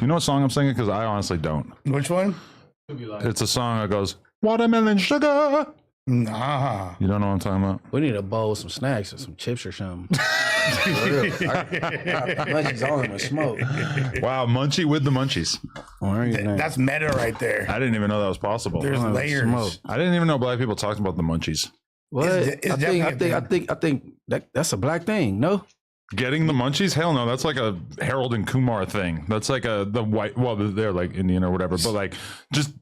You know what song I'm singing? Because I honestly don't. Which one? It's a song that goes, watermelon sugar. Nah. You don't know what I'm talking about? We need a bowl, some snacks, or some chips or something. For real. Munchies on him and smoke. Wow, munchie with the munchies. That's meta right there. I didn't even know that was possible. There's layers. Smoke. I didn't even know black people talked about the munchies. What? I think that's a black thing. No. Getting the munchies? Hell no. That's like a Harold and Kumar thing. That's like the white. Well, they're like Indian or whatever, but like just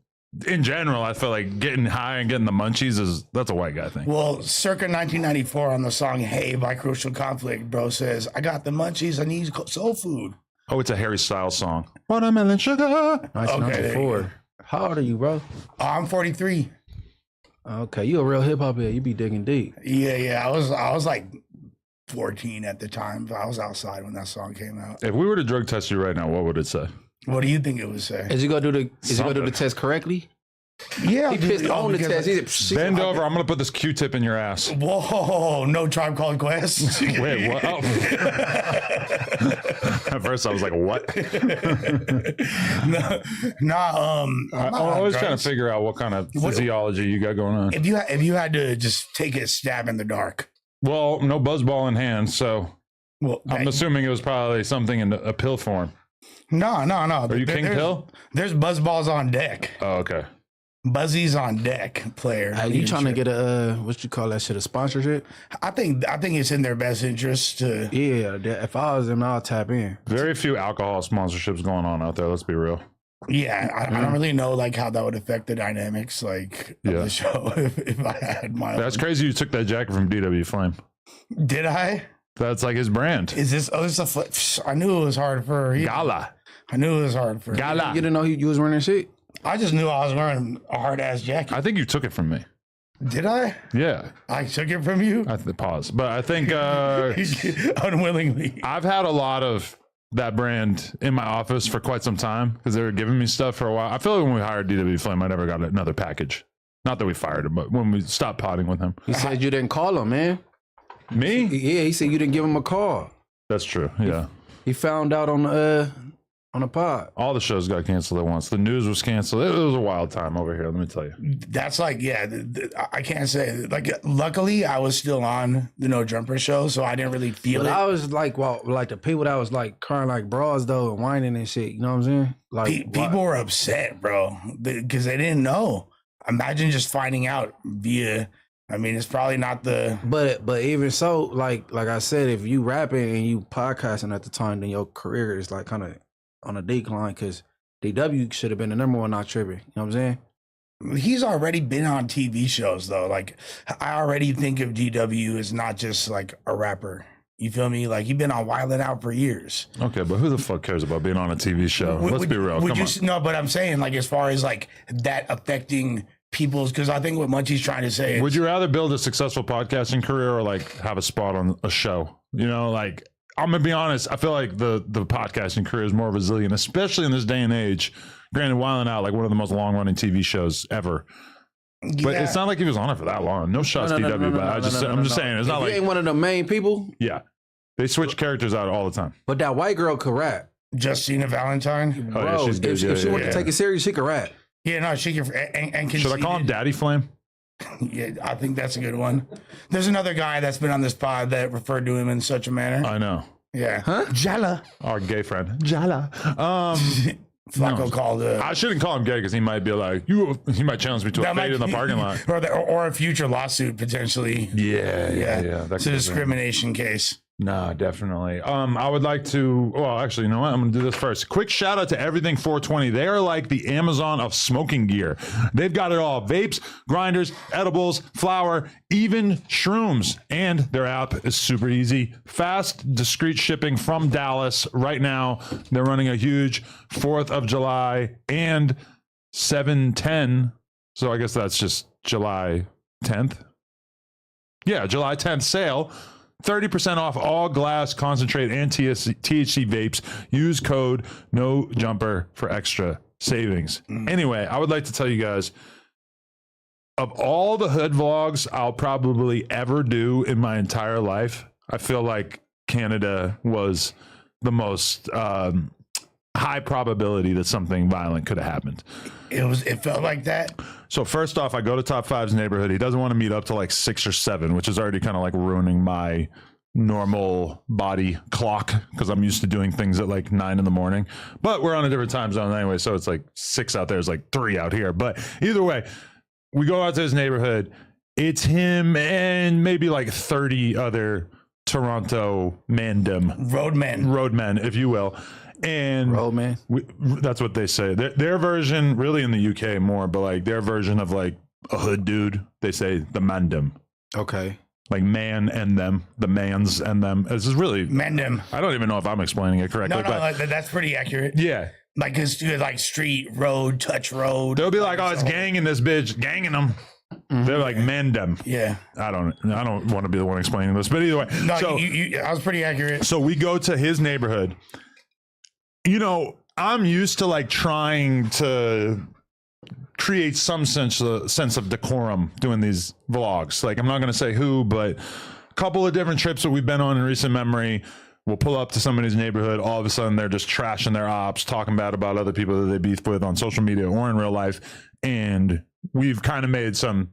in general, I feel like getting high and getting the munchies that's a white guy thing. Well, circa 1994 on the song "Hey" by Crucial Conflict, bro says, "I got the munchies. I need soul food." Oh, it's a Harry Styles song. Watermelon sugar. 1994. How old are you, bro? I'm 43. Okay, you a real hip hop head. You be digging deep. Yeah. I was like 14 at the time. I was outside when that song came out. If we were to drug test you right now, what would it say? What do you think it would say? Is he gonna do the test correctly? Yeah, He pissed on the test. He's Bend over. I'm gonna put this Q-tip in your ass. Whoa! No Tribe Called Quest. Wait, what? Oh. At first, I was like, "What?" I'm always trying to figure out what kind of physiology you got going on. If you had to just take a stab in the dark. Well, no buzzball in hand, so I'm assuming it was probably something in a pill form. No. Are you King Pill? There's buzzballs on deck. Oh, okay. Buzzies on deck, player. Are you trying to get a what you call that shit, a sponsorship? I think it's in their best interest to. Yeah, if I was them, I'll tap in. Very few alcohol sponsorships going on out there. Let's be real. Yeah, I don't really know like how that would affect the dynamics like of the show if I had my. That's crazy. You took that jacket from DW Flame. Did I? That's like his brand. Is this? Oh, this is a. I knew it was hard for Gala. I knew it was hard for Gala. You didn't know you was wearing that shit? I just knew I was wearing a hard ass jacket. I think you took it from me. Did I? Yeah. I took it from you? Pause. But I think unwillingly. I've had a lot of that brand in my office for quite some time because they were giving me stuff for a while. I feel like when we hired DW Flame, I never got another package. Not that we fired him, but when we stopped potting with him. He said you didn't call him, man. Me? Yeah, he said you didn't give him a call. That's true. Yeah. He found out on the pod. All the shows got canceled at once. The news was canceled. It was a wild time over here, let me tell you. That's like, I can't say. Like, luckily, I was still on the No Jumper show, so I didn't really feel it. I was like, like the people that was like crying like bras though and whining and shit. You know what I'm saying? Like people were upset, bro, because they didn't know. Imagine just finding out via. I mean, it's probably not the. But even so, like I said, if you rapping and you podcasting at the time, then your career is like kind of on a decline because DW should have been the number one, not tripping. You know what I'm saying? He's already been on TV shows though. Like I already think of DW as not just like a rapper. You feel me? Like he's been on Wild 'N Out for years. Okay, but who the fuck cares about being on a TV show? Let's be real. Come on. No, but I'm saying like as far as like that affecting people's, because I think what Munchie's trying to say is, would you rather build a successful podcasting career or like have a spot on a show? You know, like I'm gonna be honest, I feel like the podcasting career is more resilient, especially in this day and age. Granted, Wild 'N Out, like one of the most long running TV shows ever. But it's not like he was on it for that long. No shots, DW, but I'm just saying, it's not like he ain't one of the main people. Yeah, they switch characters out all the time. But that white girl could rap. Justina Valentine, bro. Oh, yeah, she's good. If she wanted to take it serious, she could rap. Yeah, no, she can. And should I call him Daddy Flame? Yeah, I think that's a good one. There's another guy that's been on this pod that referred to him in such a manner. I know. Yeah. Huh? Jala. Our gay friend. Jala. Flacco called I shouldn't call him gay because he might be like, he might challenge me to a fade in the parking lot. Or a future lawsuit potentially. Yeah. It's a discrimination case. Nah, definitely. I would like to, well, actually, you know what? I'm going to do this first. Quick shout out to Everything 420. They are like the Amazon of smoking gear. They've got it all. Vapes, grinders, edibles, flour, even shrooms. And their app is super easy. Fast, discreet shipping from Dallas. Right now, they're running a huge 4th of July and 7/10. So I guess that's just July 10th. Yeah, July 10th sale. 30% off all glass, concentrate, and THC vapes. Use code NOJUMPER for extra savings. Anyway, I would like to tell you guys, of all the hood vlogs I'll probably ever do in my entire life, I feel like Canada was the most high probability that something violent could have happened. It felt like that. So first off, I go to Top 5's neighborhood. He doesn't want to meet up to like 6 or 7, which is already kind of like ruining my normal body clock because I'm used to doing things at like 9 in the morning. But we're on a different time zone anyway, so it's like 6 out there. It's like 3 out here. But either way, we go out to his neighborhood. It's him and maybe like 30 other Toronto roadmen, if you will. And Roadman. That's what they say. Their version, really in the UK more, but like their version of like a hood dude, they say the mandem. Okay. Like man and them, the mans and them. This is really Mandem. I don't even know if I'm explaining it correctly. No, but that's pretty accurate. yeah. Like it's like street, road, touch road. They'll be like, oh, it's ganging this bitch, ganging them. Mm-hmm. They're like mandem. Yeah. I don't want to be the one explaining this, but either way. No, so, I was pretty accurate. So we go to his neighborhood. You know, I'm used to like trying to create some sense of decorum doing these vlogs. Like I'm not going to say who, but a couple of different trips that we've been on in recent memory. We'll pull up to somebody's neighborhood. All of a sudden, they're just trashing their ops, talking bad about other people that they beef with on social media or in real life. And we've kind of made some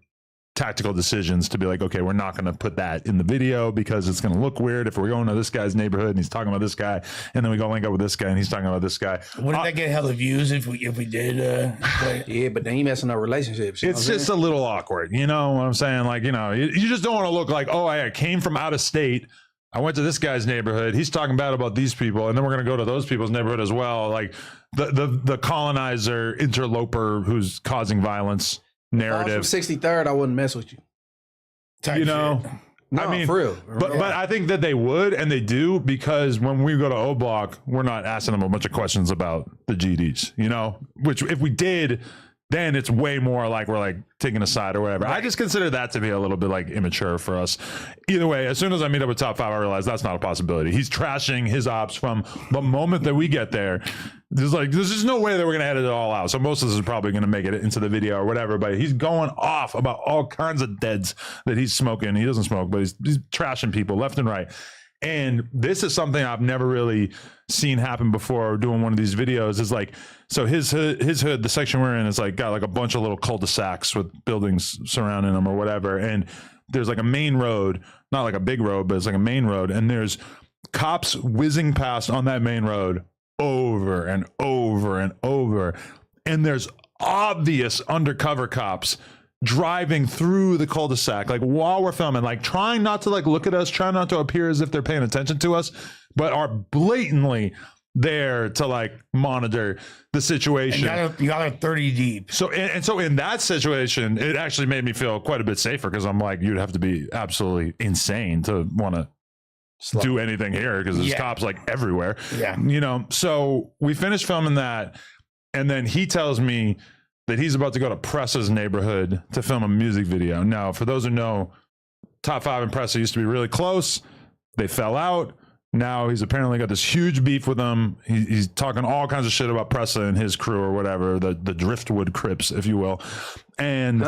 tactical decisions to be like, okay, we're not going to put that in the video because it's going to look weird if we're going to this guy's neighborhood and he's talking about this guy, and then we go link up with this guy and he's talking about this guy. Wouldn't that get hella views if we did? Yeah, but then you messing up relationships. It's just a little awkward, you know what I'm saying? Like, you know, you just don't want to look like, oh, I came from out of state. I went to this guy's neighborhood. He's talking bad about these people, and then we're going to go to those people's neighborhood as well. Like the colonizer interloper who's causing violence narrative. If I was from 63rd, I wouldn't mess with you. You know, no, I mean, for real. But I think that they would, and they do, because when we go to O Block, we're not asking them a bunch of questions about the GDs, you know, which if we did, then it's way more like we're like taking a side or whatever. I just consider that to be a little bit like immature for us. Either way, as soon as I meet up with Top 5, I realize that's not a possibility. He's trashing his ops from the moment that we get there. There's just no way that we're going to edit it all out. So most of this is probably going to make it into the video or whatever, but he's going off about all kinds of deads that he's smoking. He doesn't smoke, but he's trashing people left and right. And this is something I've never really seen happen before doing one of these videos. Is like, so his hood, the section we're in, is like got like a bunch of little cul-de-sacs with buildings surrounding them or whatever. And there's like a main road, not like a big road, but it's like a main road. And there's cops whizzing past on that main road over and over and over. And there's obvious undercover cops driving through the cul-de-sac, like while we're filming, like trying not to like look at us, trying not to appear as if they're paying attention to us, but are blatantly there to like monitor the situation. You got her 30 deep. So so in that situation, it actually made me feel quite a bit safer, because I'm like, you'd have to be absolutely insane to want to do anything here, because there's cops like everywhere. Yeah, you know. So we finished filming that, and then he tells me that he's about to go to Pressa's neighborhood to film a music video. Now, for those who know, Top 5 and Pressa used to be really close. They fell out. Now he's apparently got this huge beef with them. He's talking all kinds of shit about Pressa and his crew or whatever, the Driftwood Crips, if you will. And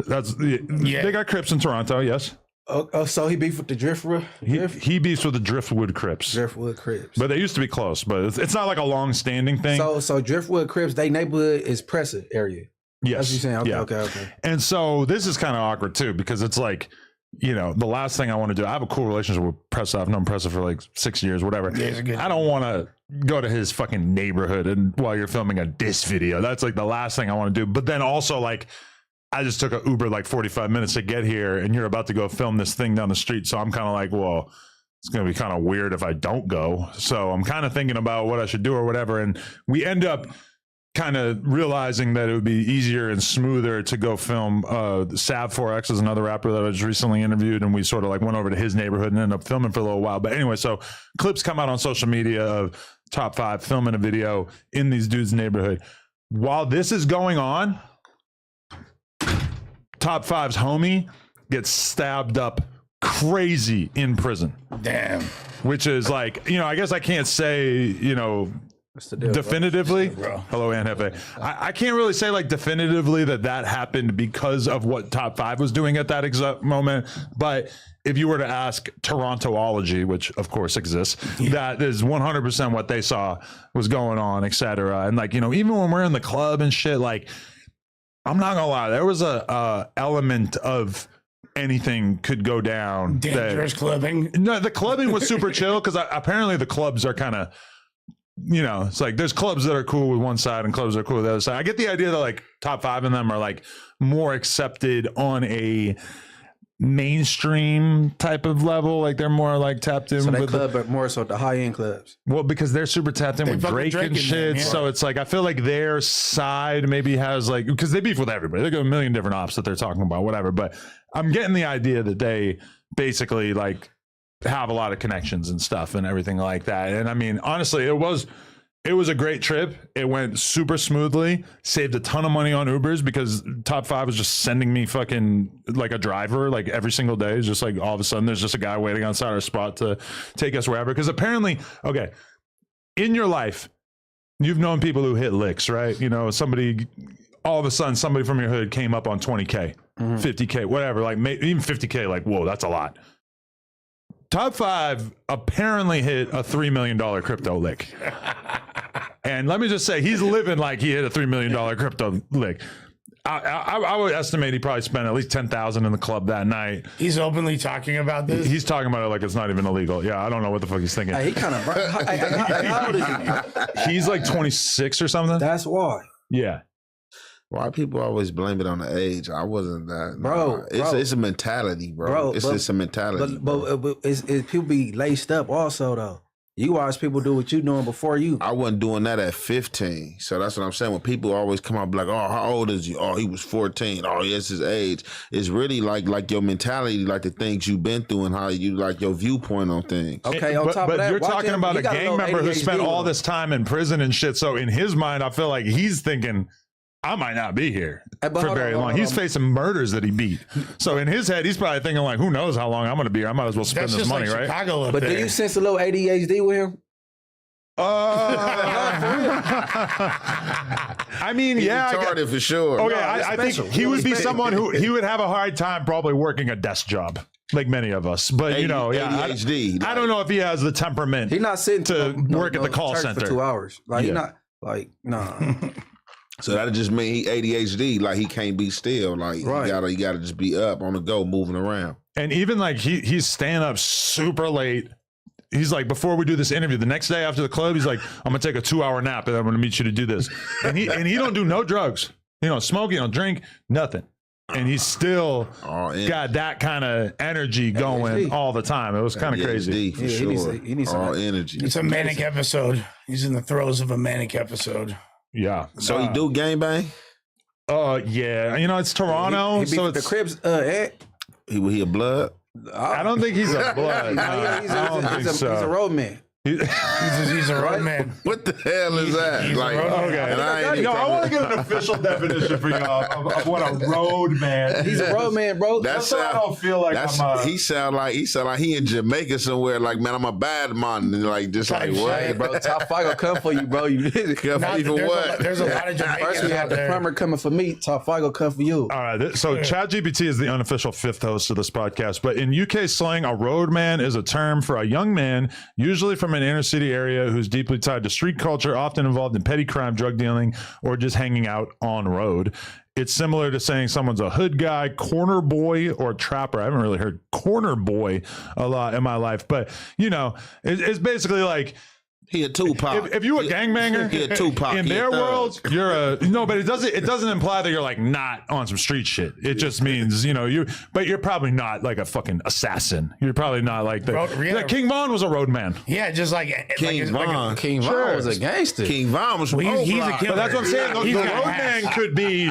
they got Crips in Toronto, yes. Oh, so he beefed with the Driftwood? He beefs with the Driftwood Crips. Driftwood Crips. But they used to be close, but it's not like a long-standing thing. So Driftwood Crips, they neighborhood is Pressa area. Yes. That's what you're saying. Okay, yeah. okay. And so this is kind of awkward too, because it's like, you know, the last thing I want to do, I have a cool relationship with Pressa. I've known Pressa for like 6 years, whatever. Yeah, I don't want to go to his fucking neighborhood and while you're filming a diss video. That's like the last thing I want to do. But then also, like, I just took an Uber like 45 minutes to get here, and you're about to go film this thing down the street. So I'm kind of like, well, it's going to be kind of weird if I don't go. So I'm kind of thinking about what I should do or whatever. And we end up kind of realizing that it would be easier and smoother to go film Sav 4X is another rapper that I just recently interviewed, and we sort of like went over to his neighborhood and ended up filming for a little while. But anyway, so clips come out on social media of Top 5 filming a video in these dudes' neighborhood. While this is going on, Top 5's homie gets stabbed up crazy in prison. Damn. Which is like, you know, I guess I can't say, you know, What's the deal, definitively. bro? Hello, Aunt Hefe. I can't really say like definitively that happened because of what Top 5 was doing at that exact moment. But if you were to ask Torontoology, which of course exists, that is 100% what they saw was going on, etc. And like, you know, even when we're in the club and shit, like, I'm not gonna lie, there was a element of anything could go down. Dangerous clubbing. No, the clubbing was super chill because apparently the clubs are kind of, you know, it's like there's clubs that are cool with one side and clubs that are cool with the other side. I get the idea that like Top 5 in them are like more accepted on a mainstream type of level, like they're more like tapped in. So they with club, but more so the high end clubs. Well, because they're super tapped in with fucking Drake and shit. yeah. So it's like I feel like their side maybe has like, because they beef with everybody. They got a million different ops that they're talking about, whatever. But I'm getting the idea that they basically like have a lot of connections and stuff and everything like that. And I mean, honestly, it was a great trip. It went super smoothly. Saved a ton of money on Ubers because Top 5 was just sending me fucking like a driver like every single day. It's just like all of a sudden there's just a guy waiting outside our spot to take us wherever. Because apparently, okay, in your life, you've known people who hit licks, right? You know, all of a sudden somebody from your hood came up on 20K, 50K, whatever, like even 50K, like, whoa, that's a lot. Top 5 apparently hit a $3 million crypto lick. And let me just say, he's living like he hit a $3 million crypto lick. I would estimate he probably spent at least $10,000 in the club that night. He's openly talking about this. He's talking about it like it's not even illegal. Yeah, I don't know what the fuck he's thinking. Hey, he kind of. How old is he? He's like 26 or something. That's why. Yeah. Why people always blame it on the age? I wasn't that. Bro, it's a mentality, bro. It's just a mentality. But it's people be laced up also, though. You watch people do what you doing before you. I wasn't doing that at 15. So that's what I'm saying. When people always come out like, oh, how old is you? Oh, he was 14. Oh, yes, his age. It's really like your mentality, like the things you've been through and how you like your viewpoint on things. Okay, on top of that, you're talking him, about a gang member who spent all this. this time in prison and shit. So in his mind, I feel like he's thinking, I might not be here for very long. He's facing murders that he beat. So in his head, he's probably thinking like, who knows how long I'm going to be here. I might as well spend That's this just money, like right? Chicago up But there. do you sense a little ADHD with him? I mean, He's yeah. retarded for sure. Okay, No, I think he would be someone who he would have a hard time probably working a desk job, like many of us. But you know, yeah, ADHD. I don't know if he has the temperament. He's not sitting to work at the call church center for 2 hours. Like Yeah. he not like nah. So that just mean he ADHD, like he can't be still. Like Right. you gotta just be up on the go, moving around. And even like he's staying up super late. He's like, before we do this interview, the next day after the club, he's like, I'm gonna take a 2-hour nap and I'm gonna meet you to do this. And he don't do no drugs. You don't smoke, you don't drink, nothing. And he's still got that kind of energy going all the time. It was kind of crazy. For Yeah, sure. he needs all some- energy. It's a manic episode. He's in the throes of a manic episode. Yeah. So he do gangbang? Yeah. You know, it's Toronto, He so the it's Crips. He a blood? I don't think he's a blood. No, I don't think so. He's a road man. He's a road man. What the hell is that? he's a Like, road man. Okay. and I ain't Yo, even I want to get an official definition for y'all of what a road man He's a road man, bro. That's so I don't feel like he sound like he in Jamaica somewhere. Like, man, I'm a bad man. And like just like what? Hey, bro, Top 5 gonna come for you, bro. You Come Not- even what? There's a lot of First Jamaicans we have out the there. plumber coming for me. Top 5 gonna come for you. All right, so ChatGPT is the unofficial 5th host of this podcast, but in UK slang, a roadman is a term for a young man, usually from an inner city area, who's deeply tied to street culture, often involved in petty crime, drug dealing, or just hanging out on road. It's similar to saying someone's a hood guy, corner boy, or trapper. I haven't really heard corner boy a lot in my life, but you know, it's basically like, He a Tupac. if you a gangbanger he a Tupac. in He a their thug. world, you're a no, but it doesn't imply that you're like not on some street shit. It just means, you know, but you're probably not like a fucking assassin. You're probably not like King Von was a roadman. Yeah, just like King Von. King Von was a gangster. King Von was from Well, he's a Oak Rock. killer. But that's what I'm saying. He's The got roadman hash. could be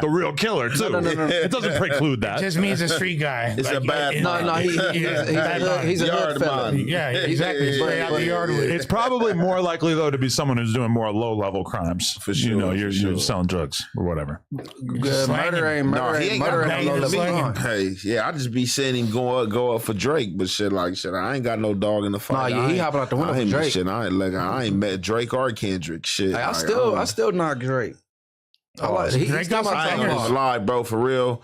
the real killer too. No. It doesn't preclude that. Just means a street guy. It's a bad No, he's a bad hood, man. he's a Yard hood fella. man. Yeah, exactly. Straight out the yard with it. It's probably more likely though to be someone who's doing more low level crimes. For sure, You know, for you're sure. selling drugs or whatever. Murder ain't No, he ain't murder got ain't no no level level. Hey, yeah, I just be seeing him go up for Drake, but shit, I ain't got no dog in the fight. Nah, yeah, I he ain't- hopping out the window I for ain't met Drake. shit. I ain't met Drake or Kendrick. Shit, Like, I don't- still not Drake. I like he Drake still got my some I ain't top bangers. gonna five. lie, bro. For real,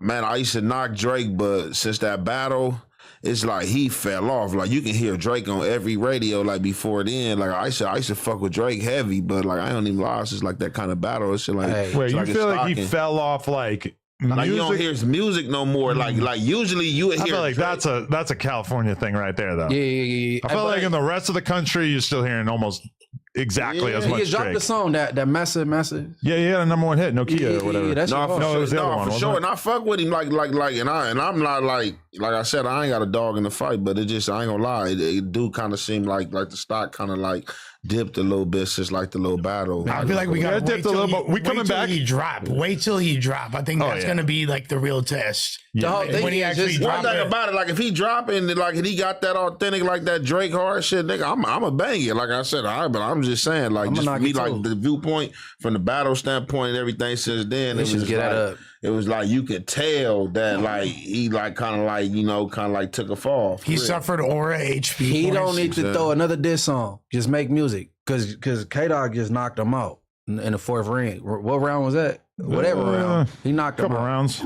man. I used to knock Drake, but since that battle, it's like he fell off. Like you can hear Drake on every radio. Like before then, like I used to fuck with Drake heavy, but like I don't even lie. It's just like that kind of battle. It's just like Hey. Wait, it's you like feel it's like he stalking. fell off like Like you don't music? hear his music no more. Like usually you would I hear. feel like Drake. that's a California thing right there, though. Yeah. I feel like in the rest of the country, you're still hearing almost exactly as He much just dropped Drake. the song that massive. Yeah, he had a number one hit, Nokia or whatever. That's No, for No, it sure. was the other one, for wasn't sure. it? And I fuck with him and I'm not like I said, I ain't got a dog in the fight, but it just I ain't gonna lie, it do kind of seem like the stock kind of like dipped a little bit since like the little battle. I feel like we Yeah, got it dipped a little, but we coming back. He drop. Wait till he drop. I think Oh, that's yeah. gonna be like the real test. The whole thing When he is actually just- dropped One thing it. about it, like if he dropping, like if he got that authentic, like that Drake hard shit, nigga, I'm a bang it. Like I said, all right, but I'm just saying, like I'ma just knock me, it like too. the viewpoint from the battle standpoint and everything since then, Let's it was just get like, that up. it was like you could tell that like he like kind of like took a fall. for He real. suffered aura HP. He points. don't need to throw another diss song. Just make music. Cause K-Dog just knocked him out in the fourth ring. What round was that? Whatever round. He knocked him couple out. rounds.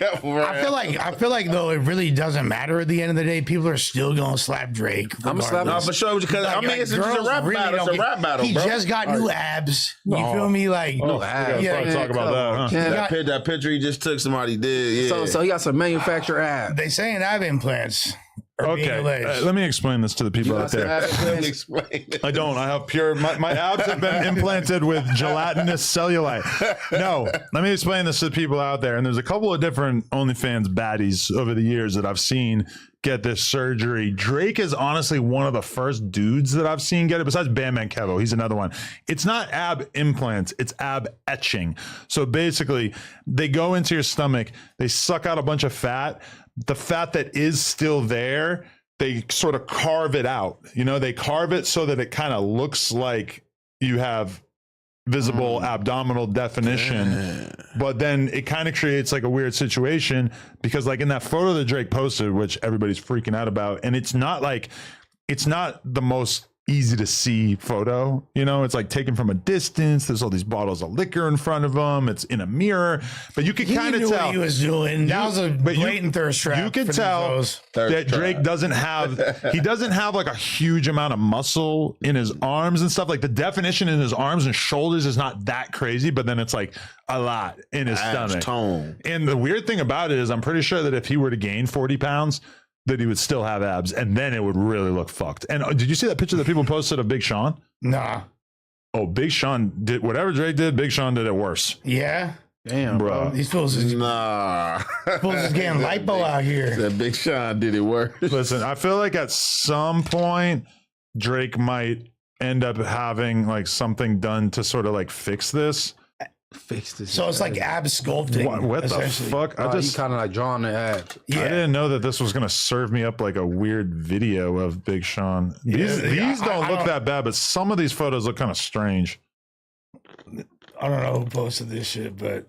I feel like though it really doesn't matter at the end of the day. People are still gonna slap Drake. I'ma slap regardless. No, for sure, because I mean it's just a girls rap really battle. It's don't a rap battle, He bro. just got new abs. You feel me? Like Oh, abs. we gotta Yeah, talk about come that. on, Huh? Ken. That picture he just took, somebody did. Yeah. So he got some manufactured abs. they saying ab implants. Are being Okay, alleged. let me explain this to the people out there. Let me explain it. I don't. I have pure. My abs have been implanted with gelatinous cellulite. No, let me explain this to the people out there. And there's a couple of different OnlyFans baddies over the years that I've seen get this surgery. Drake is honestly one of the first dudes that I've seen get it, besides Bam Man Kevo. He's another one. It's not ab implants, it's ab etching. So basically, they go into your stomach, they suck out a bunch of fat. The fat that is still there, they sort of carve it out. You know, they carve it so that it kind of looks like you have visible abdominal definition, but then it kind of creates like a weird situation because like in that photo that Drake posted, which everybody's freaking out about, and it's not the most easy to see photo, you know, it's like taken from a distance. There's all these bottles of liquor in front of him. It's in a mirror, but you can He kind of knew tell what he was doing. That was a blatant thirst trap. you can for these tell hoes. that Drake doesn't have like a huge amount of muscle in his arms and stuff. Like the definition in his arms and shoulders is not that crazy, but then it's like a lot in his Abs stomach. tone. And the weird thing about it is I'm pretty sure that if he were to gain 40 pounds, that he would still have abs, and then it would really look fucked. And did you see that picture that people posted of Big Sean? Nah. Oh, Big Sean did whatever Drake did. Big Sean did it worse, Yeah. Damn, bro. These fools is Nah. getting lipo out here. That Big Sean did it worse. Listen, I feel like at some point Drake might end up having like something done to sort of like fix this. Fix this. So it's like ab sculpting. What the essentially. fuck? you kind of like drawing the abs. I Yeah. didn't know that this was going to serve me up like a weird video of Big Sean. These don't look that bad, but some of these photos look kind of strange. I don't know who posted this shit, but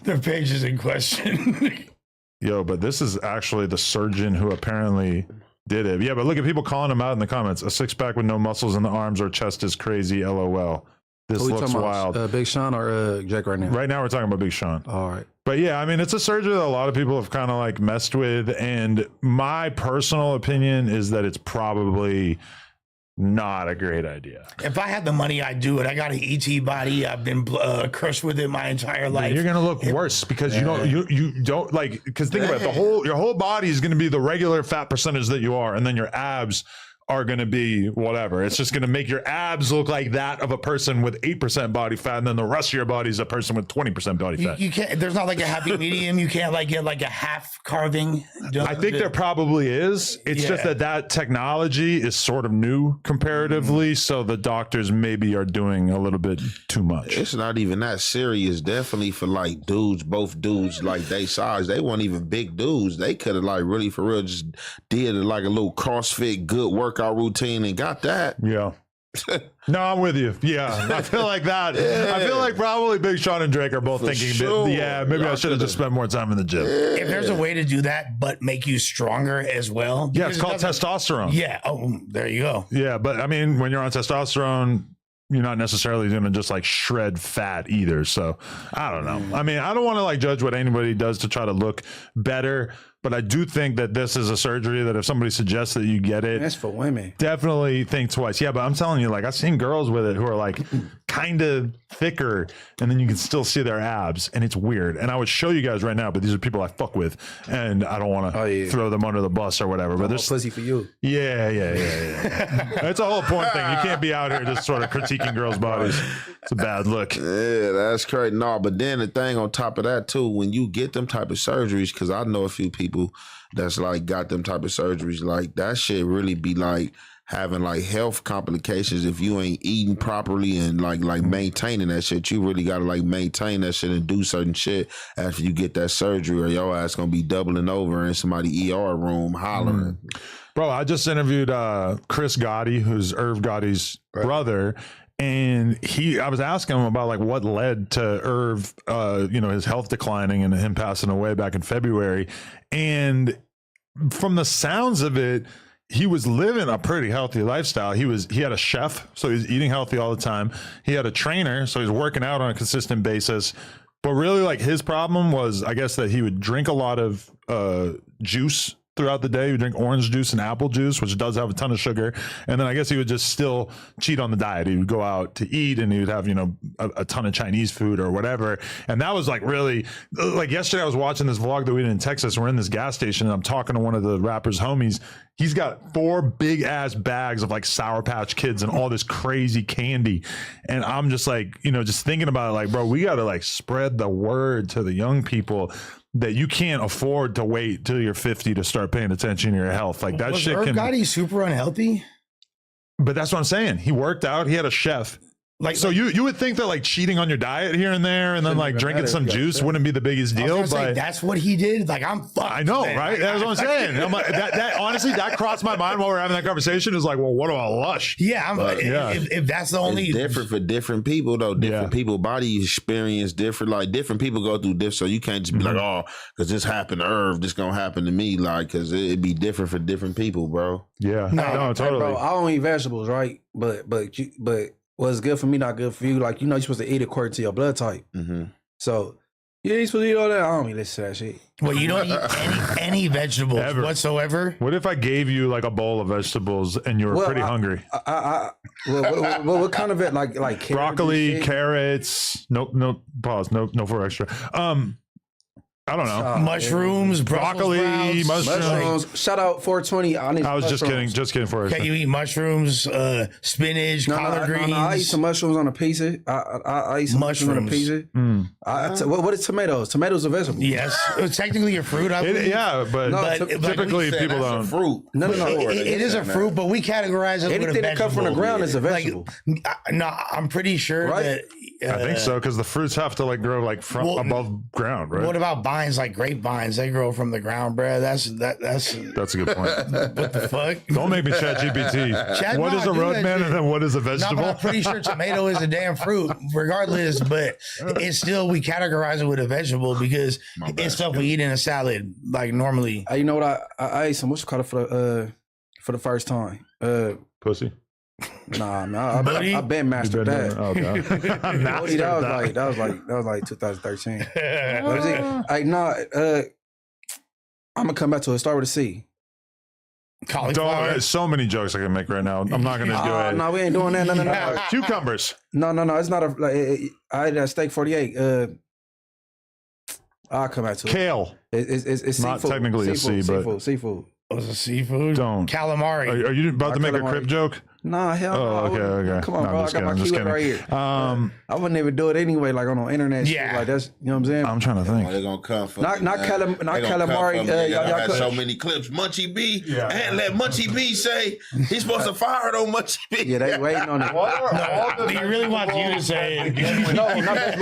their page is in question. Yo, but this is actually the surgeon who apparently did it. Yeah, but look at people calling him out in the comments. A six pack with no muscles in the arms or chest is crazy. LOL. This Who we looks talking wild. about? Big Sean or Drake right now? Right now, we're talking about Big Sean. All right. But yeah, I mean, it's a surgery that a lot of people have kind of like messed with. And my personal opinion is that it's probably not a great idea. If I had the money, I'd do it. I got an ET body. I've been crushed with it my entire life. You're gonna look worse because you don't like, because think about it, your whole body is gonna be the regular fat percentage that you are, and then your abs are going to be whatever. It's just going to make your abs look like that of a person with 8% body fat, and then the rest of your body is a person with 20% body fat. You can't. There's not like a happy medium. You can't like get like a half carving. I think there probably is. It's just that technology is sort of new comparatively, so the doctors maybe are doing a little bit too much. It's not even that serious. Definitely for like dudes, both dudes like they size. They weren't even big dudes. They could have like really for real just did like a little CrossFit good workout workout routine and got that. Yeah. No, I'm with you. Yeah, I feel like that. Yeah. I feel like probably Big Sean and Drake are both For thinking, sure. yeah, maybe I should have just spent more time in the gym. If there's a way to do that, but make you stronger as well. Yeah, it's called doesn't- testosterone. Yeah. Oh, there you go. Yeah, but I mean, when you're on testosterone, you're not necessarily going to just like shred fat either. So I don't know. I mean, I don't want to like judge what anybody does to try to look better, but I do think that this is a surgery that if somebody suggests that you get it, That's for women. definitely think twice. Yeah, but I'm telling you, like I've seen girls with it who are like kind of thicker, and then you can still see their abs, and it's weird. And I would show you guys right now, but these are people I fuck with, and I don't want to throw them under the bus or whatever. But there's Pussy for you. yeah. It's a whole porn thing. You can't be out here just sort of critiquing girls' bodies. It's a bad look. Yeah, that's crazy. No, but then the thing on top of that too, when you get them type of surgeries, because I know a few people that's like got them type of surgeries, like that shit really be like having like health complications if you ain't eating properly and like maintaining that shit. You really gotta like maintain that shit and do certain shit after you get that surgery, or your ass gonna be doubling over in somebody ER room hollering. Bro, I just interviewed Chris Gotti, who's Irv Gotti's brother. And I was asking him about like what led to Irv, his health declining and him passing away back in February. And from the sounds of it, he was living a pretty healthy lifestyle. He had a chef, so he's eating healthy all the time. He had a trainer, so he's working out on a consistent basis. But really, like his problem was, I guess, that he would drink a lot of juice throughout the day. He would drink orange juice and apple juice, which does have a ton of sugar. And then I guess he would just still cheat on the diet. He would go out to eat and he would have, a ton of Chinese food or whatever. And that was like really, like yesterday I was watching this vlog that we did in Texas. We're in this gas station and I'm talking to one of the rapper's homies. He's got 4 big ass bags of like Sour Patch Kids and all this crazy candy. And I'm just like, just thinking about it, like, bro, we got to like spread the word to the young people that you can't afford to wait till you're 50 to start paying attention to your health. Like that shit can. Gotti super unhealthy? But that's what I'm saying. He worked out. He had a chef. So you would think that like cheating on your diet here and there and then like drinking some juice wouldn't be the biggest deal, but that's what he did. Like I'm fucked. I know, right? That's what I'm saying. I'm like, that honestly, that crossed my mind while we were having that conversation. Is like, well, what about Lush? Yeah, if that's the only, it's different for different people though. Different people body experience different. Like different people go through different. So you can't just be like, oh, because this happened to Irv, this gonna happen to me. Like, because it'd be different for different people, bro. Yeah, no, totally. Bro, I don't eat vegetables, right? But what's good for me, not good for you. Like, you're supposed to eat according to your blood type. Mm-hmm. So, you supposed to eat all that? I don't eat listen to that shit. Well, you don't eat any vegetables whatsoever? What if I gave you like a bowl of vegetables and you were pretty hungry? What kind of it? Like broccoli, carrots, no, pause, no for extra. I don't know. Mushrooms, broccoli, mushrooms. Shout out 420. I was just kidding for a second. Can you eat mushrooms, spinach, collard greens? I eat some mushrooms on a pizza. I eat some mushrooms on a pizza. What is tomatoes? Tomatoes are vegetable. Yes. Technically a fruit, I believe. But typically people don't. Fruit. No. It is a fruit, but ground is a Anything that comes from the ground is a vegetable. No, I'm pretty sure that. I think so, because the fruits have to like grow like from above ground, right? What about vines, like grapevines? They grow from the ground, bro. That's a good point. What the fuck? Don't make me chat GPT. What is a roadman and then what is a vegetable? No, I'm pretty sure tomato is a damn fruit, regardless. But it's still, we categorize it with a vegetable because it's stuff we eat in a salad, like normally. You know what? I ate some what's it called for the first time. Pussy. Nah, man, I been mastered that. Oh god, that was like 2013. I'm gonna come back to it. Start with a C. Cauliflower. So many jokes I can make right now. I'm not gonna do it. No, we ain't doing that. No. Cucumbers. No. It's not I had a steak 48. I'll come back to it. Kale. It's not seafood. Technically Seafood, a C, but seafood. Was it seafood? Don't. Calamari. Are you about to make a crib joke? Nah, hell no. Okay. Come on, bro. I got my keyword right here. I wouldn't even do it anyway, like on the internet. Yeah. Shit. Like that's, you know what I'm saying? I'm trying to think. They're gonna come for not calamari. Y'all had so many clips. Munchie B. And let Munchie B say he's supposed to fire it on Munchie B. Yeah, they waiting on it. No, he really wants you to say it. No, not it's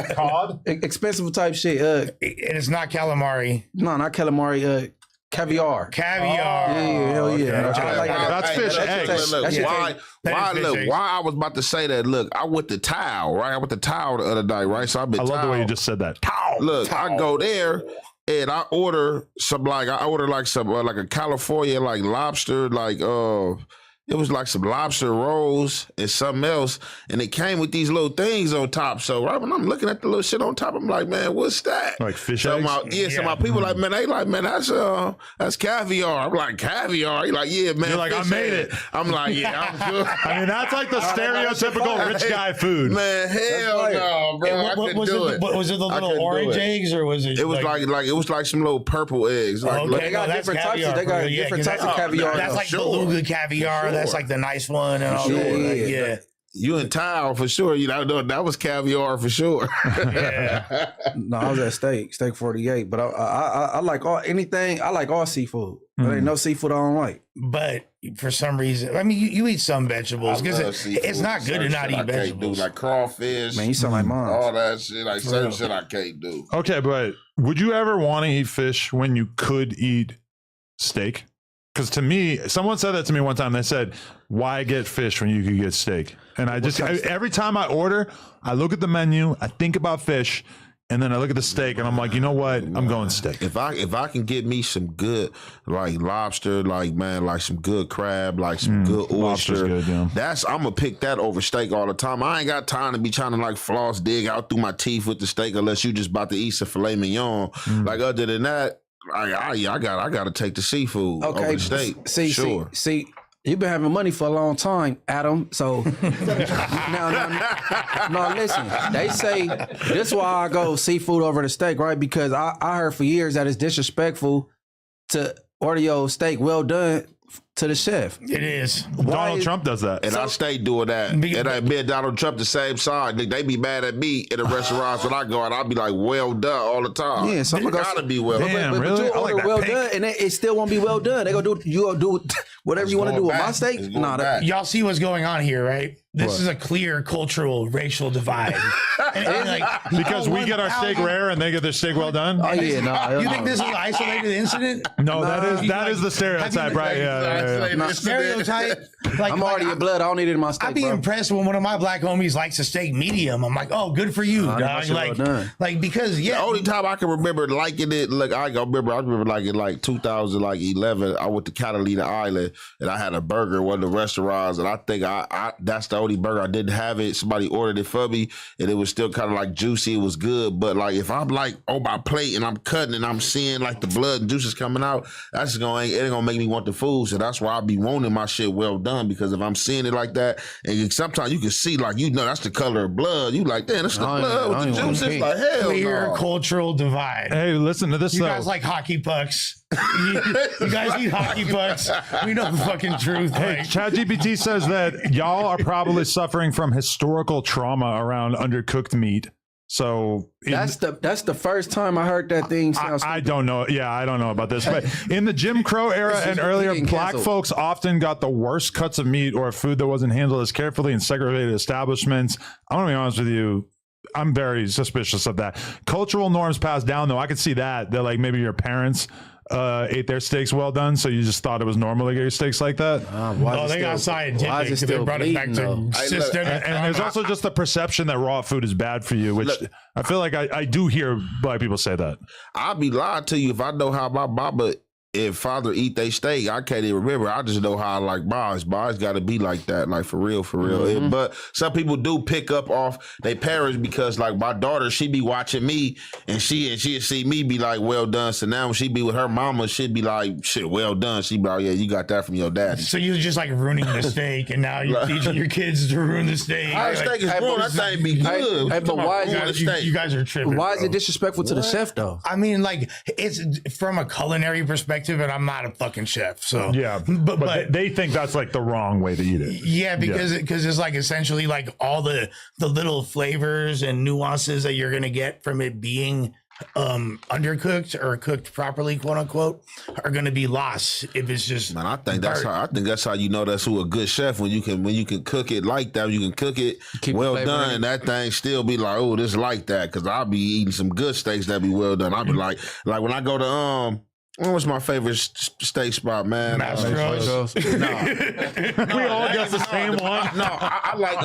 seafood. Cod? Expensive type shit. And it's not calamari. No, not calamari. Caviar. Caviar. Yeah, hell yeah. Okay. I like that. That's fish eggs. That shit Why tastes- I was about to say that, look, I went to Tile, right? I went to Tile the other night, right? So I've been I love the way you just said that. Look, I go there and I order some like a California like lobster, like it was like some lobster rolls and something else, and it came with these little things on top. So right when I'm looking at the little shit on top, I'm like, man, what's that? Like fish so eggs? So my people like, man, that's caviar. I'm like, caviar? He like, yeah, man. You're like, I made egg. it. I'm like, yeah, I'm good. I mean, that's like the stereotypical rich guy food. Man, hell no, bro. I couldn't do it. Was it the I little couldn't do orange it. eggs, or was it? It was like it was like some little purple eggs. Like, Okay, They got no, that's different types. caviar, They got bro. Yeah, different 'cause types of that's- caviar. That's like Sure. beluga caviar. Sure. That's like the nice one and all Sure. that. Like, Yeah. yeah. You in Tile for sure. You know that was caviar for sure. No, I was at Steak 48. But I like anything. I like all seafood. There ain't no seafood I don't like. But for some reason, I mean, you eat some vegetables I because love seafood. it's not good to Certain not shit eat I can't do, vegetables. like crawfish, Man, you sound like mom. all that shit. Like certain real. shit I can't do. Okay, but would you ever want to eat fish when you could eat steak? Because to me, someone said that to me one time. They said, "Why get fish when you could get steak?" And every time I order, I look at the menu, I think about fish, and then I look at the steak, and I'm like, you know what? I'm going steak. If I can get me some good like lobster, like man, like some good crab, like some good lobster's oyster, good, yeah. I'm gonna pick that over steak all the time. I ain't got time to be trying to like floss, dig out through my teeth with the steak unless you just about to eat some filet mignon. Like other than that, I gotta take the seafood over Okay, the steak. see, see, you've been having money for a long time, Adam. So now, listen. They say this is why I go seafood over the steak, right? Because I heard for years that it's disrespectful to order your steak well done to the chef. It is. Donald Trump does that. And I stay doing that. Be- And I me and Donald Trump the same side. They be mad at me in the restaurants when I go out. I'll be like, well done all the time. Yeah, so it I'ma go gotta be well done. Damn, But really? you I like order that well pink. done, and it still won't be well done. They gonna do you gonna do whatever you want to do with my steak. It's going Nah, back. Y'all see what's going on here, right? This is a clear cultural, racial divide. and like, Because we get our steak rare and they get their steak well done. oh yeah, no. You think this is an isolated incident? No, that Nah. is the stereotype, right? Yeah. Stereotype. Like, I'm already in blood. I don't need it in my steak, I'd be bro. impressed when one of my black homies likes a steak medium. I'm like, oh, good for you, Nah, that dog. shit well done. Like because The only time I can remember liking it, look, I remember like in like 2011, I went to Catalina Island and I had a burger at one of the restaurants, and I think I that's the only burger I didn't have it. Somebody ordered it for me, and it was still kind of like juicy. It was good, but like if I'm like on my plate and I'm cutting and I'm seeing like the blood and juices coming out, that's it ain't gonna make me want the food. So that's why I be wanting my shit well done, because if I'm seeing it like that, and sometimes you can see like that's the color of blood. You like, damn, that's the I ain't- blood I with ain't the want juices. pink. Like hell clear no. cultural divide. Hey, listen to this You though. guys like hockey pucks. You guys eat hockey pucks. We know the fucking truth. Hey, Like, ChatGPT says that y'all are probably suffering from historical trauma around undercooked meat. So That's the first time I heard that thing. I don't know. Yeah, I don't know about this. But in the Jim Crow era This is and earlier, getting black canceled. folks often got the worst cuts of meat or food that wasn't handled as carefully in segregated establishments. I'm going to be honest with you. I'm very suspicious of that. Cultural norms passed down, though. I could see that like maybe your parents ate their steaks well done, so you just thought it was normal to get your steaks like that. oh, they got scientific. They brought it back to system. And there's also just the perception that raw food is bad for you, which I feel like I do hear black people say that. I'll be lying to you if I know how my mama and father eat they steak. I can't even remember. I just know how I like bars. Bars got to be like that, like for real, for real. But some people do pick up off their parents, because like my daughter, she be watching me and she'll see me be like, well done. So now when she be with her mama, she'd be like, shit, well done. She be like, yeah, you got that from your daddy. So you're just like ruining the steak, and now you're teaching your kids to ruin the steak. Our Like, steak is ruined. That thing be good. hey, but why is Ruin it- the steak. you guys are tripping. Why is bro. it disrespectful to the chef though? I mean, like, it's from a culinary perspective, and I'm not a fucking chef, so Yeah, but they think that's like the wrong way to eat it. yeah, because it's like essentially like all the little flavors and nuances that you're gonna get from it being undercooked or cooked properly, quote unquote, are gonna be lost if it's just. Man, I think that's how you know that's who a good chef, when you can cook it like that. You can cook it Keep well the flavor done, in. and that thing still be like, oh, this like that. Because I'll be eating some good steaks that be well done. I'll be like when I go to What was my favorite steak spot, man? Master Roast. We all got the same one. No, I like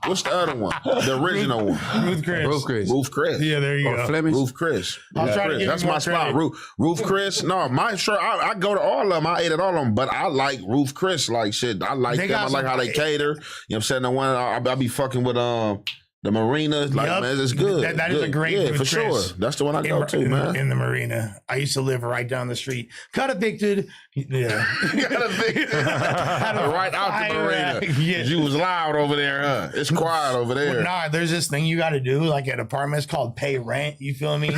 what's the other one? The original one. Roof Chris. Yeah, there you go. Fleming. Roof Chris. I'll try to give That's you more my spot. credit. Roof Chris. No, I go to all of them. I ate at all of them, but I like Roof Chris. Like shit. I like They them. I got like how they cater. You know what I'm saying? The one I be fucking with the marina. Like Yup. man, it's good. That is a great yeah, Roof for sure. Chris. That's the one I go to, man. In the marina. I used to live right down the street. Got evicted. Yeah. Got evicted. Right out the marina. Yeah. You was loud over there, huh? It's quiet over there. Well, nah, there's this thing you got to do, like at apartments called pay rent. You feel me?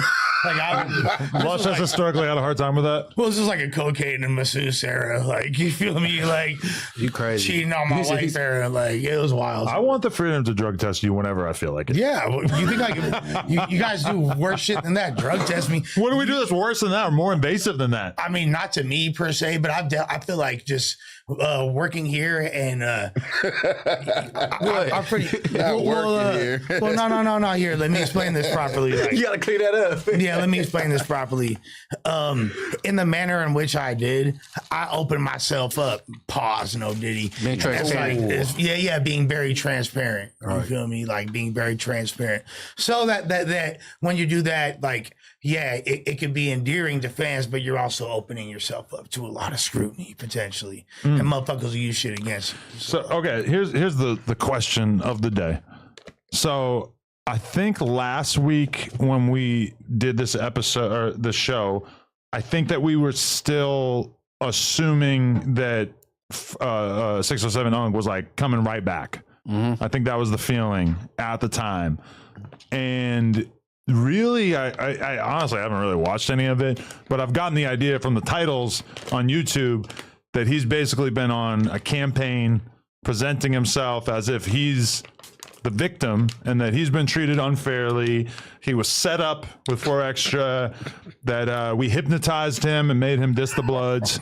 Like Lush has historically had a hard time with that. well, this is like a cocaine and masseuse era. Like you feel me? Like You crazy. cheating on my wife era. Like it was wild. I want the freedom to drug test you whenever I feel like it. Yeah, well, you think like you guys do worse shit than that? Drug test me. What do we do that's worse than that or more invasive than that? I mean, not to me per se, but I feel like just working here and I'm pretty working here. Well, no. Here, let me explain this properly. Like, You gotta clean that up. yeah, let me explain this properly. In the manner in which I did, I opened myself up. Pause, no Diddy. Being transparent. Yeah, being very transparent. You feel me? Like being very transparent. So that when you do that, like, yeah, it can be endearing to fans, but you're also opening yourself up to a lot of scrutiny potentially, and motherfuckers will use shit against you. So okay, here's the question of the day. So I think last week when we did this episode or the show, I think that we were still assuming that 607 Unk was like coming right back. I think that was the feeling at the time, and really, I honestly haven't really watched any of it, but I've gotten the idea from the titles on YouTube that he's basically been on a campaign presenting himself as if he's the victim and that he's been treated unfairly. He was set up with 4Extra, that we hypnotized him and made him diss the Bloods.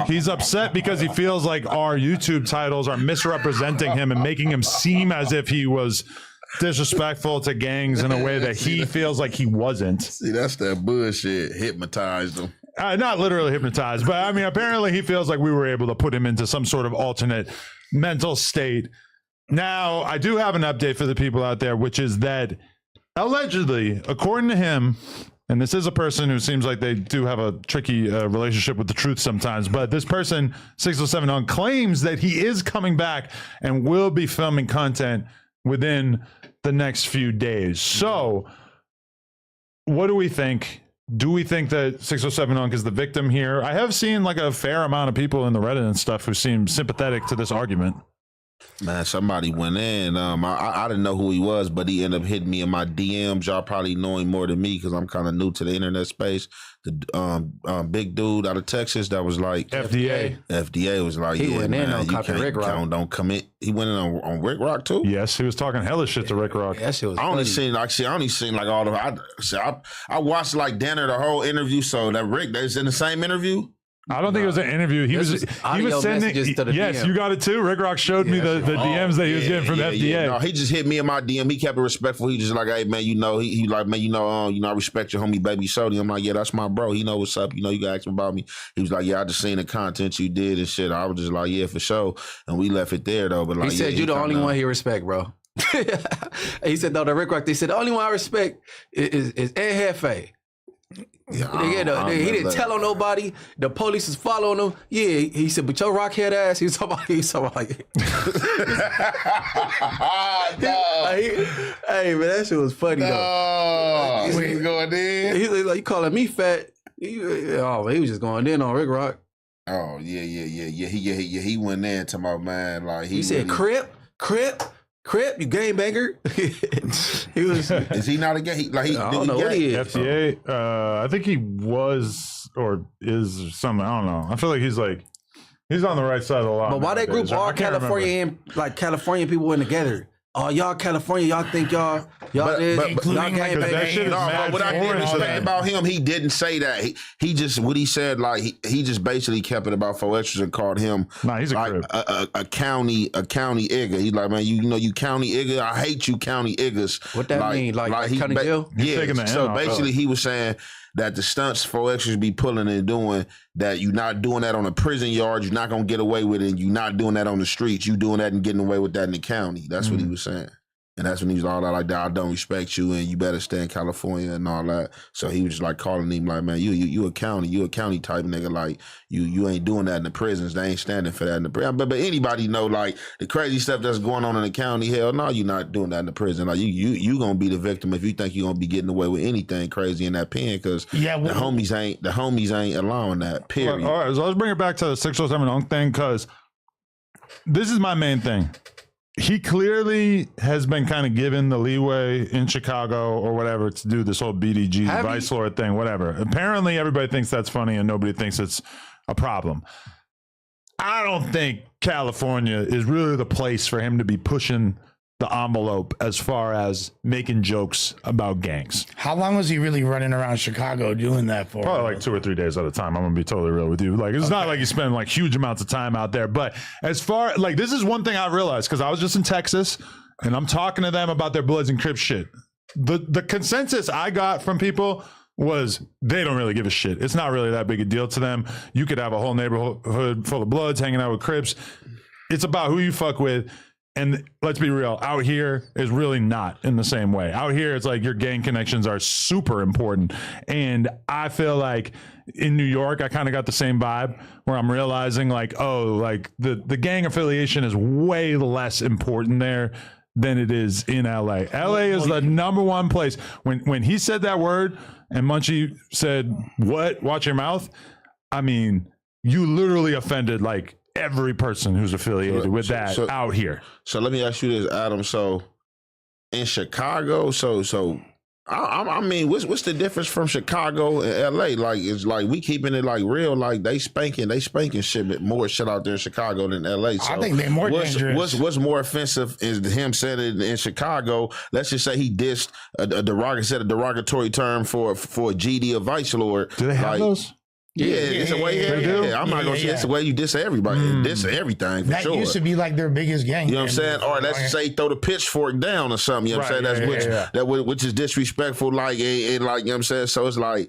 He's upset because he feels like our YouTube titles are misrepresenting him and making him seem as if he was disrespectful to gangs in a way that he feels like he wasn't. See, that's that bullshit. Hypnotized them. Not literally hypnotized, but I mean, apparently he feels like we were able to put him into some sort of alternate mental state. Now, I do have an update for the people out there, which is that allegedly, according to him, and this is a person who seems like they do have a tricky relationship with the truth sometimes, but this person, 607 on, claims that he is coming back and will be filming content within the next few days. So, what do we think? Do we think that 607 Unk is the victim here? I have seen like a fair amount of people in the Reddit and stuff who seem sympathetic to this argument. Man, somebody went in. I didn't know who he was, but he ended up hitting me in my DMs. Y'all probably know him more than me because I'm kind of new to the internet space. The big dude out of Texas that was like FDA was like, He yeah, went man, in on you copy can't Rick Rock. don't commit. He went in on Rick Rock too. Yes, he was talking hella shit to Rick Rock. Yeah, that shit was I only funny. seen like all of. I watched like Danner the whole interview. So that Rick that's in the same interview. I don't think it was an interview. He was audio sending. messages to the Yes, DM. you got it too. Rick Rock showed me the DMs that he was getting from FDA. No, he just hit me in my DM. He kept it respectful. He just like, hey man, he like, man, I respect your homie Baby Sody. I'm like, yeah, that's my bro. He know what's up. You can ask him about me. He was like, yeah, I just seen the content you did and shit. I was just like, yeah, for sure. And we left it there though. But like, He said you the only one he respect, bro. He said no, the Rick Rock. They said the only one I respect is Ed Hefe. Yeah, He didn't tell on nobody. The police is following him. Yeah, he said, but your rockhead ass. He was talking about like, hey man, that shit was funny though. He's going in. He like, you calling me fat? He was just going in on Rick Rock. Oh yeah. He went in to my man. Like He said, Crip, you gangbanger. He was. Is he not a gay? I don't know what he is. FDA, I think he was or is or something. I don't know. I feel like he's on the right side of the law. But why that group nowadays. all I can't California and Californian people went together? Oh, y'all California, y'all think y'all this, including y'all like gangbangers. that shit is mad what I foreign didn't to respect them. about him, he didn't say that. He just what he said, like he just basically kept it about 4Extras and called him Nah, he's a like crip. a county igga. He's like, man, you county igga. I hate you county iggas. What that mean? Like county jail? He's Yeah. taking the So N off, basically, he was saying that the stunts 4Xers be pulling and doing, that you're not doing that on a prison yard, you're not gonna get away with it, and you're not doing that on the streets, you doing that and getting away with that in the county. That's what he was saying. And that's when he was all that like that, I don't respect you and you better stay in California and all that. So he was just like calling him like, man, you a county type nigga. Like you ain't doing that in the prisons. They ain't standing for that in the prison. But anybody know like the crazy stuff that's going on in the county, hell no, you're not doing that in the prison. Like you gonna be the victim if you think you're gonna be getting away with anything crazy in that pen, because the homies ain't allowing that, period. All right, so let's bring it back to the 607 Unk thing, because this is my main thing. He clearly has been kind of given the leeway in Chicago or whatever to do this whole BDG Vice Lord thing, whatever. Apparently everybody thinks that's funny and nobody thinks it's a problem. I don't think California is really the place for him to be pushing the envelope as far as making jokes about gangs. How long was he really running around Chicago doing that for? Probably like 2 or 3 days at a time. I'm gonna be totally real with you. Like, it's not like you spend like huge amounts of time out there. But as far like, this is one thing I realized, because I was just in Texas and I'm talking to them about their Bloods and Crips shit. The consensus I got from people was they don't really give a shit. It's not really that big a deal to them. You could have a whole neighborhood full of Bloods hanging out with Crips. It's about who you fuck with. And let's be real, out here is really not in the same way. Out here, it's like your gang connections are super important. And I feel like in New York, I kind of got the same vibe where I'm realizing like, oh, like the gang affiliation is way less important there than it is in LA. LA is the number one place. When he said that word and Munchie said, what? Watch your mouth. I mean, you literally offended like every person who's affiliated with that out here. So let me ask you this, Adam. So in Chicago, I mean, what's the difference from Chicago and LA? Like, it's like we keeping it like real. Like they spanking shit more shit out there in Chicago than LA. So I think they're more dangerous. What's more offensive is him saying it in Chicago. Let's just say he dissed a derogatory term for a GD, a vice lord. Do they have those? Yeah, it's a way. Yeah. I'm not gonna say it's the way you diss everybody, diss everything. For that sure. used to be like their biggest gang. You know what I'm saying? Or let's just say throw the pitchfork down or something. You know what I'm saying? That's which is disrespectful. Like and like, you know what I'm saying. So it's like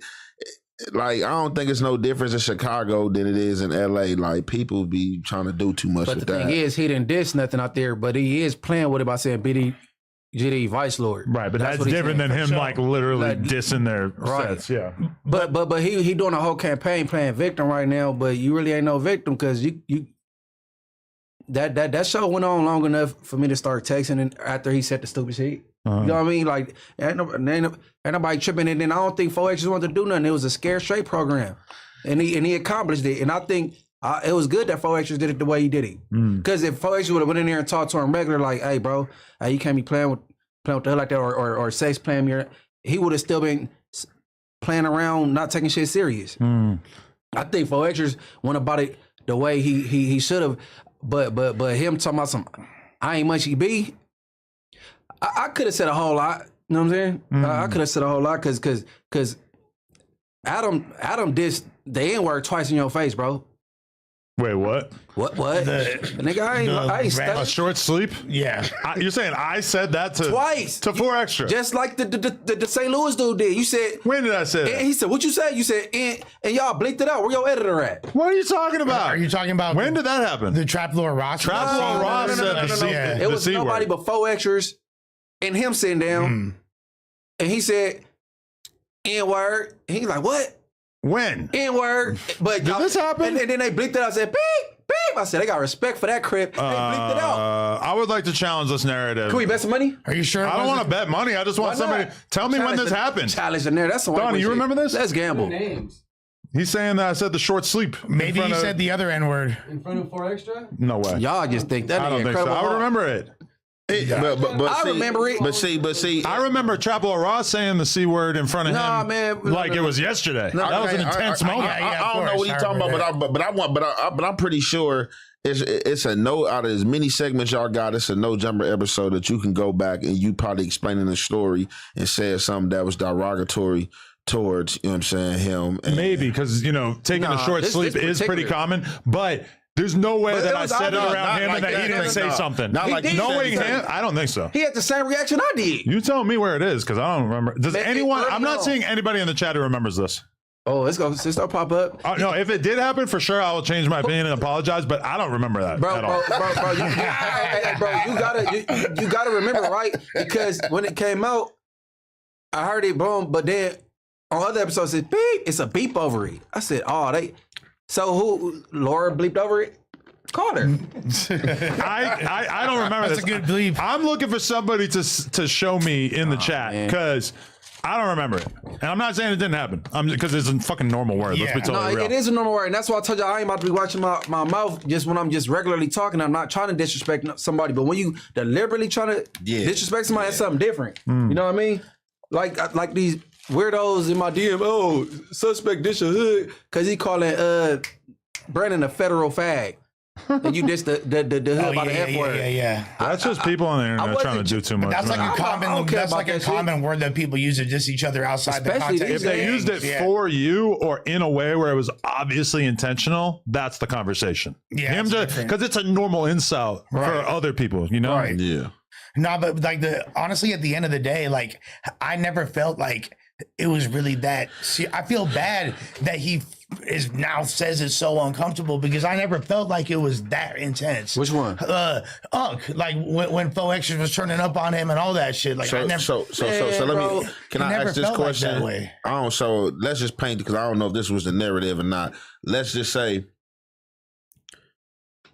I don't think it's no difference in Chicago than it is in LA. Like people be trying to do too much with that. But the thing is, he didn't diss nothing out there, but he is playing with it by saying GD Vice Lord. Right, but that's different than him like literally dissing their sets. Yeah. But he doing a whole campaign playing victim right now, but you really ain't no victim, because you that show went on long enough for me to start texting and after he said the stupid shit. You know what I mean? Like ain't nobody tripping, and then I don't think 4Xers wanted to do nothing. It was a scare straight program. And he accomplished it. And I think it was good that 4Xers did it the way he did it. Because if 4Xers would have went in there and talked to him regular, like, hey, bro, you can't be playing with the hood like that, or sex playing me, he would have still been playing around, not taking shit serious. I think 4Xers went about it the way he should have. But him talking about some, I ain't much he be. I could have said a whole lot. You know what I'm saying? I could have said a whole lot because Adam dissed the N-word twice in your face, bro. Wait, what? What? Nigga, I ain't a short sleep? Yeah. You're saying I said that twice to 4Extra, just like the St. Louis dude did. You said, when did I say that? He said, what you say? You said, and y'all blinked it out. Where your editor at? What are you talking about? Are you talking about when did that happen? The Trap Lord Ross? Trap Lord Ross said it was nobody but 4Xers and him sitting down, and he said N-word. And he's like, what? When? N-word. But did this happen? And then they blinked it out and said, beep, beep. I said, they got respect for that crib. They blinked it out. I would like to challenge this narrative. Can we bet some money? Are you sure? I don't want to bet money. I just want somebody tell me when this happened. Challenge in there. That's the one. Donnie, you remember this? Let's gamble. Names. He's saying that I said the short sleep. Maybe he said the other N-word. In front of 4Extra? No way. Y'all just think that. I don't think so. I would remember it. I remember it. But see, I remember Trap Lord Ross saying the C word in front of him, man, like it was yesterday. That was an intense moment. I don't know what he's talking about, but I'm pretty sure it's a no out of as many segments y'all got. It's a no jumper episode that you can go back and you probably explaining the story and said something that was derogatory towards, you know what I'm saying, him. Maybe because taking a short sleep is pretty common, but There's no way But that it I was said it obvious. around Not him like and that he that. didn't say No. something. Not like he Knowing said him, I don't think so. He had the same reaction I did. You tell me where it is because I don't remember. Does Man, anyone? early I'm not on. seeing anybody in the chat who remembers this. Oh, it's gonna pop up. No, if it did happen, for sure, I will change my opinion and apologize. But I don't remember that Bro, at all. you gotta remember, right? Because when it came out, I heard it boom, but then on other episodes it's beep. It's a beep over it. I said, oh, so who Laura bleeped over it? Called her. I don't remember That's this. a good bleep. I'm looking for somebody to show me in the chat man. because I don't remember it. And I'm not saying it didn't happen. I'm because it's a fucking normal word. Let's be Yeah. totally No, real. it is a normal word, and that's why I told you I ain't about to be watching my mouth just when I'm just regularly talking. I'm not trying to disrespect somebody, but when you deliberately trying to disrespect somebody, that's something different. You know what I mean? Like these weirdos in my DM. Oh, suspect dish a hood because he calling Brandon a federal fag. And you dish the hood by the F word. Yeah. That's just people on the internet trying to do too much. That's like man. a common. I don't care That's about like a that shit. common word that people use to diss each other outside the Especially context. If they used it for you or in a way where it was obviously intentional, that's the conversation. Yeah, Him it's just different. because it's a normal insult for Right. other people, you know? Right. Yeah. No, but like honestly, at the end of the day, like I never felt like it was really that. See, I feel bad that he is now says it's so uncomfortable because I never felt like it was that intense. Which one? Unk, like when Faux Extras was turning up on him and all that shit. Like I never. So let bro, me. Can he I never ask this felt like question? that way. I don't. So let's just paint because I don't know if this was the narrative or not. Let's just say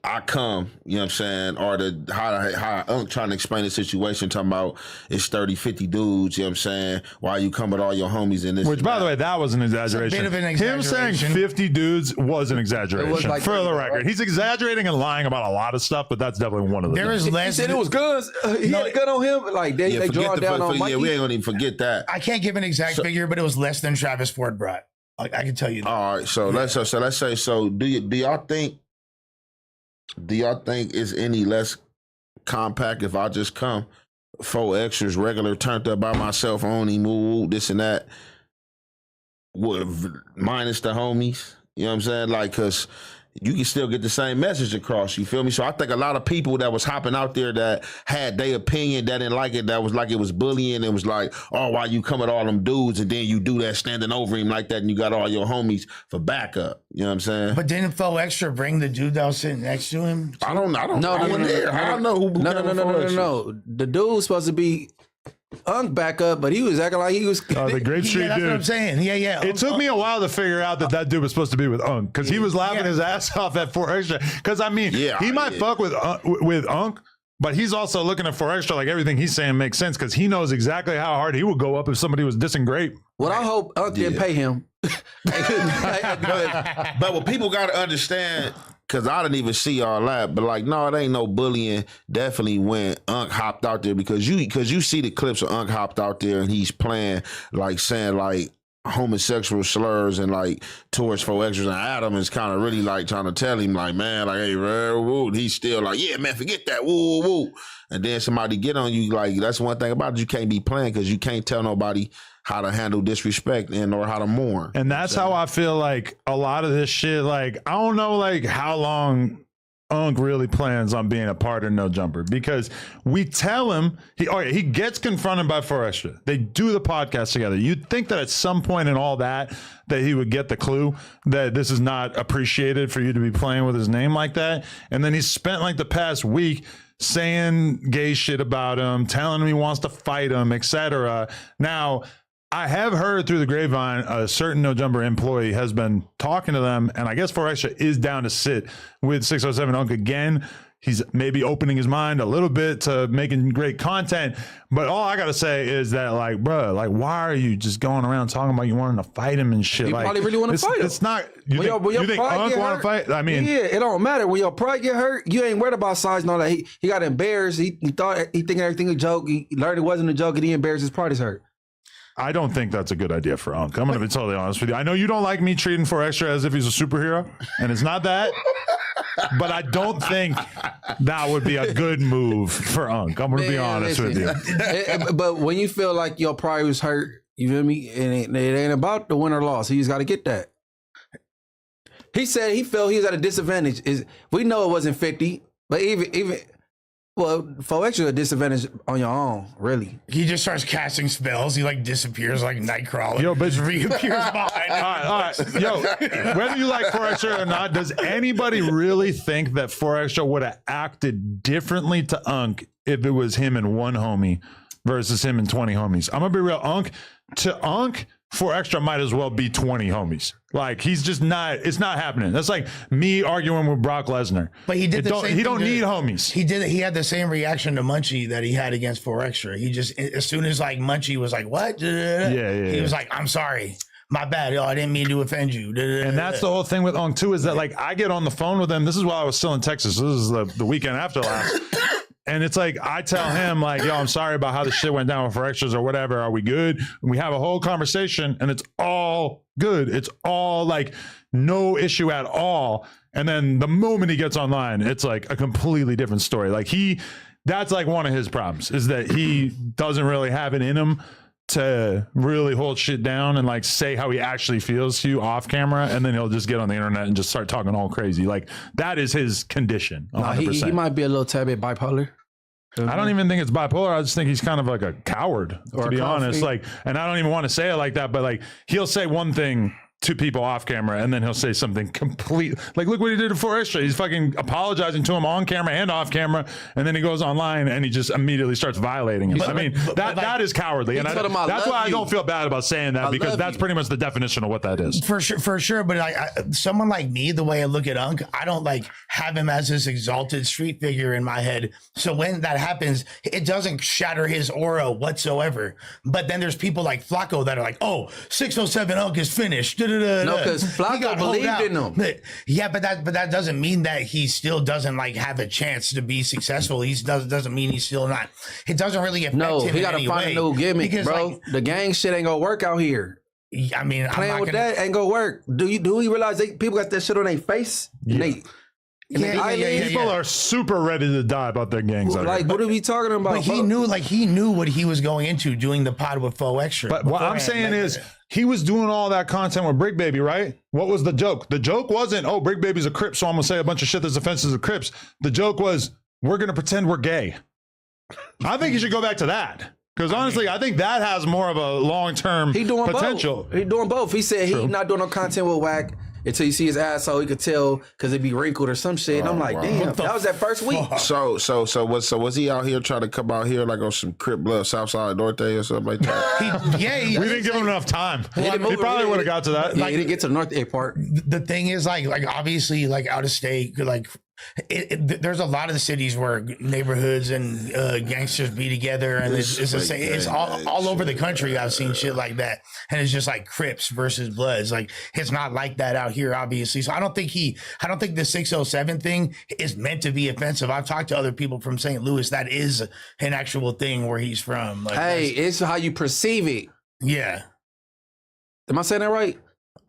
I come, you know what I'm saying, or how Unk trying to explain the situation, talking about it's 30, 50 dudes, you know what I'm saying, why you come with all your homies in this. Which, by the way, that was an exaggeration. bit of an Him saying exaggeration. 50 dudes was an exaggeration. like for the 30, record, right? he's exaggerating and lying about a lot of stuff, but that's definitely one of them. There is He less. said it was guns. He had a gun on him. Like they forget drawing down on Mikey. yeah, we ain't gonna even forget that. I can't give an exact figure, but it was less than Travis Ford brought. Like I can tell you that. All right, so let's say do y'all think it's any less compact if I just come 4 extras regular turned up by myself only move this and that minus the homies, you know what I'm saying, like because you can still get the same message across, you feel me? So I think a lot of people that was hopping out there that had their opinion that didn't like it, that was like it was bullying, it was like, oh, why you come at all them dudes and then you do that standing over him like that and you got all your homies for backup, you know what I'm saying? But didn't Faux Extra bring the dude that was sitting next to him? I don't know. No. I don't know who No. The dude was supposed to be Unk back up, but he was acting like he was. the Grape Street Yeah, that's dude. what I'm saying. Yeah. It took me a while to figure out that dude was supposed to be with Unk because he was laughing his ass off at 4 Extra. Because I mean, he might fuck with Unk, but he's also looking at 4 Extra like everything he's saying makes sense because he knows exactly how hard he would go up if somebody was dissing Grape. Well, I hope Unk didn't pay him. But what people got to understand, because I didn't even see all that, but like, no, it ain't no bullying. Definitely when Unk hopped out there because you see the clips of Unk hopped out there and he's playing like saying like homosexual slurs and like towards 4 Extras, and Adam is kind of really like trying to tell him like, man, like, hey, woo. He's still like, yeah, man, forget that, woo. And then somebody get on you, like, that's one thing about it, you can't be playing because you can't tell nobody how to handle disrespect and or how to mourn. And that's how I feel like a lot of this shit, like, I don't know, like, how long Unk really plans on being a part of No Jumper because we tell him, he gets confronted by 4 Extra. They do the podcast together. You'd think that at some point in all that he would get the clue that this is not appreciated for you to be playing with his name like that. And then he's spent like the past week saying gay shit about him, telling him he wants to fight him, etc. Now, I have heard through the grapevine a certain No Jumper employee has been talking to them, and I guess 4 Extra is down to sit with 607 Unk again. He's maybe opening his mind a little bit to making great content, but all I gotta say is that, like, bro, like, why are you just going around talking about you wanting to fight him and shit? You like, probably really want to fight him. It's not. You When think, your you think pride Unk get want to hurt, fight? I mean, yeah, it don't matter. When your pride get hurt, you ain't worried about size and all that. He got embarrassed. He thought he thinking everything a joke. He learned it wasn't a joke, and he embarrassed his pride is hurt. I don't think that's a good idea for Unk. I'm going to be totally honest with you. I know you don't like me treating 4 Extra as if he's a superhero, and it's not that. But I don't think that would be a good move for Unk. I'm going to be honest with you. But when you feel like your pride was hurt, you feel me? And it ain't about the win or loss. He just got to get that. He said he felt he was at a disadvantage. We know it wasn't 50, but even well, 4 extra a disadvantage on your own, really. He just starts casting spells. He like disappears like Nightcrawler. Yo, but just reappears behind him. All right. Yo, whether you like 4 Extra or not, does anybody really think that 4 Extra would have acted differently to Unk if it was him and one homie versus him and 20 homies? I'm gonna be real. Unk, 4 Extra might as well be 20 homies. Like, he's just not, it's not happening. That's like me arguing with Brock Lesnar. But he did the same He don't thing need homies. He had the same reaction to Munchie that he had against 4 Extra. He just, as soon as like Munchie was like, what? He was like, I'm sorry. My bad. I didn't mean to offend you. And that's the whole thing with Unk too, is that like I get on the phone with him. This is while I was still in Texas. This is the weekend after last. And it's like, I tell him like, yo, I'm sorry about how the shit went down with 4 Extras or whatever. Are we good? And we have a whole conversation and it's all good. It's all like no issue at all. And then the moment he gets online, it's like a completely different story. Like that's like one of his problems, is that he doesn't really have it in him to really hold shit down and like say how he actually feels to you off camera, and then he'll just get on the internet and just start talking all crazy. Like, that is his condition. 100%. He might be a little tad bit bipolar. I don't even think it's bipolar. I just think he's kind of like a coward, to be honest. Like, and I don't even want to say it like that, but like, he'll say one thing to people off camera and then he'll say something complete, like, look what he did to 4 Extra. He's fucking apologizing to him on camera and off camera, and then he goes online and he just immediately starts violating him. That is cowardly, and that's why I don't feel bad about saying that, because that's pretty much the definition of what that is. For sure. But like someone like me, the way I look at Unk, I don't like have him as this exalted street figure in my head. So when that happens, it doesn't shatter his aura whatsoever. But then there's people like Flacco that are like, oh, 607 Unk is finished. No, because Flacco believed in him. But that doesn't mean that he still doesn't like have a chance to be successful. He doesn't mean he's still not. It doesn't really affect him. He got to find a new gimmick, because, bro. Like, the gang shit ain't gonna work out here. I mean, playing with that ain't gonna work. Do we realize people got that shit on their face? Yeah. People are super ready to die about their gangs. Like, what are we talking about? But he knew what he was going into doing the pod with 4 Extra. But what I'm saying is, he was doing all that content with Brick Baby, right? What was the joke? The joke wasn't, oh, Brick Baby's a Crip, so I'm gonna say a bunch of shit that's offensive to Crips. The joke was, we're gonna pretend we're gay. I think you should go back to that. Because honestly, I think that has more of a long-term potential. He doing both. He said he's not doing no content with Wack until you see his asshole. He could tell because it'd be wrinkled or some shit. And I'm like, damn, that was that first week. So was he out here trying to come out here like on some Crip blood, Southside Norte or something like that? We didn't give him enough time. He probably would have got to that. Yeah, he didn't get to the North A part. The thing is, like obviously, like out of state, like. There's a lot of cities where neighborhoods and gangsters be together, and it's all over the country. I've seen shit like that, and it's just like Crips versus Bloods. Like, it's not like that out here, obviously. So I don't think the 607 thing is meant to be offensive. I've talked to other people from St. Louis. That is an actual thing where he's from. Like, hey, it's how you perceive it. Yeah. Am I saying that right?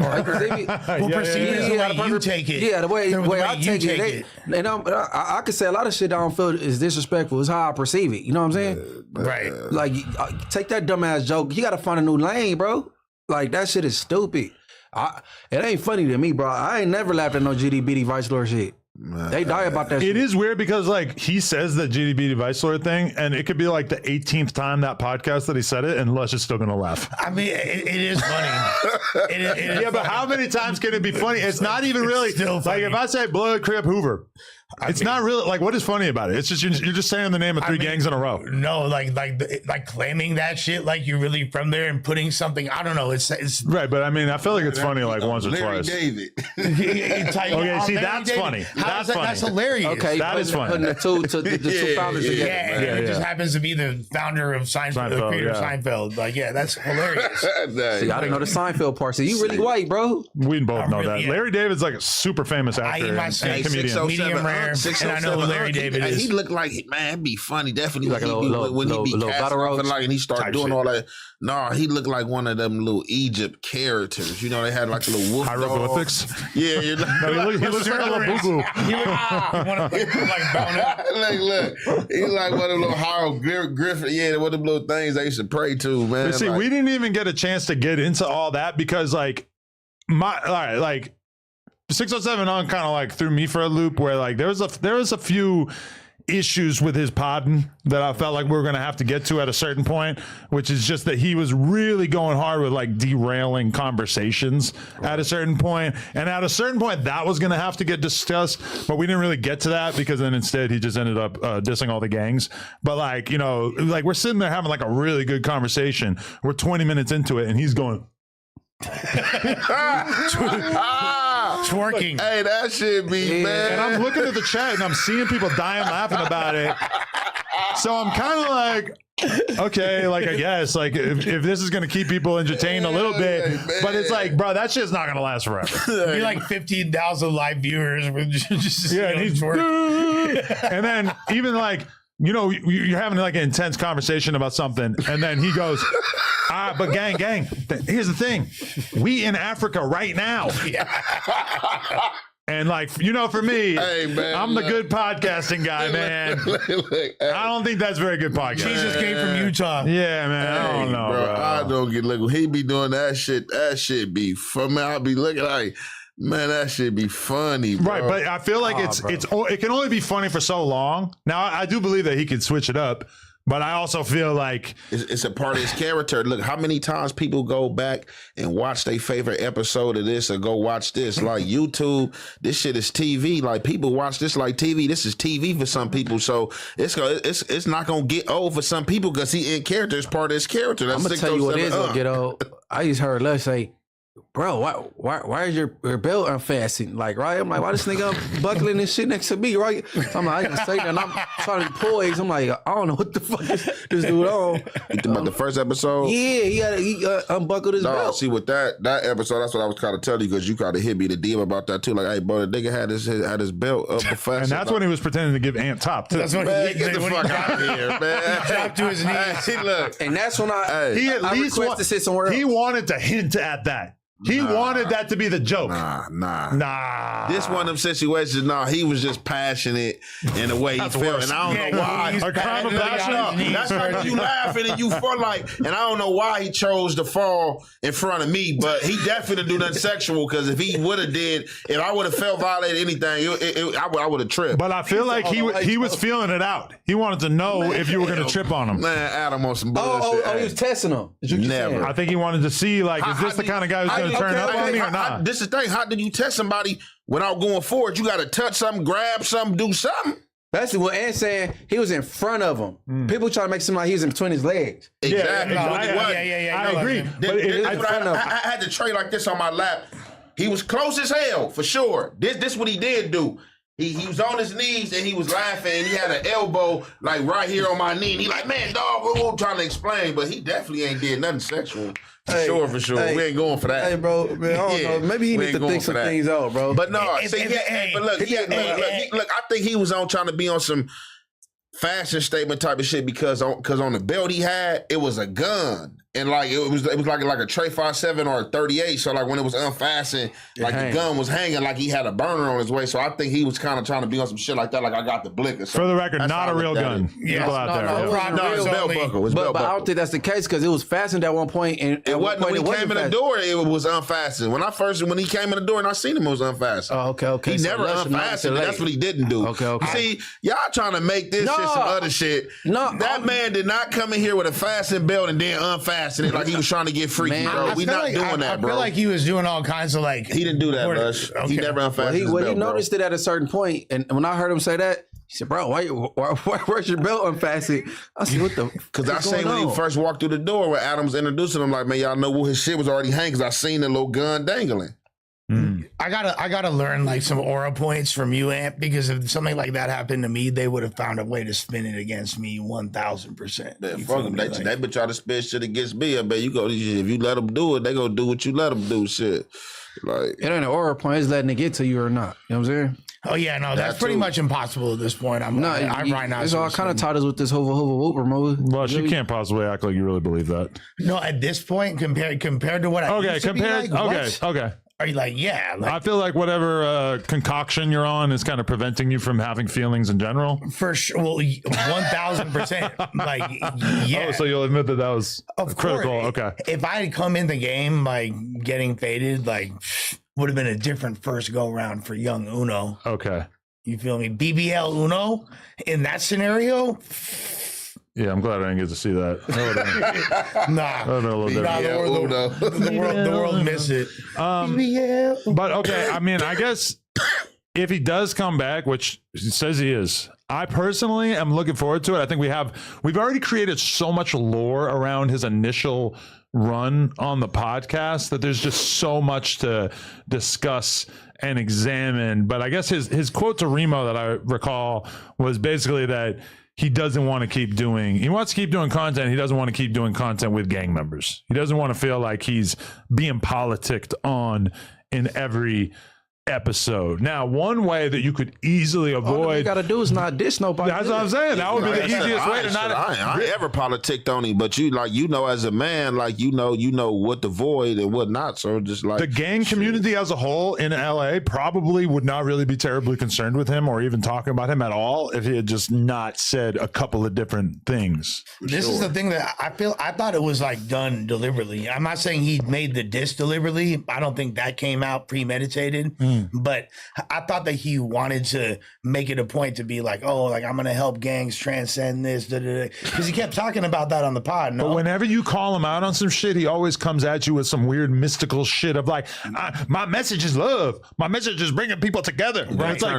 Perceive it is the way you take it. Yeah, the way I take it. And I could say a lot of shit I don't feel is disrespectful. It's how I perceive it. You know what I'm saying? Right. Like, take that dumbass joke. You got to find a new lane, bro. Like, that shit is stupid. It ain't funny to me, bro. I ain't never laughed at no GDBD Vice Lord shit. They die about that shit. It is weird because, like, he says the GDB Vice Lord thing, and it could be like the 18th time that podcast that he said it, and Lush is still gonna laugh. I mean, it is funny. Yeah, but how many times can it be funny? It's not even really like if I say Blood, Crip, Hoover. It's not really like, what is funny about it? It's just you're just saying the name of three gangs in a row. No, like claiming that shit like you're really from there and putting something. I don't know. It's right, but I mean, I feel like it's funny like once or Larry twice. David. Okay, see, that's funny. That's funny. That's hilarious. Okay, that is funny. Putting the two founders together. Yeah, and it just happens to be the founder of Seinfeld, the creator of Seinfeld. Like, yeah, that's hilarious. See, I didn't know the Seinfeld part. So you really white, bro. We both know that. Larry David's like a super famous actor and comedian. Medium rare. And I know who Larry David is. He looked like, man, it'd be funny. Definitely like when he be casting like, and he start doing all that. No, he looked like one of them little Egypt characters. You know, they had like a little wolf hieroglyphics. Yeah, you know, he looks like a little boo boo. Look, he's like one of them little hieroglyphics. Yeah, one of them little things they used to pray to, man. But see, we didn't even get a chance to get into all that because, like, 607 on kind of like threw me for a loop where like there was a few issues with his podding that I felt like we were going to have to get to at a certain point, which is just that he was really going hard with like derailing conversations at a certain point. And at a certain point that was going to have to get discussed, but we didn't really get to that because then instead he just ended up dissing all the gangs. But like, you know, like we're sitting there having like a really good conversation. We're 20 minutes into it and he's going twerking. Hey, that shit be man. and I'm looking at the chat and I'm seeing people dying laughing about it. So I'm kind of like, okay, like I guess like if this is gonna keep people entertained a little bit, but it's like, bro, that shit's not gonna last forever. Be like 15,000 live viewers with just Yeah, and he's twerking. and then even like, you know, you're having like an intense conversation about something, and then he goes, but gang, here's the thing. We in Africa right now. And like, you know, for me, Hey, man, I'm the good podcasting guy, man. I don't think that's very good podcasting. Jesus came from Utah. Yeah, man. I don't know, bro. I don't get look. He be doing that shit. That shit be fun. Man, I be looking like, man, that shit be funny, bro. Right, but I feel like it can only be funny for so long. Now, I do believe that he could switch it up, but I also feel like it's a part of his character. Look, how many times people go back and watch their favorite episode of this or go watch this. Like YouTube, this shit is TV. Like people watch this like TV. This is TV for some people. So it's not gonna get old for some people because he in character. It's part of his character. That's I'm gonna tell you what is gonna get old. I just heard Lush say, bro, why is your belt unfastened? Like, right? I'm like, why this nigga buckling this shit next to me, right? So I'm like, I can say that. And I'm trying to be poised. I'm like, I don't know what the fuck is this dude on. You talking about the first episode? Yeah, he unbuckled his belt. See, with that episode, that's what I was kind of telling you because you kind of hit me the DM about that too. Like, hey, bro, the nigga had his belt up fastened. and that's when he was pretending to give Ant top too. That's when Man, he get the fuck out of here, man. He dropped to his knees. Hey, look. And that's when He at I least request to sit somewhere else. He wanted to hint at that. He wanted that to be the joke. Nah. This one of them situations, he was just passionate in the way he felt. worse. And I don't know why. A crime of passion. That's like you laughing and you fall like, and I don't know why he chose to fall in front of me, but he definitely didn't do nothing sexual because if he would have did, if I would have felt violated anything, I would have tripped. But I feel like he was feeling it out. He wanted to know if you were going to trip on him. Man, Adam on some bullshit. He was testing him. Never. I think he wanted to see, like, is this the kind of guy who's going to turn up on me or not? This is the thing. How did you test somebody without going forward? You got to touch something, grab something, do something. That's what Ant's saying. He was in front of him. People try to make it seem like he was in between his legs. Exactly. I agree. I had the tray like this on my lap. He was close as hell, for sure. This what he did do. He was on his knees and he was laughing and he had an elbow like right here on my knee. And he like, man, dog, we're trying to explain, but he definitely ain't did nothing sexual. For sure. Hey, we ain't going for that. Hey, bro, man, I don't know. Maybe he needs to think some things out, bro. But no, look, I think he was on trying to be on some fashion statement type of shit because on the belt he had, it was a gun. And like it was like a Trey 5.7 or a 38. So like when it was unfastened, like the gun was hanging, like he had a burner on his way. So I think he was kind of trying to be on some shit like that. Like I got the blick or something. For the record, not a real gun. People out there. No, it's belt buckle. But I don't think that's the case because it was fastened at one point. And it wasn't when he came in the door. It was unfastened. When he came in the door and I seen him, it was unfastened. Oh, okay. He never unfastened. That's what he didn't do. Okay. See, y'all trying to make this shit some other shit. No, that man did not come in here with a fastened belt and then unfasten it like he was trying to get freaky, bro. We not doing that, bro. I feel like he was doing all kinds of like. He didn't do that, Lush. He never unfastened his belt, he noticed it at a certain point, and when I heard him say that, he said, "Bro, where's your belt unfastened?" I said, "What the?" Because I seen when he first walked through the door, when Adams introducing him, like, man, y'all know his shit was already hanging. Because I seen the little gun dangling. I gotta learn like some aura points from you, Amp, because if something like that happened to me, they would have found a way to spin it against me 1,000%. Fuck them. They been trying to spin shit against me. I bet you go. If you let them do it, they gonna do what you let them do. Shit, like it ain't an aura point. It's letting it get to you or not. You know what I'm saying? Oh yeah, no, that's pretty much impossible at this point. I'm right now. It's all kind of taught us with this hova whoop removal. Well, you can't possibly act like you really believe that. No, at this point, compared to what I used to be like, okay. Are you like, yeah? Like, I feel like whatever concoction you're on is kind of preventing you from having feelings in general. For sure. Well, 1,000%. Like, yeah. Oh, so you'll admit that was critical. Okay. If I had come in the game, like, getting faded, like, would have been a different first go round for young Uno. Okay. You feel me? BBL Uno in that scenario. Yeah, I'm glad I didn't get to see that. Nah, a little different. the world miss it. But okay, I mean, I guess if he does come back, which he says he is, I personally am looking forward to it. I think we've already created so much lore around his initial run on the podcast that there's just so much to discuss and examine. But I guess his quote to Remo that I recall was basically that he doesn't want to keep doing, he wants to keep doing content. He doesn't want to keep doing content with gang members. He doesn't want to feel like he's being politicked on in every episode. Now, one way that you could easily avoid, all you gotta do is not diss nobody. That's what I'm saying. That would be the easiest way to not. I ain't ever politicked on him, but you know, as a man, like you know what to avoid and what not. So just like the gang community as a whole in LA probably would not really be terribly concerned with him or even talking about him at all if he had just not said a couple of different things. This is the thing that I thought it was like done deliberately. I'm not saying he made the diss deliberately. I don't think that came out premeditated. But I thought that he wanted to make it a point to be like, oh, like I'm going to help gangs transcend this. Because he kept talking about that on the pod. No? But whenever you call him out on some shit, he always comes at you with some weird mystical shit of like, my message is love. My message is bringing people together. Right? It's like,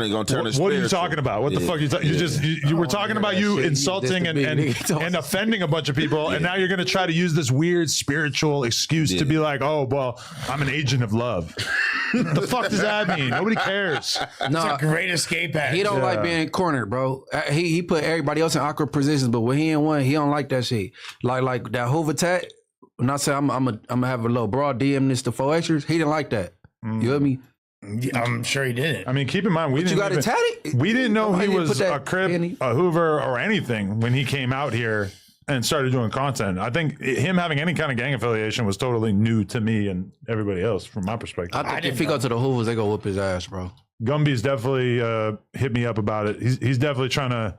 what are you talking about? What the fuck? You were talking about you insulting and offending a bunch of people. And now you're going to try to use this weird spiritual excuse to be like, oh, well, I'm an agent of love. The fuck does that mean? Nobody cares. No, it's a great escape act. He don't like being cornered, bro. He put everybody else in awkward positions, but when he in one, he don't like that shit. Like that Hoover tat. When I say I'm gonna have a little broad DM this to 4 extras, he didn't like that. You hear me? I'm sure he didn't. I mean, keep in mind, we You got it tatted? we didn't know he was a Crip, Penny. a Hoover, or anything when he came out here and started doing content. I think him having any kind of gang affiliation was totally new to me and everybody else from my perspective. I think if he go to the Hoovers, they go whoop his ass, bro. Gumby's definitely hit me up about it. He's definitely trying to,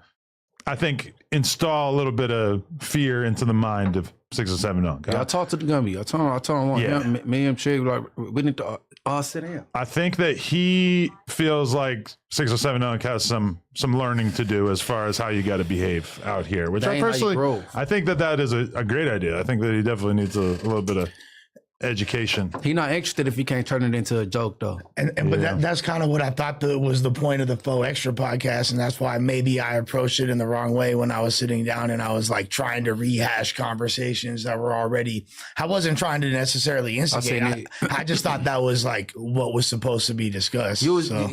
I think, install a little bit of fear into the mind of 6 or 7 on. Yeah, I talked to the Gumby. I told him, me and Chig, like, we need to all sit down. I think that he feels like 6 or 7 on has some learning to do as far as how you got to behave out here, which I personally, I think that is a great idea. I think that he definitely needs a little bit of education. He not interested if he can't turn it into a joke though. But that's kind of what I thought was the point of the Faux Extra podcast, and that's why maybe I approached it in the wrong way when I was sitting down and I was like trying to rehash conversations that were already. I wasn't trying to necessarily instigate. I just thought that was like what was supposed to be discussed. You was like,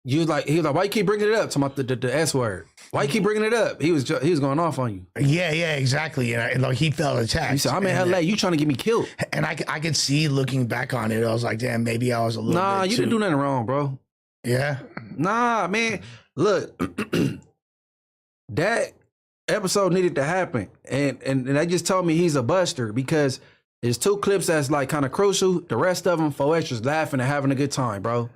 he was like, why you keep bringing it up? Talking about the S word. Why you keep bringing it up? He was going off on you. Yeah, exactly. And like he felt attacked. He said, I'm in LA. You trying to get me killed? And I could see looking back on it. I was like, damn, maybe I was a little. Nah, bit you didn't do nothing wrong, bro. Yeah. Nah, man. Look, that episode needed to happen, and they just told me he's a buster because there's 2 clips that's like kind of crucial. The rest of them, 4 extras laughing and having a good time, bro.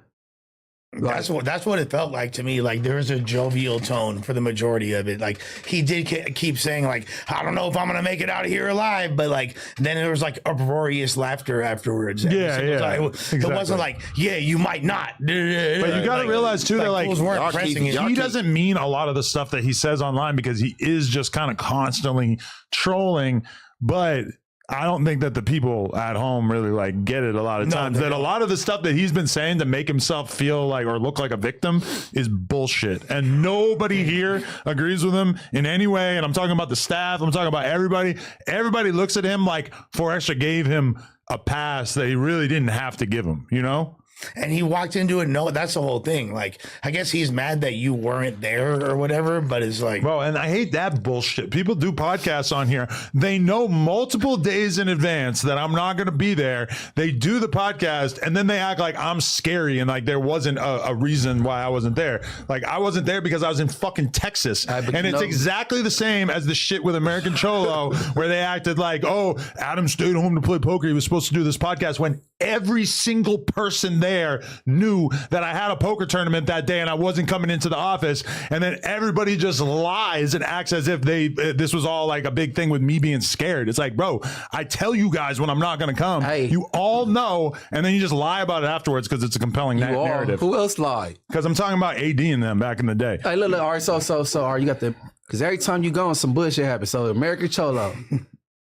That's what it felt like to me. Like there was a jovial tone for the majority of it. Like he did keep saying like, I don't know if I'm gonna make it out of here alive, but like then there was like uproarious laughter afterwards. It wasn't like, yeah, you might not. But you got to realize too that like he doesn't mean a lot of the stuff that he says online because he is just kind of constantly trolling, but I don't think that the people at home really like get it a lot of times. That a lot of the stuff that he's been saying to make himself feel like or look like a victim is bullshit. And nobody here agrees with him in any way. And I'm talking about the staff. I'm talking about everybody. Everybody looks at him like 4 Extra gave him a pass that he really didn't have to give him, you know? And he walked into it. No, that's the whole thing. Like, I guess he's mad that you weren't there or whatever, but it's like, bro, and I hate that bullshit. People do podcasts on here. They know multiple days in advance that I'm not going to be there. They do the podcast and then they act like I'm scary and like there wasn't a reason why I wasn't there. Like I wasn't there because I was in fucking Texas. And it's exactly the same as the shit with American Cholo where they acted like, oh, Adam stayed home to play poker. He was supposed to do this podcast when every single person there knew that I had a poker tournament that day and I wasn't coming into the office. And then everybody just lies and acts as if this was all like a big thing with me being scared. It's like, bro, I tell you guys when I'm not going to come. Hey. You all know, and then you just lie about it afterwards because it's a compelling narrative. Who else lied? Because I'm talking about AD and them back in the day. Hey, look, all right, so, all right, you got the, because every time you go on, some bullshit happens. So American Cholo,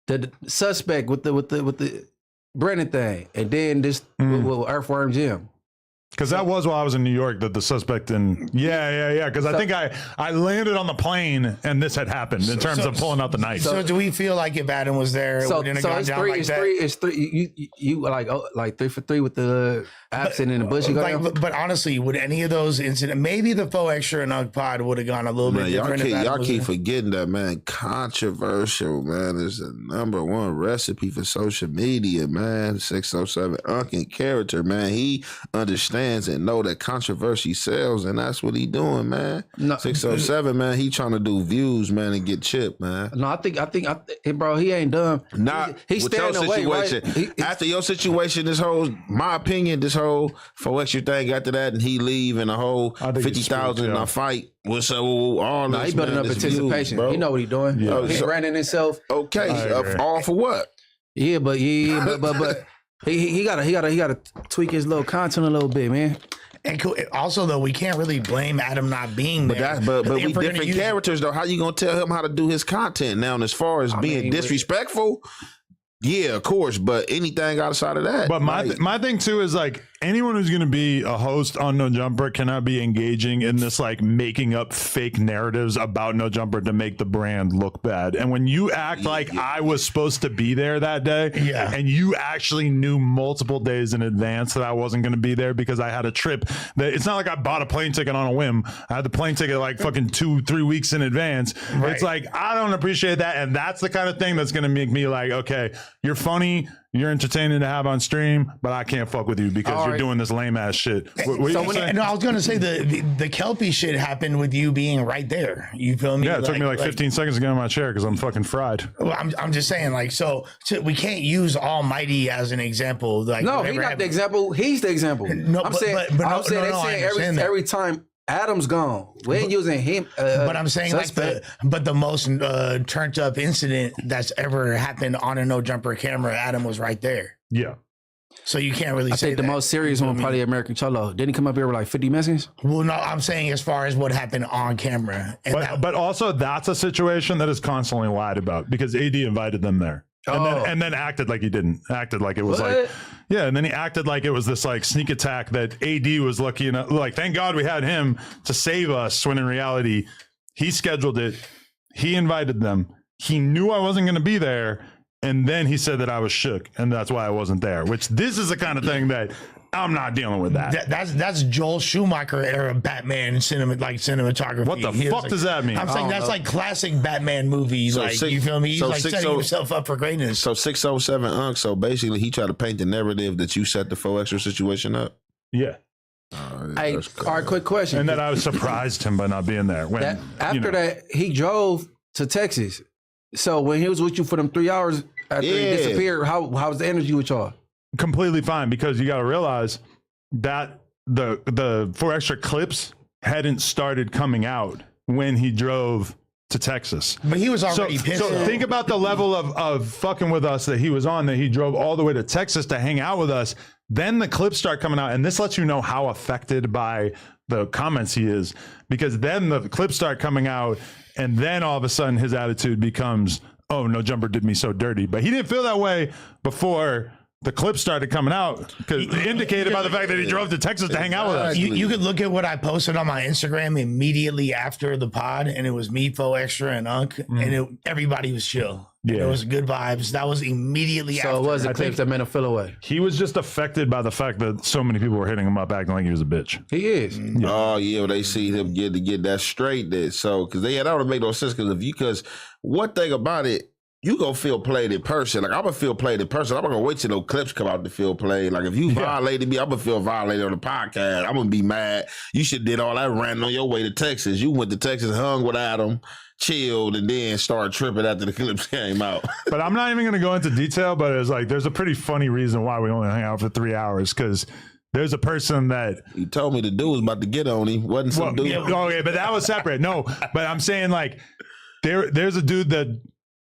the suspect with the Brennan thing, and then this with Earthworm Jim. Because that was while I was in New York that the suspect in because I think I landed on the plane and this had happened in terms of pulling out the knife. So do we feel like if Adam was there, it wouldn't have gone down like that? It's three. You like 3 for 3 with the absent and the bush. But honestly, would any of those incidents, maybe the faux extra and Ugg pod would have gone a little bit different. Y'all keep forgetting that, man. Controversial, man, is the #1 recipe for social media, man. 607 Unk in character, man. He understands and know that controversy sells, and that's what he doing, man. No, 607, man. He trying to do views, man, and get chipped, man. No, I think, bro, he ain't done. Not he's staying away, right? After your situation, my opinion, this whole for extra thing after that, and he leave and a whole 50,000 in a fight. What's all this? He building up anticipation. Views, he know what he doing. Yeah. He branding himself. Okay, all for what? Yeah, but He gotta tweak his little content a little bit, man. And also, though, we can't really blame Adam not being there. But we different characters, though. How you gonna tell him how to do his content now? And as far as being disrespectful, yeah, of course. But anything outside of that. But my thing too is like anyone who's going to be a host on No Jumper cannot be engaging in this like making up fake narratives about No Jumper to make the brand look bad. And when you act like I was supposed to be there that day, and you actually knew multiple days in advance that I wasn't going to be there because I had a trip, that it's not like I bought a plane ticket on a whim. I had the plane ticket like fucking 2-3 weeks in advance. Right. It's like, I don't appreciate that. And that's the kind of thing that's going to make me like, okay, you're funny, you're entertaining to have on stream, but I can't fuck with you because you're doing this lame ass shit. I was gonna say the Kelpie shit happened with you being right there. You feel me? Yeah, it took me like 15 seconds to get on my chair because I'm fucking fried. Well, I'm just saying, like, so we can't use Almighty as an example. Like, no, he's not the example. He's the example. No, I'm saying every time Adam's gone, we ain't using him. But I'm saying suspect. Like the most turned up incident that's ever happened on a No Jumper camera, Adam was right there. Yeah. So you can't really say I think the most serious one probably American Cholo. Didn't he come up here with like 50 messages? Well, no, I'm saying as far as what happened on camera. But also that's a situation that is constantly lied about because AD invited them there. And then acted like he didn't. Acted like it was and then he acted like it was this like sneak attack that AD was lucky enough. Like, thank God we had him to save us. When in reality, he scheduled it. He invited them. He knew I wasn't going to be there. And then he said that I was shook. And that's why I wasn't there, which this is the kind of thing that I'm not dealing with that. That's Joel Schumacher era Batman cinematography. What the fuck does that mean? I'm saying that's like classic Batman movies. So you feel me? He's like setting himself up for greatness. So 607 Unk. So basically, he tried to paint the narrative that you set the faux extra situation up. Yeah. Hey, all right, quick question. And then I was surprised him by not being there. When after that, he drove to Texas. So when he was with you for them 3 hours after he disappeared, how was the energy with y'all? Completely fine, because you got to realize that the 4 extra clips hadn't started coming out when he drove to Texas. But he was already pissed. So think about the level of fucking with us that he was on, that he drove all the way to Texas to hang out with us. Then the clips start coming out, and this lets you know how affected by the comments he is, because then the clips start coming out, and then all of a sudden his attitude becomes, oh, No Jumper did me so dirty. But he didn't feel that way before the clips started coming out, because indicated by the fact that he drove to Texas to hang out with us. You could look at what I posted on my Instagram immediately after the pod, and it was me, Faux Extra, and Unk, and everybody was chill. Yeah, it was good vibes. That was immediately after. So it was the clips that made him feel away. He was just affected by the fact that so many people were hitting him up acting like he was a bitch. He is. Yeah. Oh yeah, well, they see him get that straight there. So because that would make no sense, because one thing about it, you gonna feel played in person. Like I'm gonna feel played in person. I'm gonna wait till those clips come out to feel played. Like if you violated me, I'm gonna feel violated on the podcast. I'm gonna be mad. You should did all that ranting on your way to Texas. You went to Texas, hung with Adam, chilled, and then started tripping after the clips came out. But I'm not even gonna go into detail. But it's like there's a pretty funny reason why we only hung out for 3 hours because there's a person that You told me the dude was about to get on him. Wasn't some dude? Okay, but that was separate. No, but I'm saying like there's a dude that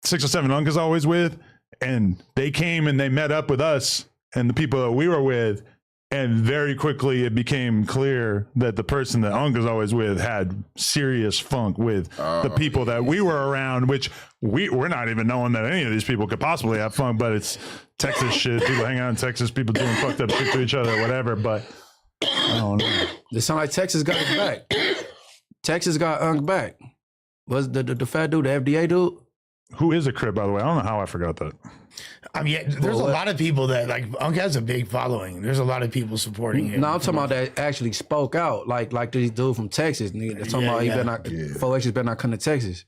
607 Unk is always with, and they came and they met up with us and the people that we were with, and very quickly it became clear that the person that Unk is always with had serious funk with the people that we were around, which we're not even knowing that any of these people could possibly have funk, but it's Texas shit. People hang out in Texas, people doing fucked up shit to each other, whatever. But I don't know. It sound like Texas got his back. Texas got Unk back. Was the fat dude, the FDA dude? Who is a Crip, by the way? I don't know how I forgot that. I mean, there's a lot of people that like Unk has a big following. There's a lot of people supporting him. No, I'm talking about that actually spoke out, like this dude from Texas. Nigga, they're talking about he better not, 4X's better not come to Texas.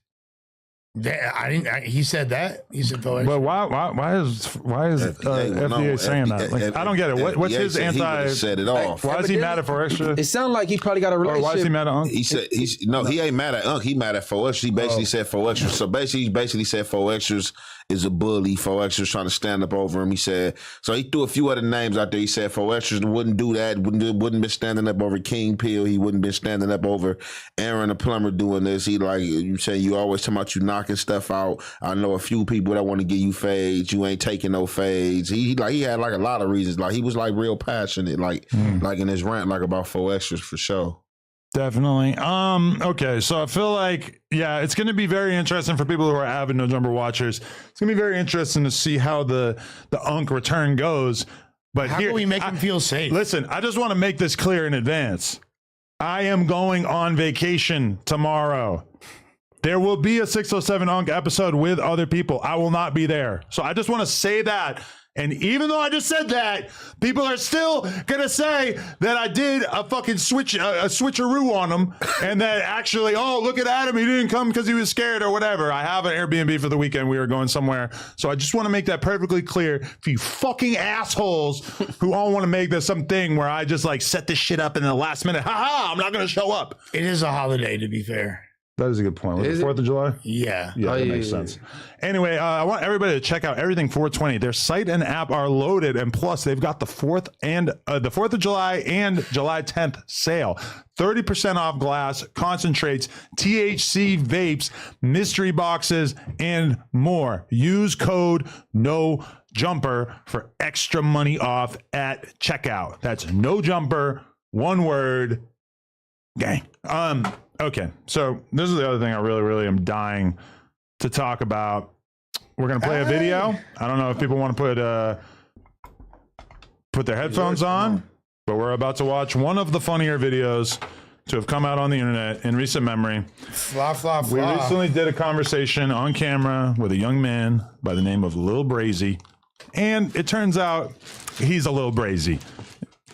He said that. He said, but why is FDA saying that? Like, I don't get it. What's his anti? He set it off. Why is he mad at 4X? It sounds like he probably got a relationship. Or why is he mad at Unk? He said he ain't mad at Unk. He mad at 4X. He basically said 4X. So basically, he said 4X is a bully. 4X was trying to stand up over him. He said so. He threw a few other names out there. He said 4X wouldn't do that. Wouldn't be standing up over King Peel. He wouldn't be standing up over Aaron the plumber doing this. He like you say you always talking about you knocking stuff out. I know a few people that want to give you fades. You ain't taking no fades. He had like a lot of reasons. Like he was like real passionate, like in his rant, like about 4X's for sure. Definitely. Okay, so I feel like it's going to be very interesting for people who are avid No Jumper watchers. It's going to be very interesting to see how the Unk return goes. But how can we make him feel safe? Listen, I just want to make this clear in advance. I am going on vacation tomorrow. There will be a 607 Unk episode with other people. I will not be there. So I just want to say that. And even though I just said that, people are still going to say that I did a fucking switcheroo on them. And that actually, oh, look at Adam. He didn't come because he was scared or whatever. I have an Airbnb for the weekend. We were going somewhere. So I just want to make that perfectly clear for you fucking assholes who all want to make this something where I just like set this shit up in the last minute. I'm not going to show up. It is a holiday, to be fair. That is a good point. Was it 4th of July? Yeah. Yeah, that makes sense. Anyway, I want everybody to check out Everything 420. Their site and app are loaded, and plus they've got the 4th of July and July 10th sale. 30% off glass, concentrates, THC vapes, mystery boxes, and more. Use code NOJUMPER for extra money off at checkout. That's NOJUMPER, one word, gang. Okay, so this is the other thing I really, really am dying to talk about. We're gonna play a video. I don't know if people want to put their headphones on, but we're about to watch one of the funnier videos to have come out on the internet in recent memory. We recently did a conversation on camera with a young man by the name of Lil Brazy, and it turns out he's a Lil Brazy.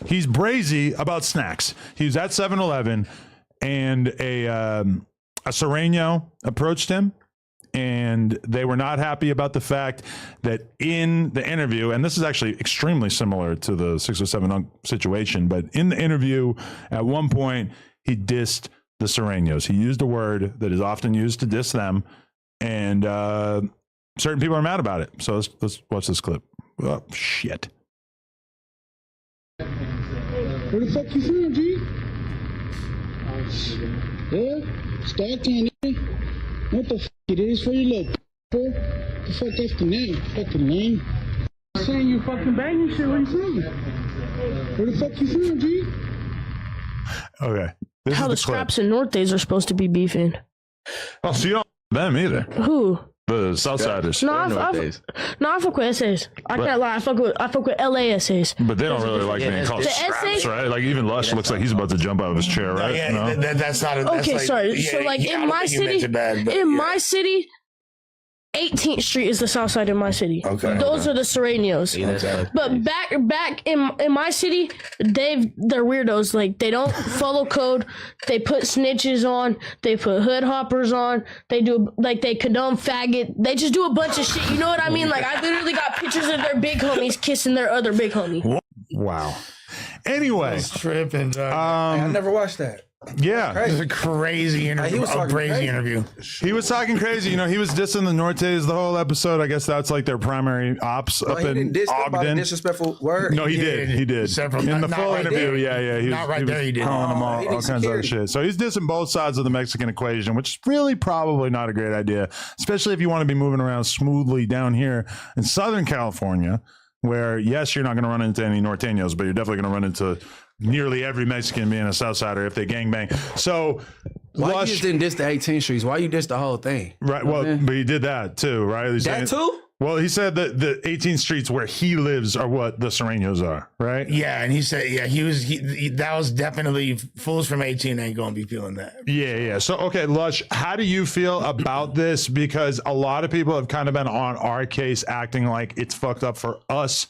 He's brazy about snacks. He was at 7-Eleven. And a Sereno approached him, and they were not happy about the fact that in the interview, and this is actually extremely similar to the 607 Unk situation, but in the interview, at one point, he dissed the Serenos. He used a word that is often used to diss them, and certain people are mad about it. So let's watch this clip. Oh, shit. Where the fuck you from, G? Yeah, Stockton, what the fuck it is for you little fool? The fuck that's the name? Fucking name. Saying you fucking banging shit, where you from? Where the fuck you from, G? Okay. How the Scraps and Northes are supposed to be beefing. Oh, so you don't them either. Who? The Southsiders. No, I fuck with essays. I can't lie. I fuck with LA essays. But they don't really like being called The scraps, essays- right? Like even Lush looks like he's about to jump out of his chair, right? Yeah, No? that's not. That's Okay, like, sorry. yeah, So like yeah, I in don't my think you meant city, it bad, but in yeah. my city, 18th Street is the south side of my city. Okay. Those are the Serenios. Okay. But back in my city, they're weirdos. Like, they don't follow code. They put snitches on. They put hood hoppers on. They do, like, they condone faggot. They just do a bunch of shit. You know what I mean? Like, I literally got pictures of their big homies kissing their other big homie. Wow. Anyway, Tripping, dog. I never watched that. yeah. It was a crazy interview. He was talking crazy. interview. He was talking crazy. You know, he was dissing the Nortes the whole episode. I guess that's like their primary ops up He in didn't diss them by the Ogden. disrespectful word. No, he did. He did. Several- in the not full right interview. there. Yeah. He was, Not right he was there, he did. calling them Oh, all he kinds needs of other security. shit. So he's dissing both sides of the Mexican equation, which is really probably not a great idea, especially if you want to be moving around smoothly down here in Southern California, where, yes, you're not going to run into any Norteños, but you're definitely going to run into nearly every Mexican being a Southsider if they gangbang. So, Why you Lush, just didn't diss the 18th Streets? Why you diss the whole thing? right? Well, but he did that too, right? He's That saying- too? Well, he said that the 18th streets where he lives are what the Serenios are, right? Yeah, and he said, that was definitely fools from 18 ain't gonna be feeling that. Yeah. So, okay, Lush, how do you feel about this? Because a lot of people have kind of been on our case acting like it's fucked up for us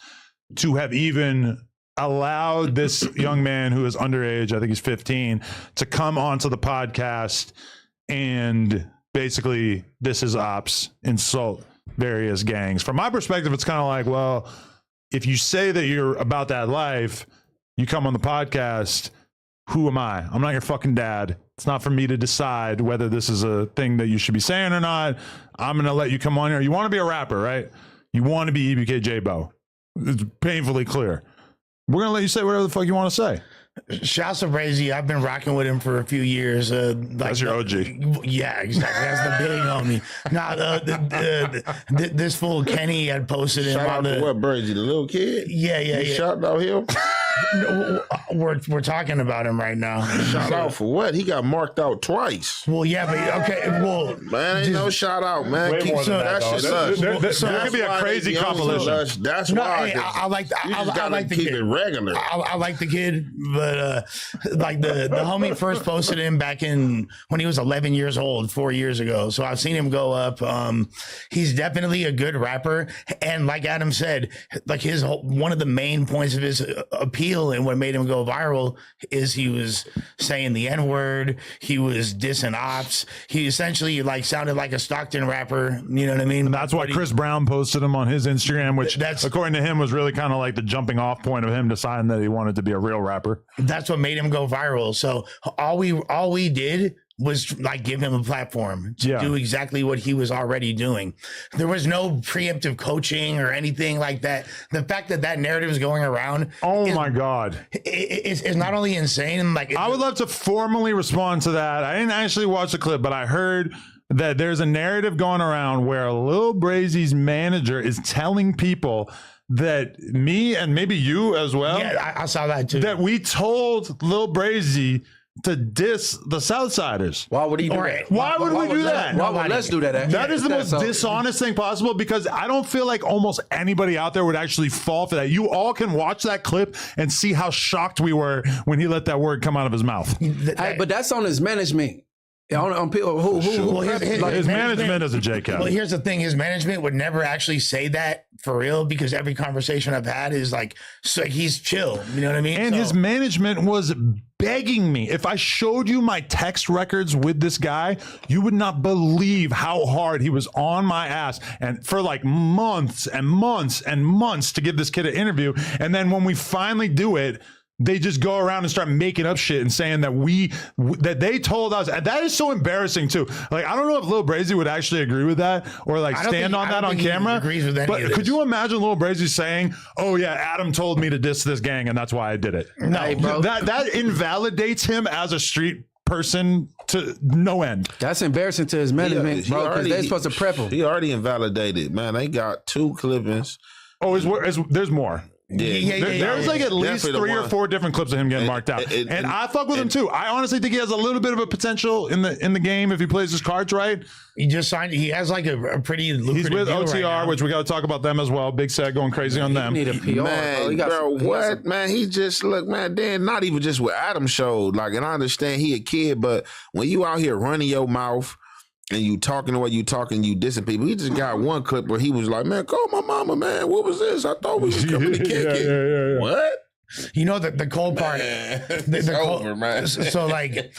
to have even allowed this young man who is underage, I think he's 15, to come onto the podcast and basically this is ops, insult various gangs. From my perspective, it's kind of like, well, if you say that you're about that life, you come on the podcast, who am I? I'm not your fucking dad. It's not for me to decide whether this is a thing that you should be saying or not. I'm going to let you come on here. You want to be a rapper, right? You want to be EBK J-Bo. It's painfully clear. We're going to let you say whatever the fuck you want to say. Shouts to Brazy. I've been rocking with him for a few years. That's your OG. Yeah, exactly. That's the big homie. Nah, this fool Kenny had posted him Shout on out to the. what, Brazy, the little kid? Yeah. You shout out him? No, we're talking about him right now. Shout out for what? He got marked out twice. Well, yeah, but okay. Well, Man, ain't no shout out, man. Way more than that, shit dog. Lush. There could be a That's why crazy they be on compilation. Lush. That's no, why. hey, I like the, You just I gotta like the keep kid. it regular. I like the kid, but like the homie first posted him back in when he was 11 years old, 4 years ago. So I've seen him go up. He's definitely a good rapper, and like Adam said, like one of the main points of his appeal and what made him go viral is he was saying the N-word. He was dissing ops. He essentially like sounded like a Stockton rapper. You know what I mean? And that's why Chris Brown posted him on his Instagram, which according to him was really kind of like the jumping off point of him deciding that he wanted to be a real rapper. That's what made him go viral. So all we did was like give him a platform to do exactly what he was already doing. There was no preemptive coaching or anything like that. The fact that narrative is going around. Oh my God. It's not only insane. Like I would love to formally respond to that. I didn't actually watch the clip, but I heard that there's a narrative going around where Lil Brazy's manager is telling people that me and maybe you as well. Yeah, I saw that too. That we told Lil Brazy to diss the Southsiders. Why would he do that? Why would we do that? Why would let's do that? That is the most dishonest thing possible, because I don't feel like almost anybody out there would actually fall for that. You all can watch that clip and see how shocked we were when he let that word come out of his mouth. Hey, but that's on his management. On people who Well, His management is a JCat. Well, here's the thing: his management would never actually say that for real, because every conversation I've had is like, so he's chill. You know what I mean? And his management was begging me. If I showed you my text records with this guy, you would not believe how hard he was on my ass, and for like months and months and months to give this kid an interview. And then when we finally do it, they just go around and start making up shit and saying that that they told us. And that is so embarrassing too. Like, I don't know if Lil Brazy would actually agree with that or like stand on that on camera. Agrees with any but of this. could you imagine Lil Brazy saying, "Oh yeah, Adam told me to diss this gang and that's why I did it"? No, Hey, bro. That invalidates him as a street person to no end. That's embarrassing to his management, bro, because they're supposed to prep him. He already invalidated. Man, they got 2 clippings. Oh, there's more. Yeah, There's like at least Definitely 3 or 4 different clips of him getting marked out, and I fuck with him too. I honestly think he has a little bit of a potential in the game if he plays his cards right. He just signed. He has like a pretty lucrative He's with deal OTR, right now. which we got to talk about them as well. Big Sad going crazy on them. He need a PR, Man, He got some- Man, he just look, man. Then not even just what Adam showed. Like, and I understand he a kid, but when you out here running your mouth and you talking the way you talking, you dissing people. He just got one clip where he was like, man, call my mama, man. What was this? I thought we was coming to kick it. What? You know the cold part. It's over, man. So like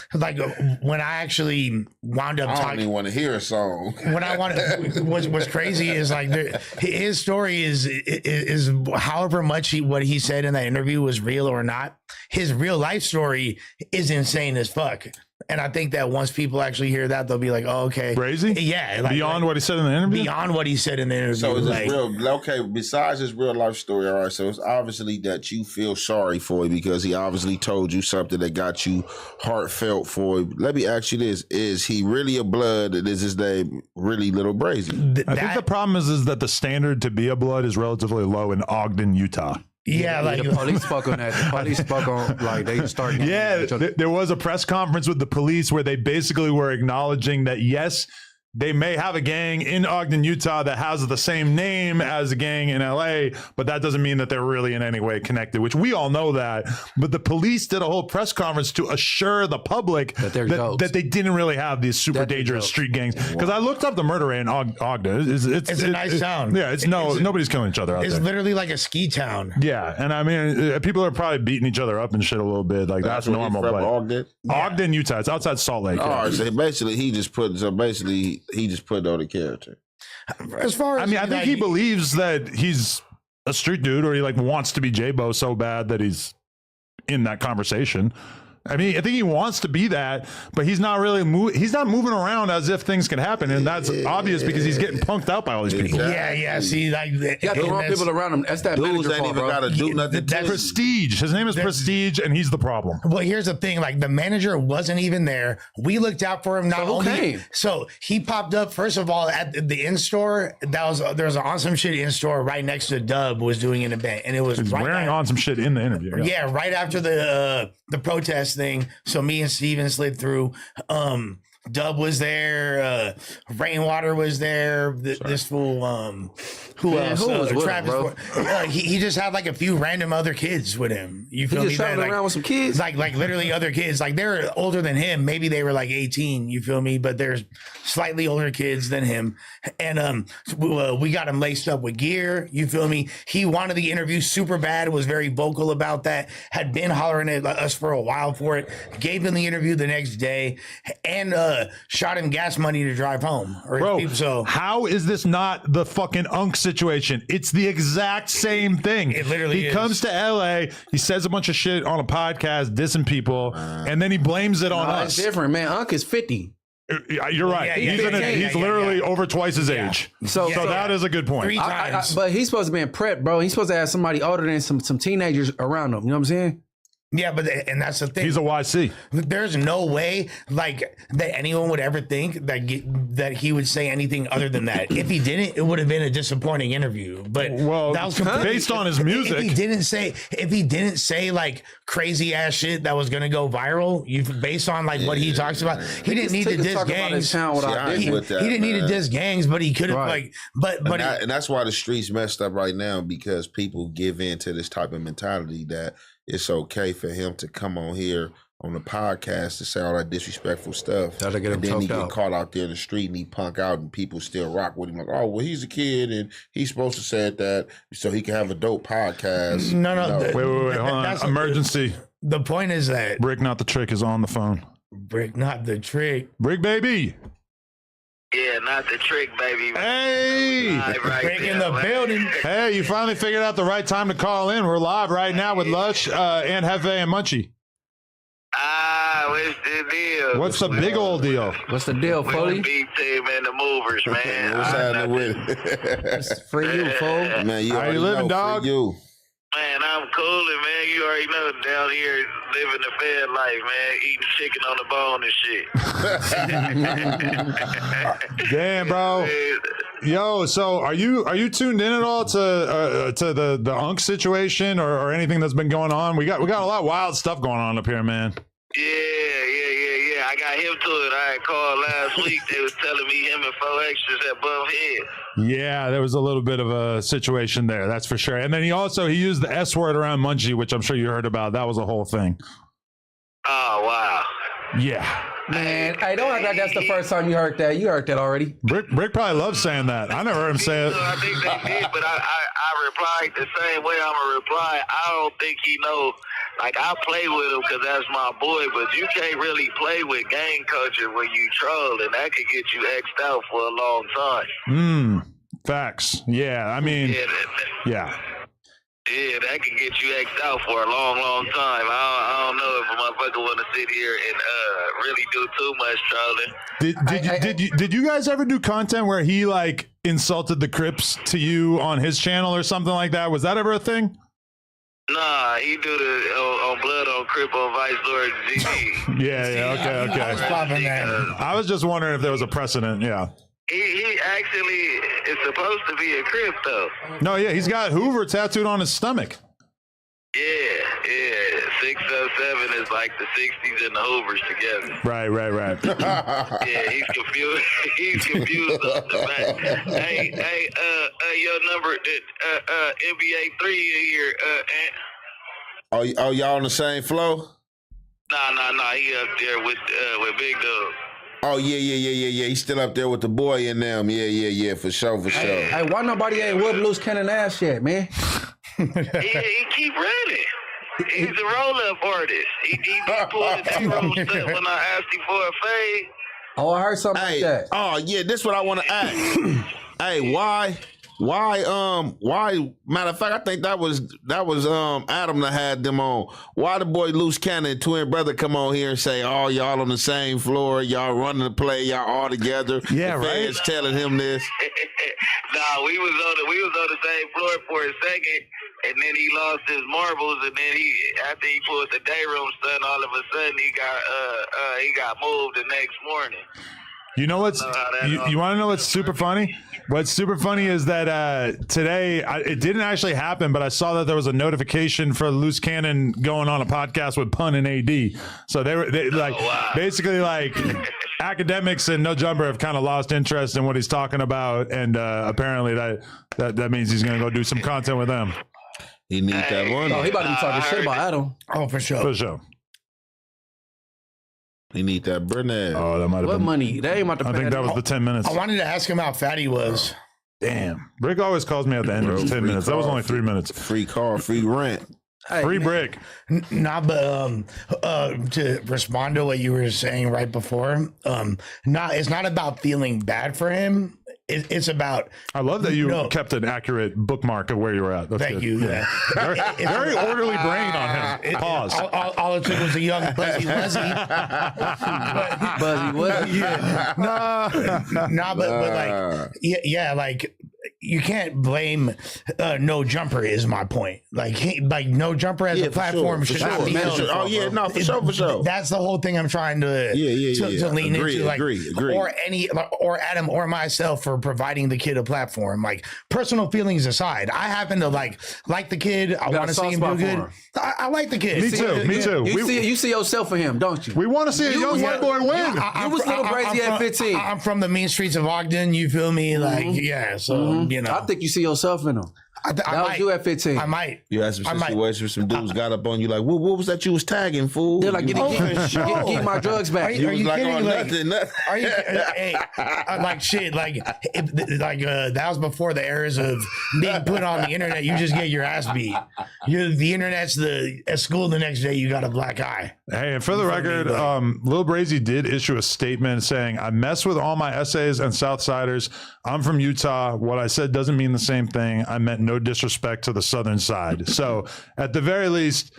when I actually wound up I don't talking, even want to hear a song. what I wanted what's crazy is like his story is however much what he said in that interview was real or not. His real life story is insane as fuck. And I think that once people actually hear that, they'll be like, "Oh, okay, Brazy." Yeah, Beyond what he said in the interview. Beyond what he said in the interview. So is like, this real? Okay, besides his real life story, all right. So it's obviously that you feel sorry for him because he obviously told you something that got you heartfelt for him. Let me ask you this: is he really a blood? And is his name really Lil Brazy? I think the problem is that the standard to be a blood is relatively low in Ogden, Utah. Yeah, like the police spoke on that. The police spoke on like they started. Yeah, there was a press conference with the police where they basically were acknowledging that yes, they may have a gang in Ogden, Utah that has the same name as a gang in LA, but that doesn't mean that they're really in any way connected, which we all know that. But the police did a whole press conference to assure the public that they didn't really have these super dangerous street gangs. Because I looked up the murder rate in Ogden. It's a nice town. Yeah, nobody's killing each other out there. It's literally like a ski town. Yeah, and I mean, people are probably beating each other up and shit a little bit. Like that's normal. From but Ogden? Ogden, Utah. It's outside Salt Lake. All right, so basically he just put on the character. As far as I mean, I think he believes that he's a street dude, or he like wants to be J-Bo so bad that he's in that conversation. I mean, I think he wants to be that, but he's not really he's not moving around as if things can happen, and that's obvious because he's getting punked out by all these people. Yeah. See, like you got the wrong people around him. That's that dudes ain't even got to do nothing. That's Prestige. His name is Prestige, and he's the problem. Well, here's the thing: like the manager wasn't even there. We looked out for him. Not only so he popped up first of all at the in store. There was an awesome shit in store right next to Dub was doing an event, and it was He's wearing on some shit in the interview. Yeah, right after the protest thing. So me and Steven slid through. Dub was there. Rainwater was there. This fool. Who else? Who was with Travis. him, bro? He just had like a few random other kids with him. You feel He me? just traveling around with some kids. Like literally other kids. Like they're older than him. Maybe they were like 18. You feel me? But there's slightly older kids than him. And we got him laced up with gear. You feel me? He wanted the interview super bad. Was very vocal about that. Had been hollering at us for a while for it. Gave him the interview the next day. And shot him gas money to drive home. Bro, so how is this not the fucking Unk situation? It's the exact same thing. It literally he is. comes to LA, he says a bunch of shit on a podcast, dissing people, and then he blames it on us. It's different, man. Unk is 50. You're right. He's literally over twice his age. So that is a good point. 3 times. But he's supposed to be in prep, bro. He's supposed to have somebody older than some teenagers around him. You know what I'm saying? Yeah, and that's the thing. He's a YC. There's no way like that anyone would ever think that he would say anything other than that. If he didn't, it would have been a disappointing interview. But that was based on his music. If he didn't say like crazy ass shit that was gonna go viral, based on like what he talks about, he didn't need to diss gangs. He didn't need to diss gangs, but he could have and that's why the streets messed up right now, because people give in to this type of mentality that it's okay for him to come on here on the podcast to say all that disrespectful stuff. And then he get caught out there in the street and he punk out and people still rock with him like, oh, well, he's a kid and he's supposed to say that so he can have a dope podcast. No. Wait, hold on. Emergency. The point is that Brick Not the Trick is on the phone. Brick Not the Trick. Brick baby. Yeah, not the trick, baby. Hey! Brick in the building. Hey, you finally figured out the right time to call in. We're live right now with Lush and Hefe and Munchie. What's the deal? What's the big old deal? What's the deal, With Foley? the big team and the movers, man. What's happening with it? For you, Foley. Man, How you living, dog? For you. Man, I'm cooling, man. You already know down here living the fed life, man. Eating chicken on the bone and shit. Damn, bro. Yo, so are you tuned in at all to the Unk situation or anything that's been going on? We got a lot of wild stuff going on up here, man. Yeah. I got him to it. I had called last week. They was telling me him and 4 extras had bumped head. Yeah, there was a little bit of a situation there, that's for sure. And then he used the S word around Munchie, which I'm sure you heard about. That was a whole thing. Oh, wow. Yeah. Man, hey, don't act like that's the first time you heard that. You heard that already. Brick probably loves saying that. I never heard him say it. I think they did, but I replied the same way I'm a reply. I don't think he know. Like, I play with him because that's my boy, but you can't really play with gang culture when you troll, and that could get you X'd out for a long time. Facts. Yeah, I mean, yeah. Yeah, that can get you X'd out for a long, long time. I don't know if a motherfucker want to sit here and really do too much trolling. Did you guys ever do content where he like insulted the Crips to you on his channel or something like that? Was that ever a thing? Nah, he do the on Blood on Crip on Vice Lord GD. Yeah. Okay. I was just wondering if there was a precedent. Yeah. He actually is supposed to be a Crip though. No, yeah, he's got Hoover tattooed on his stomach. Yeah. 607 is like the 60s and the Hoovers together. Right. Yeah, he's confused. He's confused on the back. Hey, your number, NBA 3 here, Oh, y'all on the same flow? Nah. He up there with Big Dog. Oh, yeah. He's still up there with the boy in them. Yeah, for sure. Hey, why nobody ain't whooped Loose Cannon ass yet, man? He keep running. He's a roll-up artist. He pulled the D-roll stuff when I asked him for a fade. Oh, I heard something like that. Oh, yeah, this what I want to ask. Hey, why, matter of fact, I think that was Adam that had them on. Why the boy Loose Cannon, twin brother, come on here and say, oh, y'all on the same floor, y'all running the play, y'all all together. Yeah, the fans telling him this. Nah, we was on the same floor for a second, and then he lost his marbles, and then after he pulled the day room stunt, all of a sudden he got moved the next morning. You know what's you want to know what's super funny? What's super funny is that today it didn't actually happen, but I saw that there was a notification for Loose Cannon going on a podcast with Pun and AD. So they basically like academics and No Jumper have kind of lost interest in what he's talking about, and apparently that means he's gonna go do some content with them. He needs that one. Oh, he about to be talking shit about Adam. Oh, for sure. For sure. He need that Burnett. Oh, that might have What been. money? They ain't about to I pay think that was the 10 minutes. I wanted to ask him how fat he was. Damn. Brick always calls me at the end of 10 minutes. That was only 3 minutes. Free car, free rent. Hey, Free man. Brick. Nah, but to respond to what you were saying right before, it's not about feeling bad for him. It's about. I love that you kept an accurate bookmark of where you were at. That's Thank good. you. Yeah. Very orderly brain on him. Pause. All it took was a young Buzzy Wuzzy. Buzzy, what? But like you can't blame No Jumper is my point. Like No Jumper as a platform should not be held. Oh yeah, no, for sure. That's the whole thing I'm trying to lean into. Like, agree. Or Adam or myself for providing the kid a platform. Like, personal feelings aside, I happen to like the kid. I want to see him do good. I like the kid. Me too. You see yourself in him, don't you? We want to see a young white boy win. You was Lil Brazy at 15. I'm from the mean streets of Ogden. You feel me? Like, so you know. I think you see yourself in him. That was you at 15. I might. You had some situations where some dudes got up on you like, what was that you was tagging, fool? They're like, get my drugs back. Are you like, kidding? oh, nothing. Are you? Like shit. That was before the eras of being put on the internet. You just get your ass beat. The internet's at school the next day. You got a black eye. Hey, and for the record, Lil Brazy did issue a statement saying, I mess with all my essays and Southsiders. I'm from Utah. What I said doesn't mean the same thing. I meant no disrespect to the Southern side. So at the very least,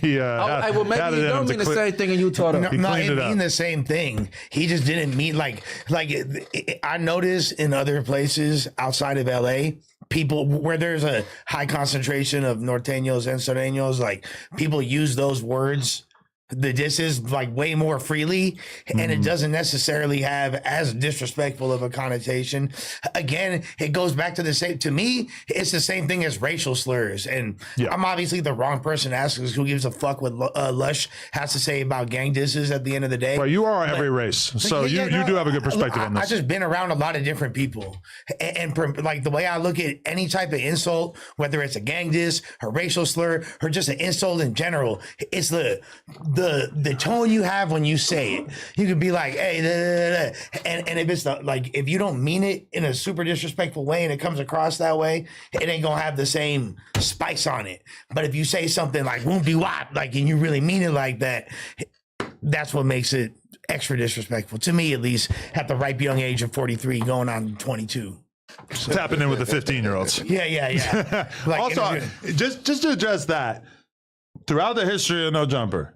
he well, maybe you don't mean the same thing in Utah. Though. No, it mean the same thing. He just didn't mean like I noticed in other places outside of LA, people where there's a high concentration of Norteños and Sureños, like people use those words, the disses, like way more freely, and it doesn't necessarily have as disrespectful of a connotation. Again, it goes back to the same. To me, it's the same thing as racial slurs, and I'm obviously the wrong person to ask because who gives a fuck what Lush has to say about gang disses at the end of the day. Well, you are every race, so you do have a good perspective on this. I've just been around a lot of different people, and like the way I look at any type of insult, whether it's a gang diss, a racial slur, or just an insult in general, it's the the tone you have when you say it. You could be like, hey, da, da, da. And if it's like if you don't mean it in a super disrespectful way and it comes across that way, it ain't gonna have the same spice on it. But if you say something like won't be wop, like and you really mean it like that, that's what makes it extra disrespectful to me, at least at the ripe young age of 43 going on 22. Tapping in with the 15-year-olds. Yeah. Like, Also, just to address that, throughout the history of No Jumper,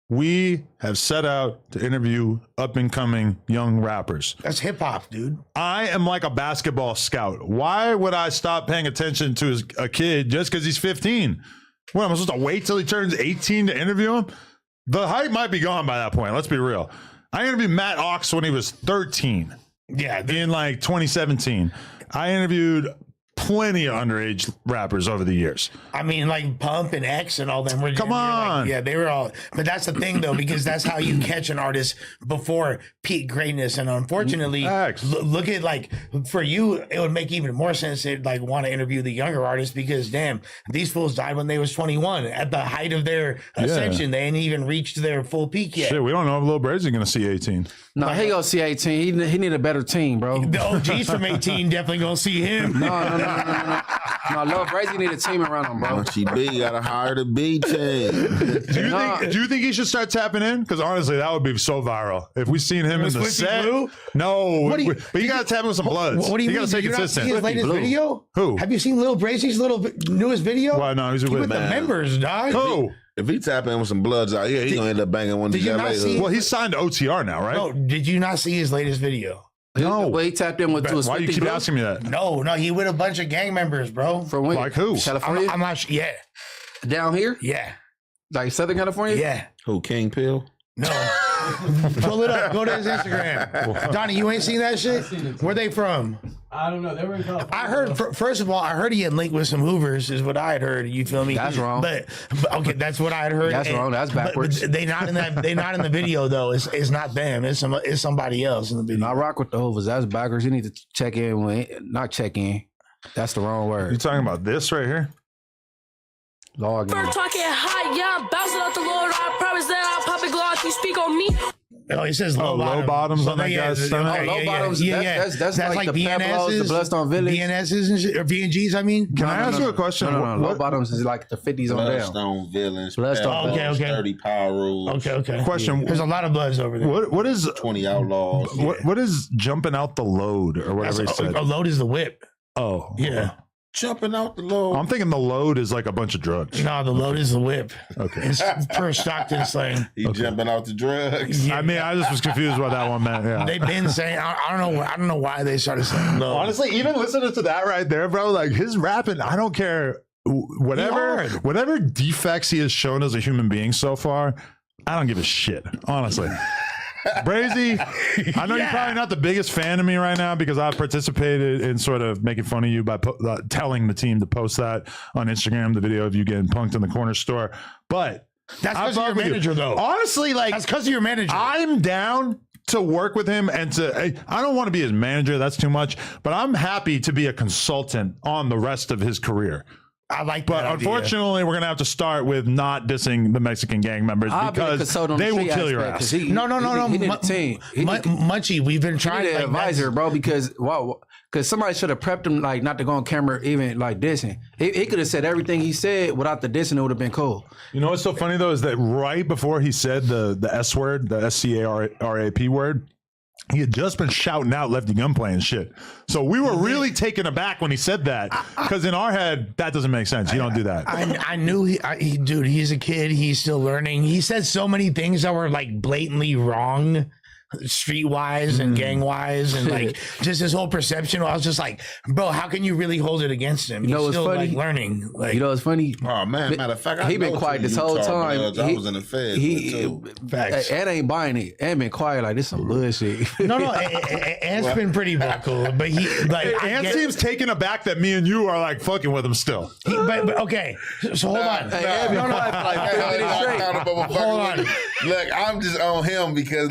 we have set out to interview up-and-coming young rappers. that's hip hop, dude. I am like a basketball scout. Why would I stop paying attention to a kid just because he's 15? What, am I supposed to wait till he turns 18 to interview him? The hype might be gone by that point. Let's be real. I interviewed Matt Ox when he was 13. Yeah, In like 2017. I interviewed plenty of underage rappers over the years. I mean, like Pump and X and all them were. Come on. Like, yeah, they were all. But that's the thing, though, because that's how you catch an artist before peak greatness. And unfortunately, look at like for you, it would make even more sense to like want to interview the younger artists because damn, these fools died when they was 21 at the height of their ascension. They ain't even reached their full peak yet. Shit, we don't know if Lil Brazy going to see 18. No, he gonna see 18. He need a better team, bro. The OGs from 18 definitely gonna see him. No. Lil Brazy need a team around him, bro. Once he big, gotta hire the B team. Do you think he should start tapping in? Because honestly, that would be so viral. If we seen him in the Swifty set. Blue? No, What do you- but you got to tap in with some bloods. What do you got mean? to stay Did you not see consistent. his latest Blue. video? Who? Have you seen Lil Brazy's newest video? Why no? He's He with with the Man. members, dog. Who? If he tap in with some bloods out here, he gonna end up banging one of did these you LA not see- hoods. Well, he's signed to OTR now, right? No, did you not see his latest video? No. Well, he tapped in with to a Why you Swifty keep Blue? asking me that? No, he with a bunch of gang members, bro. From when? Like who? California? I'm not sure. Yeah, Down here? yeah, Like Southern California? yeah. Who, King Pill? No. Pull it up. Go to his Instagram. Donnie, you ain't seen that shit? Where they from? I don't know. They were in California. I heard, first of all, I heard he had linked with some Hoovers, is what I had heard. You feel me? That's wrong. But okay, that's what I had heard. That's wrong. That's backwards. But they not in that. They not in the video though. It's not them. It's somebody else in the video. I rock with the Hoovers. That's backwards. You need to check in with, not check in. That's the wrong You word. talking about this right here? Log in. We're talking high, yeah, I'm bouncing out the Lord. I promise that I'll pop it gloss. You speak on me. Oh, it says low, low bottoms on that yeah, guy's yeah, stomach? yeah, Low yeah, bottoms, yeah, that's like the Pablos, the Bloodstone Village. BNSs and shit, or VNGs, I mean. Can I ask you a question? No. Low bottoms is like the 50s on down. Bloodstone Villains. Bloodstone Pablos, Okay. 30 Power Rules. Okay. Question. There's a lot of bloods over there. What is 20 Outlaws. what is jumping out the load or whatever he said? A load is the whip. Oh, Yeah. Jumping out the low. I'm thinking the load is like a bunch of drugs. No, the load is the whip. Okay. It's per Stockton slang. He jumping out the drugs. I mean, I just was confused what that one meant. Yeah. They've been saying, I don't know why they started saying load. Honestly, even listening to that right there, bro, like his rapping, I don't care whatever defects he has shown as a human being so far. I don't give a shit, honestly. Brazy, I know you're probably not the biggest fan of me right now because I've participated in sort of making fun of you by telling the team to post that on Instagram, the video of you getting punked in the corner store. But That's I because of your fuck with you. manager, though. Honestly, like That's because of your manager. I'm down to work with him and I don't want to be his manager. That's too much, but I'm happy to be a consultant on the rest of his career. I like But that idea. unfortunately, we're going to have to start with not dissing the Mexican gang members because they will kill your ass. No. He need a team. Munchie, we've been He trying need like an advisor, bro, because somebody should have prepped him like not to go on camera even like dissing. He could have said everything he said without the dissing. It would have been cool. You know what's so funny though is that right before he said the S word, the SCARAP word, he had just been shouting out Lefty Gunplay and shit. So we were really taken aback when he said that because in our head that doesn't make sense. You don't do that. I knew dude, he's a kid. He's still learning. He said so many things that were like blatantly wrong, streetwise and gang wise, and like just his whole perception. I was just like, bro, how can you really hold it against him? You know He's what's still funny? like learning. Like, You know, it's funny. Oh man, matter of fact, He been quiet this whole time. I was in the feds too. facts. Ed ain't buying it. Ed been quiet like this some bullshit. No, Ant's been pretty vocal, but he like Ant seems taken aback that me and you are like fucking with him still. but okay, so hold on. Hey, Ed been quiet for like 5 minutes straight. Hold on. Look, I'm just on him because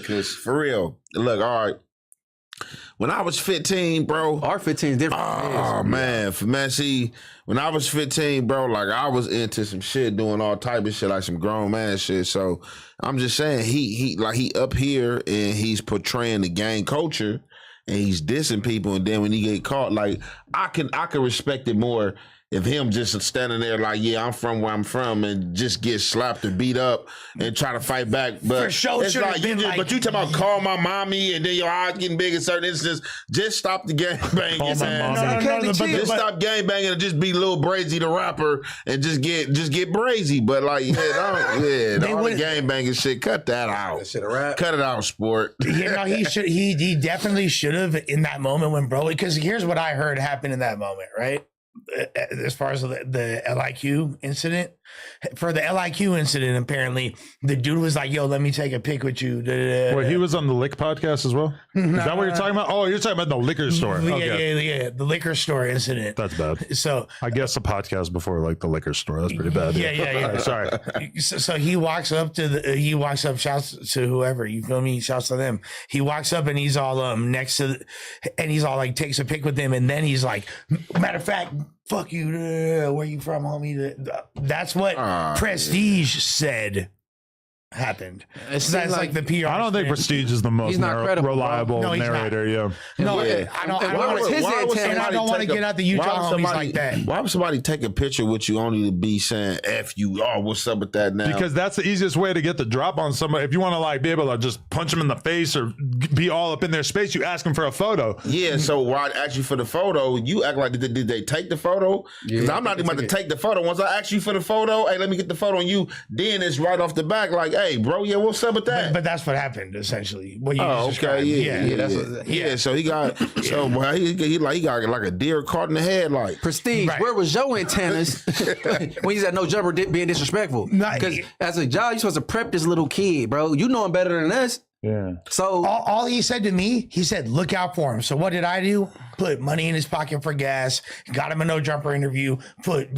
because for real, look, all right. when I was 15, bro. Our 15 is different. Oh man, see, when I was 15, bro, like I was into some shit, doing all type of shit, like some grown man shit. So I'm just saying, he up here and he's portraying the gang culture and he's dissing people, and then when he get caught, like I can respect it more. If him just standing there like, yeah, I'm from where I'm from, and just get slapped or beat up and try to fight back, but For sure, it's like you just, but you talking about call my mommy and then your eyes getting big in certain instances. Just stop the gang banging, man. Just stop gang banging and just be Lil Brazy the rapper and just get Brazy. But like, all the gang banging shit, cut that out. That shit a rap. Cut it out, sport. He definitely should have in that moment when bro. Because here's what I heard happen in that moment, right? As far as the LIQ incident, for the LIQ incident, apparently the dude was like, "Yo, let me take a pic with you." Wait, he was on the Lick podcast as well? Is that what you're talking about? Oh, you're talking about the liquor store. Okay. Yeah, the liquor store incident. That's bad. So I guess the podcast before like the liquor store. That's pretty bad. Yeah. All right, sorry. So he walks up shouts to whoever, you feel me? Shouts to them. He walks up and he's all next to, and he's all like takes a pic with them, and then he's like, matter of fact, fuck you, where you from, homie? That's what Prestige said happened. That's like the PR. I don't think Prestige is the most reliable narrator. Yeah. No, I don't want to get out the Utah homies like that. Why would somebody take a picture with you only to be saying F you? Oh, what's up with that now? Because that's the easiest way to get the drop on somebody. If you want to like be able to just punch them in the face or be all up in their space, you ask them for a photo. Yeah, so why I ask you for the photo, you act like did they take the photo? Because I'm not even about to take the photo. Once I ask you for the photo, hey, let me get the photo on you, then it's right off the back like, hey, bro, yeah, what's up with that? But that's what happened essentially. What you okay, yeah. So he got he got like a deer caught in the head, like Prestige. Right. Where was your antennas when you said no jumper being disrespectful? Because as a job, you're supposed to prep this little kid, bro. You know him better than us. Yeah. So all he said to me, he said, look out for him. So what did I do? Put money in his pocket for gas, got him a no jumper interview, put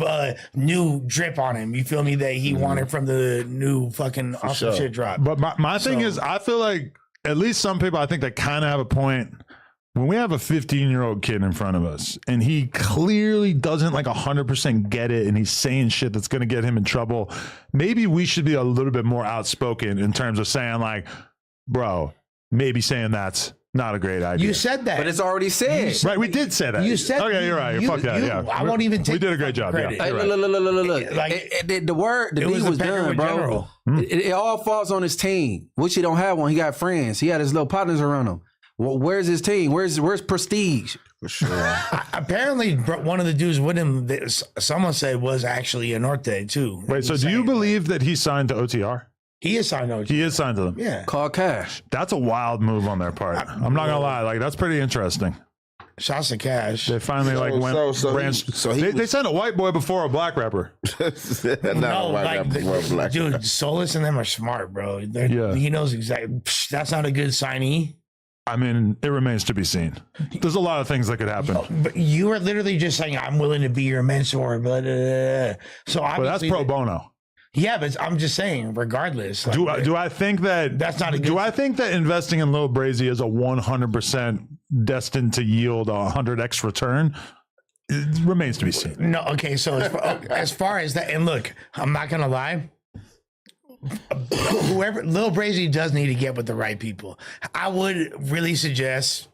new drip on him. You feel me? That he wanted from the new fucking awesome shit drop. But my thing is, I feel like at least some people, I think they kind of have a point. When we have a 15-year-old kid in front of us and he clearly doesn't like 100% get it and he's saying shit that's going to get him in trouble, maybe we should be a little bit more outspoken in terms of saying like, bro, maybe saying that's not a great idea. You said that. But it's already said. Right, we did say that. You said okay, you're right. Fuck that, yeah. I won't even take we did a great job. credit. Yeah, Hey, right. look. Like, the deed was done, bro. General. It all falls on his team, which he don't have one. He got friends. He had his little partners around him. Well, where's his team? Where's Prestige? For sure. Apparently, one of the dudes with him, someone said, was actually a Norte too. Wait, so do you believe that he signed to OTR? He is signed to OTR. He is signed to them. Yeah. Call cash. That's a wild move on their part. I'm not gonna lie, like that's pretty interesting. Shouts to Cash. They finally they sent a white boy before a black rapper. Dude, Solus and them are smart, bro. He knows exactly. That's not a good signee. I mean, it remains to be seen. There's a lot of things that could happen. But you are literally just saying, "I'm willing to be your mentor," but that's pro bono. Yeah, but I'm just saying, regardless. Do I think that that's not a good? Do I think that investing in Lil Brazy is a 100% destined to yield a 100x return? It remains to be seen. No, okay. So as far as that, and look, I'm not gonna lie. Whoever Lil Brazy does need to get with the right people. I would really suggest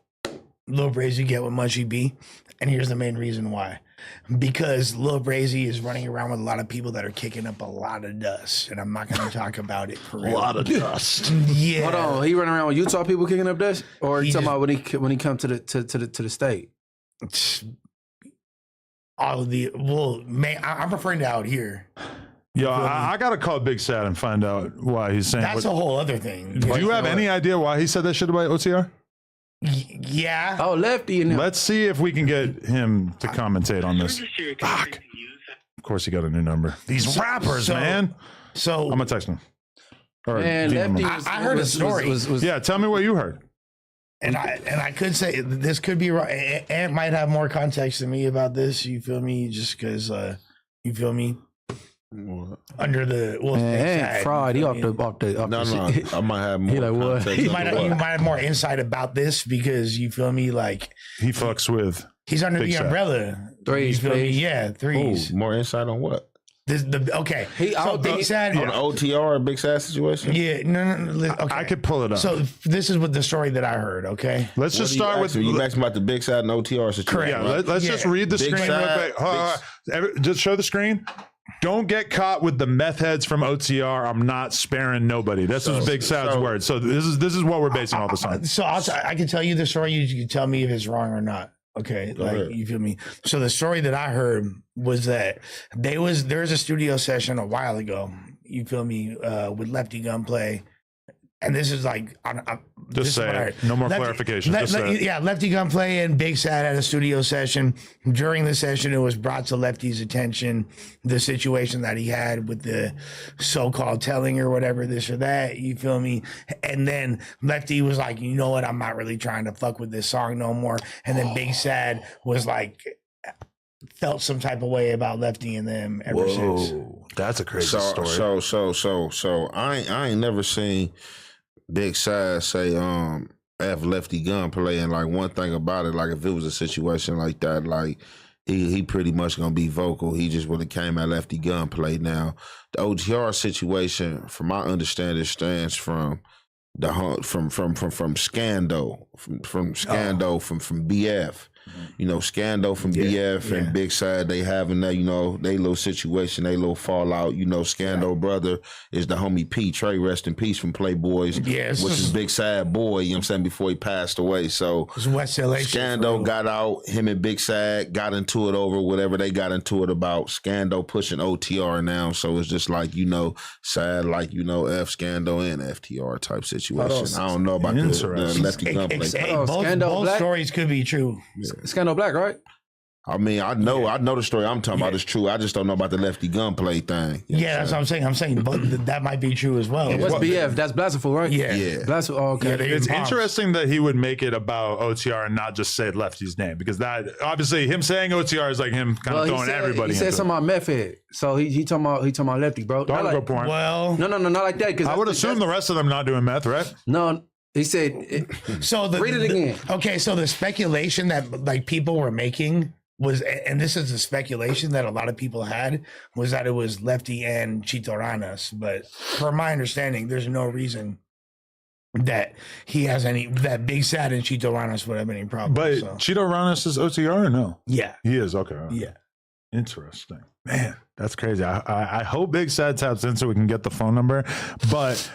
Lil Brazy get with Mushy B, and here's the main reason why. Because Lil Brazy is running around with a lot of people that are kicking up a lot of dust, and I'm not going to talk about it for real. A lot of dust. Yeah. Hold on, he running around with Utah people kicking up dust, or you talking about when he come to the state? All of the I'm referring to out here. Yo, I got to call Big Sad and find out why he's saying. That's a whole other thing. Do you have any idea why he said that shit about OTR? Yeah. Oh, Lefty. Let's see if we can get him to commentate on this. Fuck. Of course, he got a new number. These rappers, man. So I'm gonna text him. Man, Lefty. I heard a story. Yeah, tell me what you heard. And I could say this could be wrong. Ant might have more context than me about this. You feel me? Just because you feel me. under the Man, fraud. He off the No, shit. I might have more. He like, what? context You of might what. have more insight about this because you feel me, like He fucks with. he's under Big the Sad. umbrella. Threes, You feel me? please. Yeah, threes. Ooh, more insight on what? Okay. He so out Big there- Sad. On the OTR, big sad situation? Yeah, no. Okay. I could pull it up. So this is what the story that I heard. Okay. Let's just start with. You asked about the big sad and OTR situation. Correct. Yeah, right? let's just Yeah. read the Big screen Sad, real quick. Hold on. Just show the screen. Don't get caught with the meth heads from OTR. I'm not sparing nobody. This is Big Sad's word. So this is what we're basing all this on. So I can tell you the story. You can tell me if it's wrong or not. Okay, Go like ahead. you feel me. So the story that I heard was that there was a studio session a while ago. You feel me, with Lefty Gunplay, and this is like Just say it. No more clarification. Just say it. yeah, Lefty Gunplay and Big Sad had a studio session. During the session, it was brought to Lefty's attention the situation that he had with the so-called telling or whatever, this or that. You feel me? And then Lefty was like, you know what? I'm not really trying to fuck with this song no more. And then Big Sad was like, felt some type of way about Lefty and them ever since. Whoa, that's a crazy story. So I ain't never seen Big Sad say F Lefty Gunplay, and like one thing about it, like if it was a situation like that, like he pretty much gonna be vocal. He just would have came at Lefty Gunplay. Now the OTR situation, from my understanding, stands from the from Scando, from Scando, from BF. You know, Scando from BF and Big Sad, they having that, you know, they little situation, they little fallout. You know, Scando brother is the homie P. Trey, rest in peace, from Playboys, Yes. which is Big Sad boy, you know what I'm saying, before he passed away. So It's West LA shit for Scando real. got out, him and Big Sad got into it over whatever they got into it about. Scando pushing OTR now. So it's just like, you know, Sad, like, you know, F Scando and FTR type situation. I don't know about the Interesting. Lefty Gunplay. Both Scandal Black? stories could be true. Scandal Black, right? I mean, I know the story I'm talking about is true. I just don't know about the Lefty Gunplay thing. You know Yeah, that's what I'm saying. I'm saying, but that might be true as well. What's BF? That's Blasphemous, right? Yeah. Yeah. Blasphemous. Oh, okay. Yeah, they- It's Pops. interesting that he would make it about OTR and not just say Lefty's name, because that obviously him saying OTR is like him kind of throwing everybody. He said into something it. about method. So he talking about Lefty, bro. Don't Not go like, porn. Well, no, not like that. Because I would assume the rest of them not doing meth, right? No, he said. so Read it again. Okay, so the speculation that like people were making was, and this is the speculation that a lot of people had, was that it was Lefty and Chito Ranas. But from my understanding, there's no reason that that Big Sad and Chito Ranas would have any problem. But so. Cheeto Ranas is OTR or no? Yeah, He is. Okay. yeah. Interesting. Man, that's crazy. I hope Big Sad taps in so we can get the phone number. But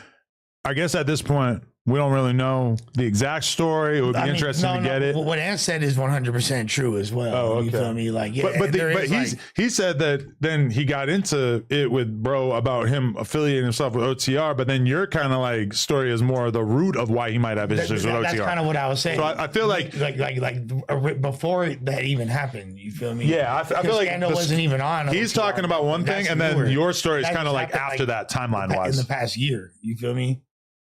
I guess at this point, we don't really know the exact story. It would be interesting to get it. What Ant said is 100% true as well. Oh, okay. You feel me? Like, yeah, But there is, he said that then he got into it with bro about him affiliating himself with OTR. But then your kind of like story is more the root of why he might have issues with OTR. That's kind of what I was saying. So I feel like before that even happened. You feel me? Yeah, I feel like Scandal wasn't even on. he's OTR. talking about one thing, That's and then newer. your story is That kind of just like happened, after that timeline in wise. the past year. You feel me?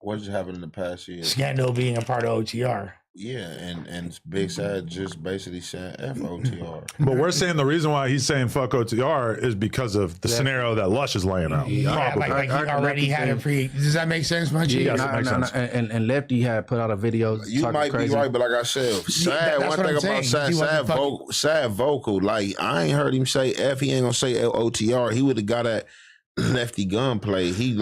What just happened in the past year? Scandal being a part of OTR. Yeah, and Big Sad just basically saying F OTR. But we're saying the reason why he's saying fuck OTR is because of the scenario that Lush is laying out. Yeah, like he already had a pre. Does that make sense, Munchie? Yes, it makes sense. And Lefty had put out a video. You talking might crazy. be right, but like I said, Sad, that's one what thing I'm about saying. Sad, He wasn't Sad vocal, like I ain't heard him say F, he ain't gonna say OTR. He would have got at Lefty Gunplay. He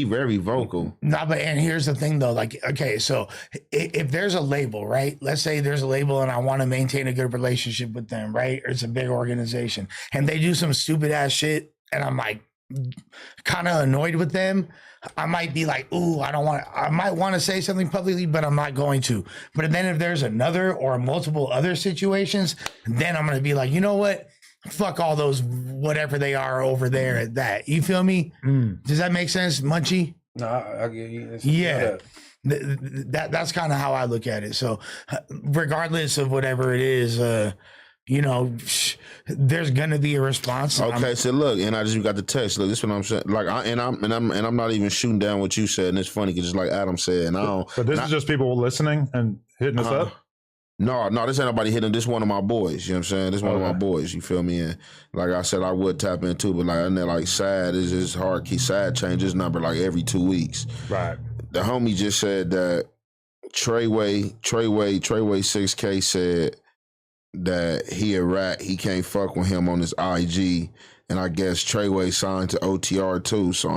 very vocal. No, but and here's the thing though, like, okay, so if there's a label, right? Let's say there's a label and I want to maintain a good relationship with them, right? Or it's a big organization and they do some stupid ass shit and I'm like kind of annoyed with them. I might be like, ooh, I might want to say something publicly, but I'm not going to. But then if there's another or multiple other situations, then I'm going to be like, you know what? Fuck all those whatever they are over there at that. You feel me? Does that make sense, Munchie? No, I get you. It's- Yeah. That's kind of how I look at it. So regardless of whatever it is, you know, there's gonna be a response. Okay, so look, and I just got the text. Look, this is what I'm saying. Like, I'm not even shooting down what you said, and it's funny because just like Adam said, and I don't. But this is just people listening and hitting us up. No, this ain't nobody hitting. This one of my boys. You know what I'm saying? This one of my boys. You feel me? And like I said, I would tap into, but like, and then like Sad is his hard key. Sad change his number like every 2 weeks. Right. The homie just said that Treyway 6K said that he a rat. He can't fuck with him on his IG. And I guess Treyway signed to OTR too. So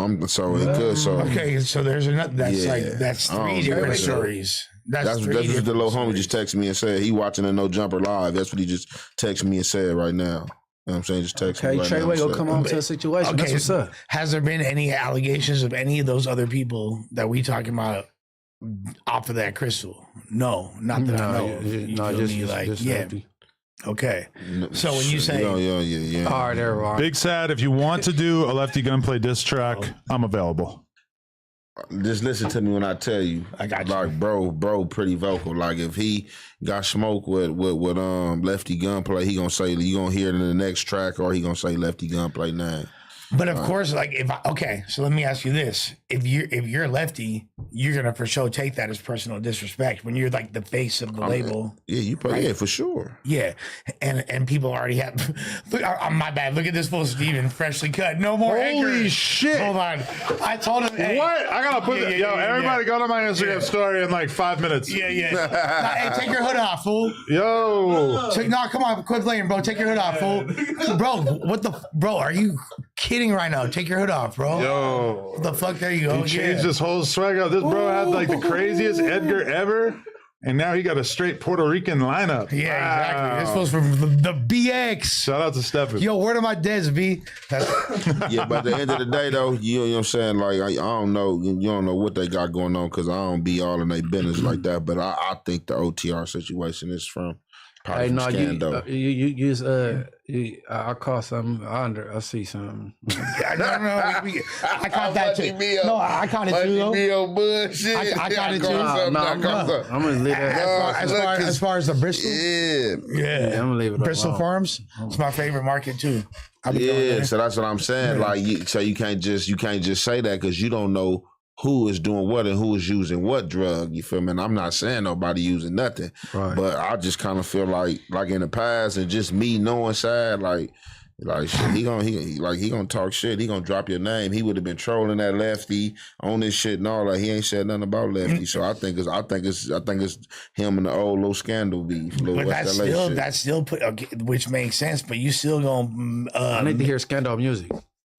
it could. So okay, so there's another. That's that's 3 different stories. That's what the little homie just texted me and said. He watching a No Jumper live. That's what he just texted me and said right now. You know what I'm saying? Just text me right now. Treyway will come on to a situation. That's what's up. Has there been any allegations of any of those other people that we talking about off of that crystal? No, not that I know. No, just Lefty. Okay. So when you say yeah. All right, everyone. Big Sad, if you want to do a Lefty Gunplay diss track, I'm available. Just listen to me when I tell you. I got you. Like, bro, pretty vocal. Like, if he got smoke with Lefty Gunplay, he gonna say, you gonna hear it in the next track, or he gonna say Lefty Gunplay 9. But of course, like so let me ask you this: if you're Lefty, you're gonna for sure take that as personal disrespect when you're like the face of the label. Yeah, you probably right? for sure. Yeah, and people already have. Look, my bad. Look at this fool Steven, freshly cut. No more. Holy anchor. shit! Hold on, I told him. Hey, What? I gotta put it. Everybody go to my Instagram story in like 5 minutes. Yeah. Hey, take your hood off, fool. Yo. No, come on, quit playing, bro. Take your hood off, fool. Bro, are you kidding right now? Take your hood off, bro. Yo. What the fuck? There you go. He changed his whole swag up. This bro had like the craziest Edgar ever. And now he got a straight Puerto Rican lineup. Yeah, exactly. This was from the BX. Shout out to Stefan. Yo, where are my deads, B? Yeah, but at the end of the day, though, you know what I'm saying? Like, I don't know. You don't know what they got going on because I don't be all in their business like that. But I think the OTR situation is from Hey, no, Scando. I caught something. I see something. No, I caught that too. No, I caught it too. I caught it too. I'm gonna leave that. As far as the Bristol, Yeah, I'm gonna leave it. Bristol Farms. It's my favorite market too. Yeah, so that's what I'm saying. Like, you can't just say that because you don't know who is doing what and who is using what drug. You feel me? And I'm not saying nobody using nothing, right. But I just kind of feel like in the past and just me knowing Sad, like shit, he gonna talk shit. He gonna drop your name. He would have been trolling that Lefty on this shit and all that. He ain't said nothing about Lefty. So I think it's him and the old little Scandal beef. But that's still which makes sense. But you still gonna. I need to hear Scandal music.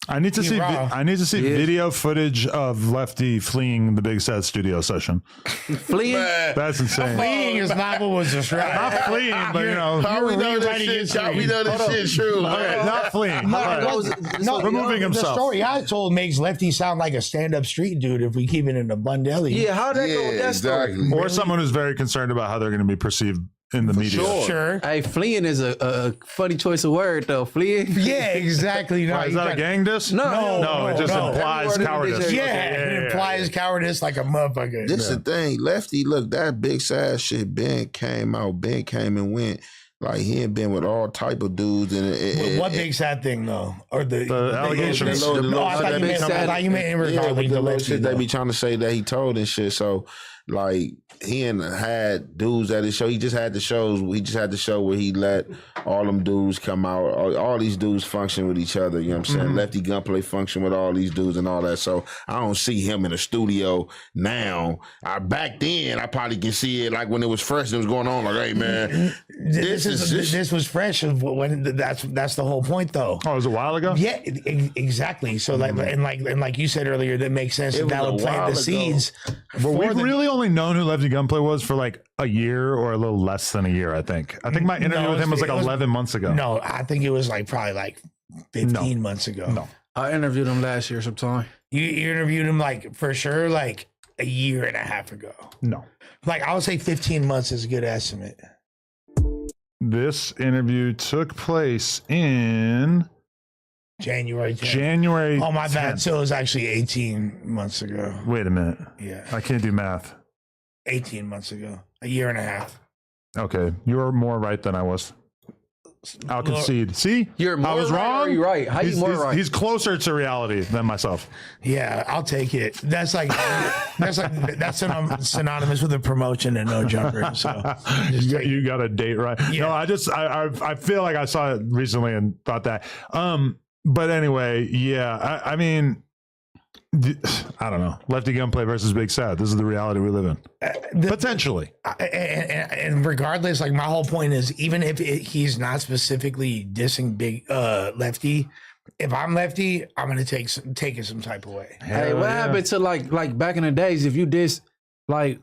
I need to see video footage of Lefty fleeing the Big Sad studio session. Fleeing? That's insane. Fleeing is not what was described. Not fleeing, but you know. How we know this shit true? Okay, not fleeing. Removing himself. The story I told makes Lefty sound like a stand-up street dude if we keep it in the Bundelli. Yeah, how'd that go with that story? Or someone who's very concerned about how they're going to be perceived in the media. Sure. Hey, fleeing is a funny choice of word, though. Fleeing? Yeah, exactly. No, is that a gang diss? No, it just implies cowardice. It implies cowardice like a motherfucker. This is the thing. Lefty, look, that Big Sad shit, Ben came and went. Like, he ain't been with all type of dudes. And what Big Sad thing, though? Or the allegations. I thought you meant in regard to the shit they be trying to say that he told and shit. So, like, he ain't had dudes at his show. He just had the shows. He just had the show where he let all them dudes come out. All these dudes function with each other. You know what I'm saying? Mm-hmm. Lefty Gunplay function with all these dudes and all that. So I don't see him in the studio now. Back then, I probably can see it like when it was fresh. It was going on. Like, hey man, this was fresh. When that's the whole point, though. Oh, it was a while ago. Yeah, exactly. So like you said earlier, that makes sense. That would plant the seeds. But we've really only known who Lefty Gunplay was for like a year or a little less than a year, I think. I think my interview with him was like 11 months ago. No, I think it was probably 15 months ago. No. I interviewed him last year sometime. You interviewed him for sure a year and a half ago. No. I would say 15 months is a good estimate. This interview took place in January 10th. January. Oh, my 10th. bad. So it was actually 18 months ago. Wait a minute. Yeah. I can't do math. 18 months ago. A year and a half. Okay. You were more right than I was. I'll concede. See, You're more I was right or wrong. you're right. How you more right? He's closer to reality than myself. Yeah, I'll take it. That's synonymous with a promotion and no jumper. So You got a date right. Yeah. No, I feel like I saw it recently and thought that. But anyway, yeah. I mean, I don't know. Lefty Gunplay versus Big Sad. This is the reality we live in. Potentially. and regardless, like my whole point is, even if he's not specifically dissing Big Lefty, if I'm Lefty, I'm gonna take it some type of way. Hey, what happened to like back in the days? If you diss like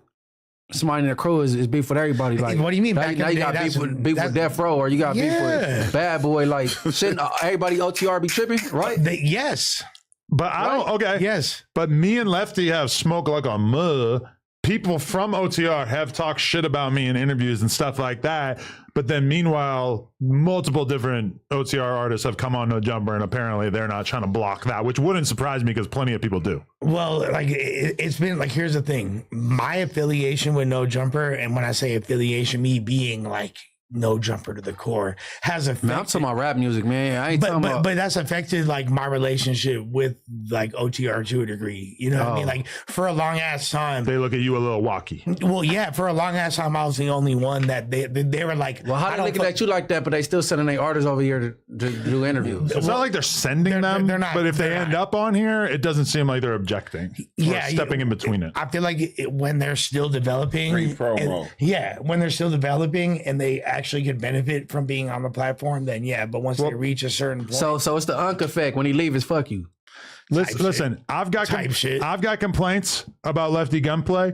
somebody in the crew is beef with everybody. Like, what do you mean? Now, Back in now the you day, got that's- beef with Death Row, or you got beef Yeah. with Bad Boy. Like, shouldn't everybody OTR be tripping, right? Yes. But I don't. Okay. Yes. But me and Lefty have smoke like a mug. People from OTR have talked shit about me in interviews and stuff like that. But then meanwhile, multiple different OTR artists have come on No Jumper, and apparently they're not trying to block that, which wouldn't surprise me because plenty of people do. Well, like it's been like, here's the thing. My affiliation with No Jumper, and when I say affiliation, me being like No Jumper to the core, has affected. Man, I'm talking about rap music, man. I ain't talking about. But that's affected like my relationship with like OTR to a degree. You know what I mean? Like for a long ass time. They look at you a little wacky. Well, yeah, for a long ass time, I was the only one that they were like. Well, how they looking at you like that, but they still sending their artists over here to do interviews? It's not like they're sending them, they're not- but if they they're end not. up on here, it doesn't seem like they're objecting. Yeah, or stepping in between it. I feel like when they're still developing, Free promo. and- yeah, when they're still developing and they actually can benefit from being on the platform, then yeah. But once they reach a certain point, So it's the Unk effect. When he leave, is fuck you. Listen, I've got Type shit. I've got complaints about Lefty Gunplay.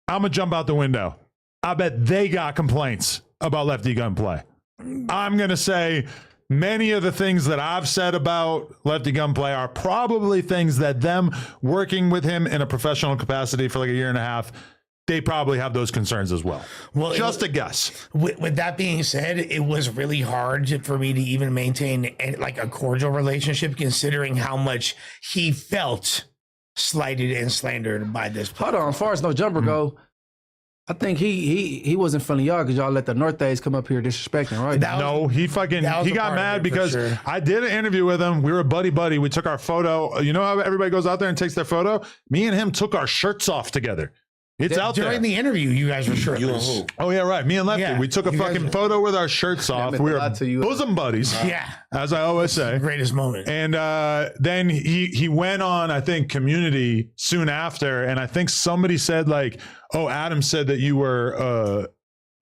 I'm gonna jump out the window. I bet they got complaints about Lefty Gunplay. I'm gonna say many of the things that I've said about Lefty Gunplay are probably things that them working with him in a professional capacity for like a year and a half, they probably have those concerns as well. Well, just a guess. with that being said, it was really hard for me to even maintain like a cordial relationship, considering how much he felt slighted and slandered by this. Hold on, as far as No Jumper go, I think he wasn't feeling y'all because y'all let the Northes come up here disrespecting, right? That was- No, he fucking that was he a got part of mad it, for because sure. I did an interview with him. We were buddy. We took our photo. You know how everybody goes out there and takes their photo? Me and him took our shirts off together. It's out there. During the interview, you guys were You and shirtless. who? Oh yeah, right. Me and Lefty. Yeah, We took a you guys fucking are- photo with our shirts off. meant We a were lot to you. bosom buddies, Yeah, as I always say. greatest moment. And then he went on, I think, Community soon after, and I think somebody said like, "Oh, Adam said that you were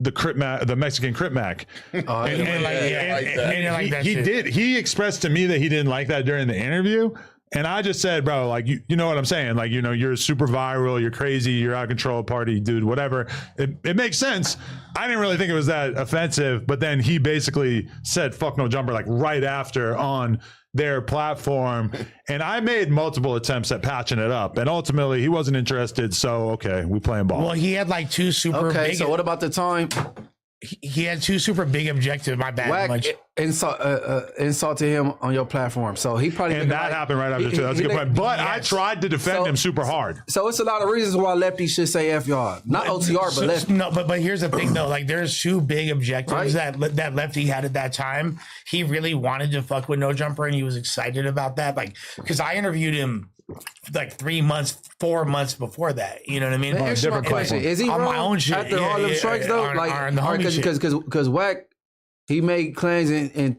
the Crip Mac, the Mexican Crip Mac." They didn't like that he shit. did. He expressed to me that he didn't like that during the interview. And I just said, bro, like, you know what I'm saying? Like, you know, you're super viral, you're crazy, you're out of control, party dude, whatever. It makes sense. I didn't really think it was that offensive, but then he basically said, fuck No Jumper, like right after on their platform. And I made multiple attempts at patching it up. And ultimately, he wasn't interested. So, okay, we playing ball. Well, he had like two super Okay, big. so what about the time He had two super big objectives. My bad. Wack Much. insulted him on your platform? So he probably and that happened right after, too. That's a good point. But I tried to defend him super hard. So it's a lot of reasons why Lefty should say F y'all. Not OTR, but Lefty. No, but here's the thing though. Like, there's two big objectives Right. that Lefty had at that time. He really wanted to fuck with No Jumper, and he was excited about that. Like, because I interviewed him like 3 months, 4 months before that. You know what I mean? Man, answer my different question. platform. Is he On wrong my own shit. after Yeah, all them yeah, strikes though? on- Like, on the homie shit. because Wack, he made claims and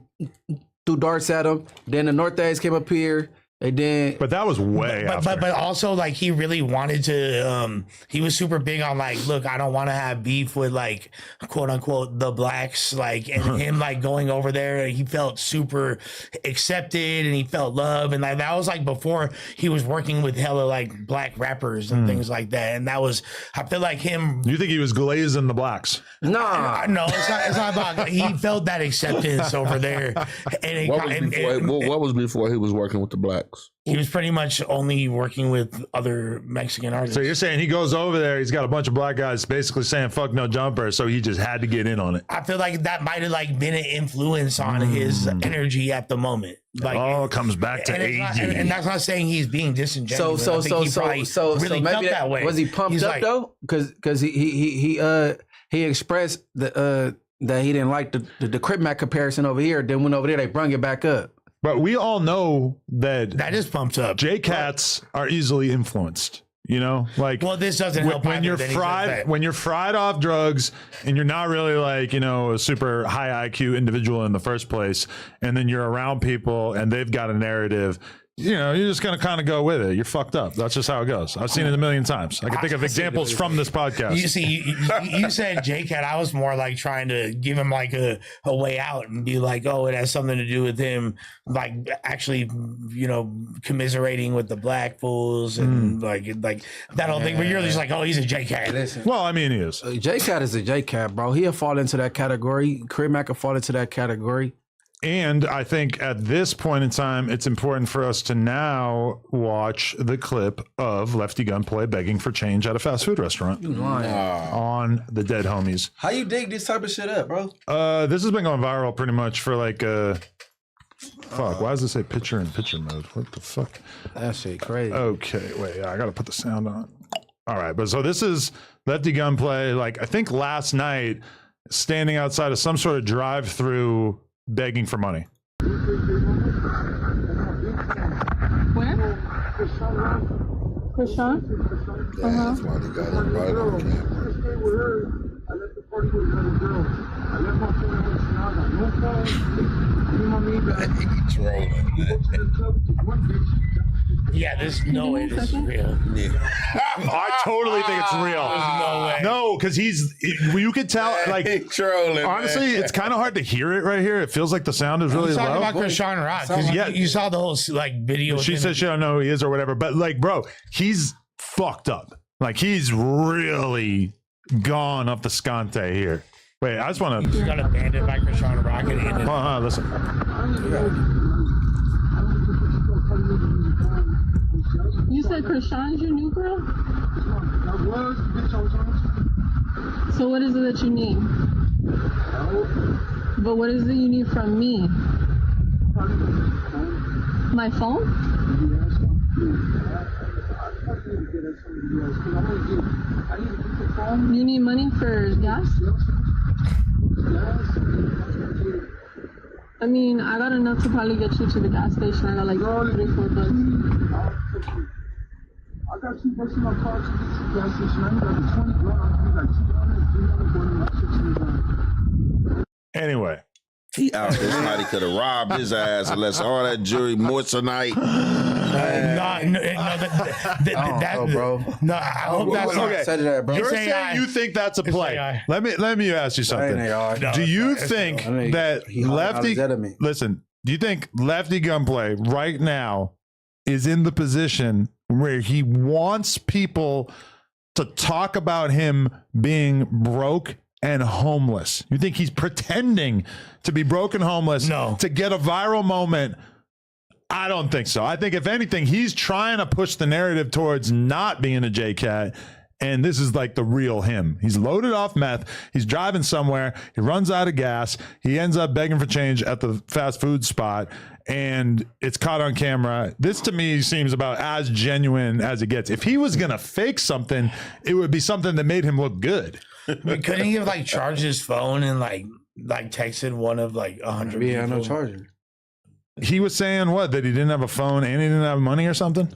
threw darts at him. Then the Northes came up here, and then But that was way after. But also, like, he really wanted to he was super big on like, look, I don't want to have beef with like, quote unquote, the blacks, like, and him like going over there, he felt super accepted and he felt love, and like that was like before he was working with hella like black rappers and things like that. And that was, I feel like him. You think he was glazing the blacks? No, it's not about. He felt that acceptance over there, and What was before he was working with the blacks? he was pretty much only working with other Mexican artists. So you're saying he goes over there, he's got a bunch of black guys basically saying fuck No Jumper, so he just had to get in on it. I feel like that might have like been an influence on his energy at the moment. Like, It comes back to and, it's not- AG. and that's not saying he's being disingenuous. I think he probably really maybe felt that way. was he pumped He's up like, though? Because he expressed the that he didn't like the Crip Mac comparison over here. Then went over there, they brung it back up. But we all know that is pumped up. J-Cats are easily influenced. You know, like, well, this doesn't help when you're fried off drugs and you're not really like, you know, a super high IQ individual in the first place, and then you're around people and they've got a narrative. You know, you're just going to kind of go with it. You're fucked up. That's just how it goes. I've seen it a million times. I can think of examples from this podcast. You see, you said J-Cat. I was more like trying to give him like a way out and be like, oh, it has something to do with him, like actually, you know, commiserating with the black fools and like that whole thing. But you're just like, oh, he's a J-Cat. Listen, well, I mean, he is. J-Cat is a J-Cat, bro. He'll fall into that category. Crip Mac will fall into that category. And I think at this point in time, it's important for us to now watch the clip of Lefty Gunplay begging for change at a fast food restaurant on the Dead Homies. How you dig this type of shit up, bro? This has been going viral pretty much for like fuck, why does it say picture in picture mode? What the fuck? That shit crazy. Okay, wait, I gotta put the sound on. All right, but so this is Lefty Gunplay, like I think last night, standing outside of some sort of drive-through begging for money. Where? Krishan? That's why they got it right on Yeah, there's no way this is real. Yeah. I totally think it's real. There's no way. No, because you could tell, like, trolling, honestly, it's kind of hard to hear it right here. It feels like the sound is really He's talking low. about Krishan Rock because you saw the whole like video. She says she don't know who he is or whatever, but like, bro, he's fucked up. Like, he's really gone up the scante here. Wait, I just want to. He got abandoned by Krishan Rock and ended. Listen. You said Krishan's your new girl? So what is it that you need? But what is it you need from me? My phone? You need money for gas? I mean, I got enough to probably get you to the gas station. I got like $3-4 bucks. I got $2 in my car to get to the gas station. I need like $20, $300. Anyway. He out there. Somebody could have robbed his ass unless all that jury moissanite. bro. No, I hope that's okay. Said that, bro. You're saying you think that's a play. Let me ask you something. Do you think that Lefty? Listen, do you think Lefty Gunplay right now is in the position where he wants people to talk about him being broke and homeless? You think he's pretending to be broke and homeless to get a viral moment? I don't think so. I think if anything, he's trying to push the narrative towards not being a J-Cat. And this is like the real him. He's loaded off meth. He's driving somewhere. He runs out of gas. He ends up begging for change at the fast food spot. And it's caught on camera. This to me seems about as genuine as it gets. If he was going to fake something, it would be something that made him look good. But couldn't he have like charged his phone and like texted one of like 100 people? Yeah, no charger. He was saying what? That he didn't have a phone and he didn't have money or something?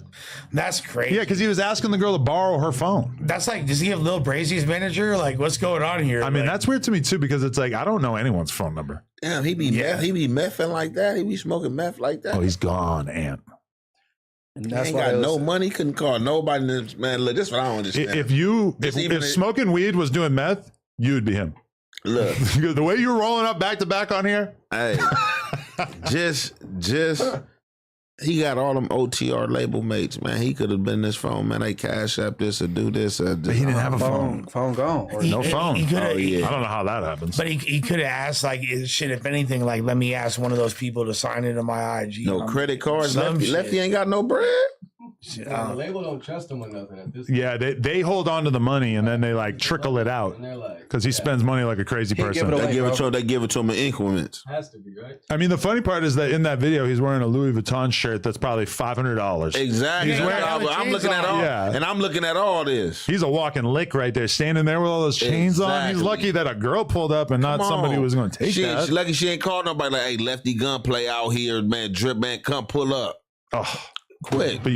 That's crazy. Yeah, because he was asking the girl to borrow her phone. That's like, does he have Lil Brazy's manager? Like, what's going on here? I mean, that's weird to me too, because it's like, I don't know anyone's phone number. Damn, he be mething like that. He be smoking meth like that. Oh, he's gone, Ant. And He that's ain't why got no money. Couldn't call nobody. Man, look, this is what I don't understand. If smoking weed was doing meth, you'd be him. Look, the way you're rolling up back to back on here. Hey, just he got all them OTR label mates, man. He could have been this phone, man. They cash up this or do this. Or but he didn't have a phone. Phone gone. Or no phone. I don't know how that happens. But he could have asked, like, shit, if anything, like, let me ask one of those people to sign into my IG. No credit cards. Lefty ain't got no bread. The label don't trust him with nothing at this point. Yeah, they hold on to the money and then they like trickle it out And they're like, because he spends money like a crazy He'll give person. it away. They give it to him in increments. has to be, right? I mean, the funny part is that in that video, he's wearing a Louis Vuitton shirt that's probably $500. Exactly. He's wearing- I'm looking at all, Yeah. and I'm looking at all this. He's a walking lick right there, standing there with all those chains on. He's Exactly. lucky that a girl pulled up and not Come somebody on. who was going to take she, that. She lucky she ain't called nobody like, hey, Lefty Gunplay out here, man. Drip, man, come pull up. Oh, Quick. but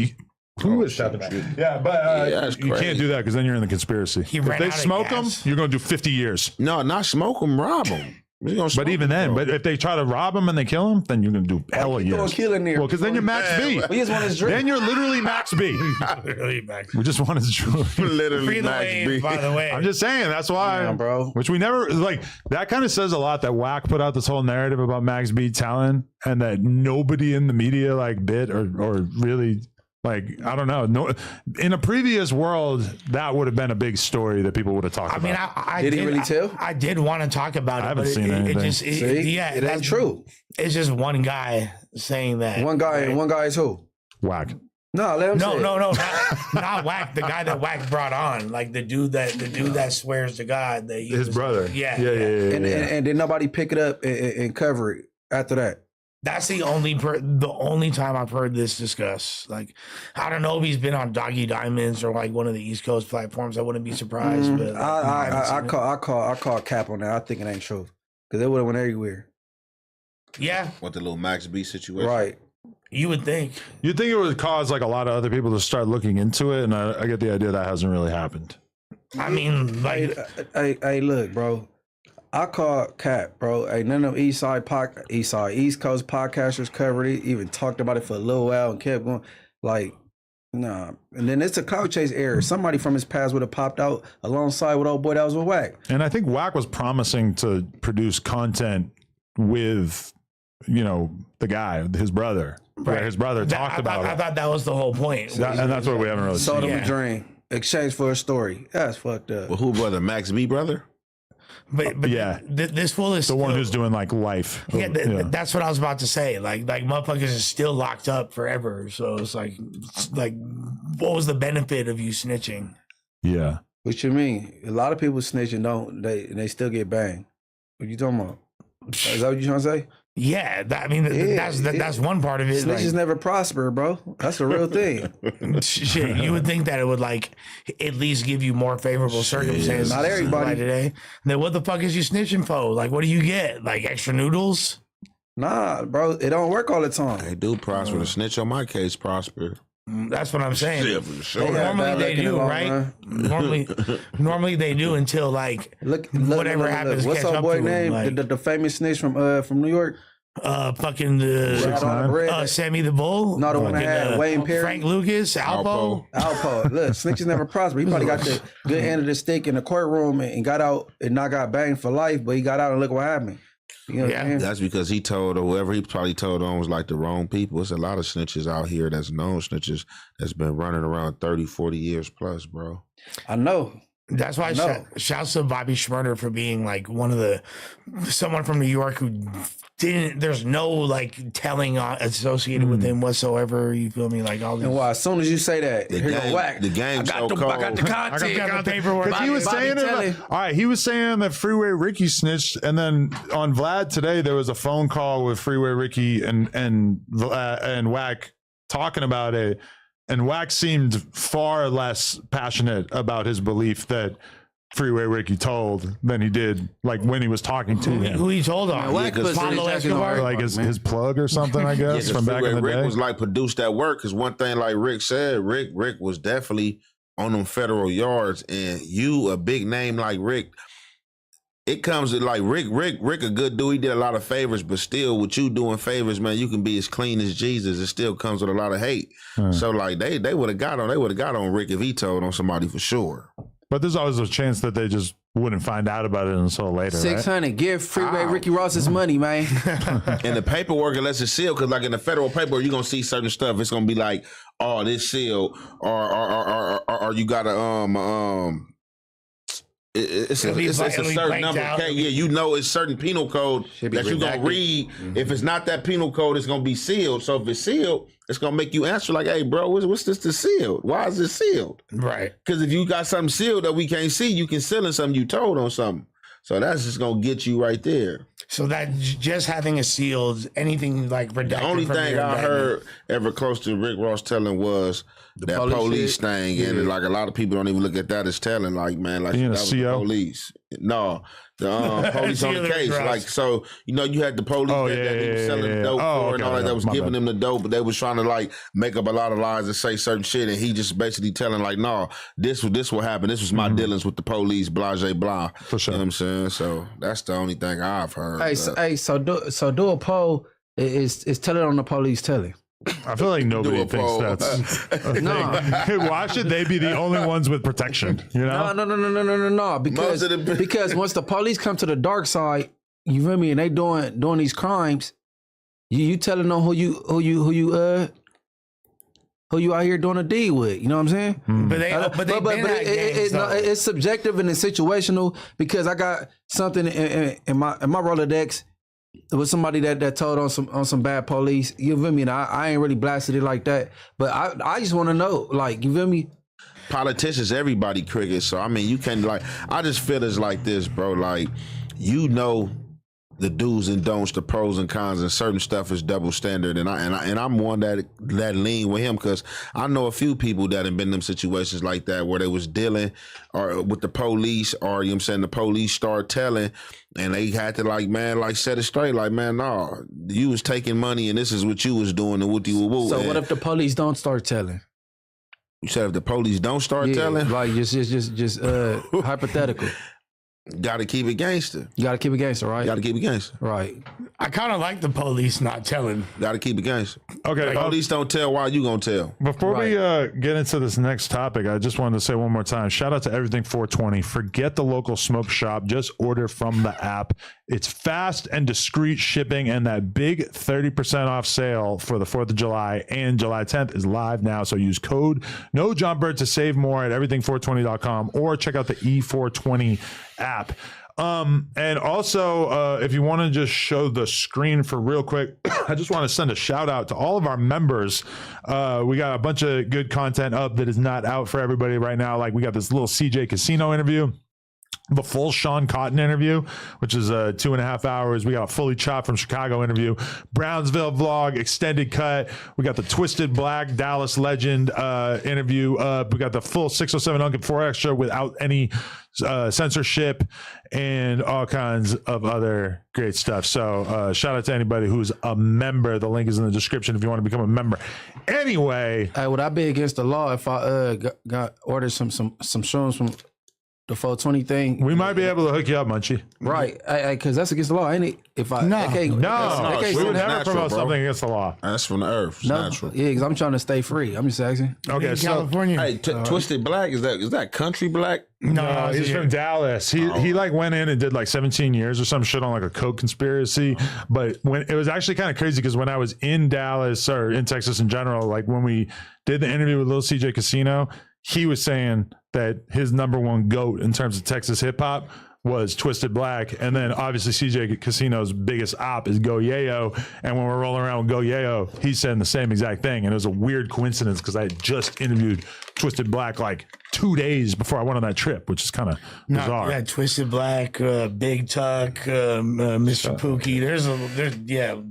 who is that? Yeah, but that's you can't crazy. do that because then you're in the conspiracy. He If ran they out of smoke him, gas. you're going to do 50 years. No, not smoke him, rob him. But even then, but if they try to rob him and they kill him, then you're going to do hella Throw a years. kill in there. Well, because then you're Max B. We just want his drink. Then you're literally Max B. Really, Max. We just want his drink. literally Free the Max wave, B. by the way. I'm just saying, that's why, Yeah, bro. Which we never like. That kind of says a lot that Wack put out this whole narrative about Max B talent, and that nobody in the media like bit or really like, I don't know. No, in a previous world, that would have been a big story that people would have talked I about. mean, I Did he really tell? I did want to talk about it. I haven't but seen it anything. just, See? yeah, It ain't true. It's just one guy saying that. One guy is who? Wack. No, let him say it. No, not Wack. The guy that Wack brought on, like the dude that swears to God that he His was- brother. Yeah. And did nobody pick it up and cover it after that? That's the only time I've heard this discussed. Like, I don't know if he's been on Doggy Diamonds or like one of the East Coast platforms. I wouldn't be surprised. But I call cap on that. I think it ain't true because it would have went everywhere. yeah, What the little Max B situation? Right. you would think. You'd think it would cause like a lot of other people to start looking into it, and I get the idea that hasn't really happened. I mean, like, Hey, look, bro. I call cap, bro. Hey, none of East Coast podcasters covered it. Even talked about it for a little while and kept going. Like, nah. And then it's a clout chase error. Somebody from his past would have popped out alongside with old boy that was with Wack. And I think Wack was promising to produce content with, the guy, his brother. Right. His brother talked about I it. thought that was the whole point. And that's what we haven't really Sold seen. him a dream. Exchange for a story. That's fucked up. Well, who brother? Max B brother? But Yeah. this fool is The one still- who's doing like life. Yeah, that's what I was about to say. Like motherfuckers is still locked up forever. So it's like, what was the benefit of you snitching? Yeah. What you mean? A lot of people snitching they still get banged. What you talking about? Is that what you trying to say? Yeah, that's one part of it. Snitches never prosper, bro. That's a real thing. Shit, you would think that it would like at least give you more favorable circumstances. Not everybody. like today. Then what the fuck is you snitching for? Like, what do you get? Like extra noodles? Nah, bro, it don't work all the time. They do prosper. The snitch on my case prosper. That's what I'm saying. Yeah, for sure. Normally they do, right? Normally they do until like whatever happens. What's catch our up boy to 'em, name? like, The famous snitch from New York. fucking Sammy the Bull. No, the one that had Wayne Perry. Frank Lucas, Alpo. Look, snitches never prosper. He probably got the good end of the stick in the courtroom and got out and not got banged for life, but he got out and look what happened. You know what I'm saying? That's because he told, or whoever he probably told on was like the wrong people. There's a lot of snitches out here that's known snitches that's been running around 30, 40 years plus, bro. I know. That's why shouts to Bobby Schmurder for being like someone from New York who there's no like telling associated with him whatsoever. You feel me? Like all this. And why? As soon as you say that, here go Wack. The game's so cold. I got the content. I got the paperwork. Because he was saying it. All right, he was saying that Freeway Ricky snitched, and then on Vlad today there was a phone call with Freeway Ricky and Wack talking about it, and Wack seemed far less passionate about his belief that Freeway Ricky told than he did like when he was talking to him. Who he told on? Pablo Escobar, like his plug or something, I guess, from back in the Rick day. was like produced that work because one thing, like Rick said, Rick was definitely on them federal yards, and you a big name like Rick. It comes to like Rick a good dude. He did a lot of favors, but still, with you doing favors, man, you can be as clean as Jesus. It still comes with a lot of hate. So like they would have got on Rick if he told on somebody for sure. But there's always a chance that they just wouldn't find out about it until later. 600. Right? Give Freeway Ricky Ross his money, man. And the paperwork, unless it's sealed, because like in the federal paperwork, you're gonna see certain stuff. It's gonna be like, oh, this sealed, or you got it's a certain number. Yeah, you know it's certain penal code that you're going to read. Mm-hmm. If it's not that penal code, it's going to be sealed. So if it's sealed, it's going to make you answer like, hey, bro, what's this sealed? Why is it sealed? Right. Because if you got something sealed that we can't see, you can seal in something you told on something. So that's just going to get you right there. So that just having a sealed, anything like redacted. The only thing I heard ever close to Rick Ross telling was that police thing. Yeah. And like a lot of people don't even look at that as telling, like, man, like that was the police. No, the police on the case. Like, so, you know, you had the police that he was selling the dope for and all that was giving them the dope, but they was trying to like make up a lot of lies and say certain shit. And he just basically telling like, no, this will happen. This was my dealings with the police, blah, blah, blah. For sure. You know what I'm saying? So that's the only thing I've heard. So do a poll is telling on the police telling. I feel like nobody thinks that's a thing. Why should they be the only ones with protection? You know? No. Because once the police come to the dark side, you feel me, and they doing these crimes, you telling them who you out here doing a deal with. You know what I'm saying? But it's subjective and it's situational because I got something in my Rolodex. It was somebody that told on some bad police. You feel me? And I ain't really blasted it like that. But I just want to know, like, you feel me? Politicians, everybody cricket. So I mean, you can like. I just feel it's like this, bro. Like, you know, the do's and don'ts, the pros and cons, and certain stuff is double standard. And I'm one that lean with him because I know a few people that have been in them situations like that where they was dealing or with the police, or you know what I'm saying, the police start telling. And they had to like set it straight, like, man, no, you was taking money and this is what you was doing and what you were. So what if the police don't start telling? You said if the police don't start telling? Like just hypothetical. Gotta keep it gangster. You gotta keep it gangster, right? Gotta keep it gangster. Right. I kind of like the police not telling. Gotta keep it gangster. Okay. The police don't tell, why you gonna tell? Before we get into this next topic, I just wanted to say one more time, shout out to Everything 420. Forget the local smoke shop. Just order from the app. It's fast and discreet shipping, and that big 30% off sale for the 4th of July and July 10th is live now. So use code NOJUMPER to save more at everything420.com or check out the E420 app. And also, if you want to just show the screen for real quick, I just want to send a shout out to all of our members. We got a bunch of good content up that is not out for everybody right now. Like we got this little CJ Casino interview, the full Sean Cotton interview, which is 2.5 hours. We got a fully chopped from Chicago interview, Brownsville vlog, extended cut. We got the Twisted Black Dallas legend interview. We got the full 607 Uncut 4 extra without any censorship and all kinds of other great stuff. So shout out to anybody who's a member. The link is in the description if you want to become a member. Anyway, hey, would I be against the law if I got ordered some shrooms from the 420 thing? We might be able to hook you up, Munchie. Right, because that's against the law, ain't it? If I no, we would never promote something against the law. That's from the earth. It's natural. Yeah, because I'm trying to stay free. I'm just asking. Okay, in so California. Hey, Twisted Black, is that country black? No, he's from Dallas. He like went in and did like 17 years or some shit on like a coke conspiracy. But when it was actually kind of crazy because when I was in Dallas or in Texas in general, like when we did the interview with Lil CJ Casino, he was saying that his number one GOAT in terms of Texas hip hop was Twisted Black. And then obviously CJ Casino's biggest op is Go Yayo. And when we're rolling around with Go Yayo, he's saying the same exact thing. And it was a weird coincidence because I had just interviewed Twisted Black like 2 days before I went on that trip, which is kind of bizarre. Yeah, Twisted Black, Big Tuck, Mr. Pookie. There's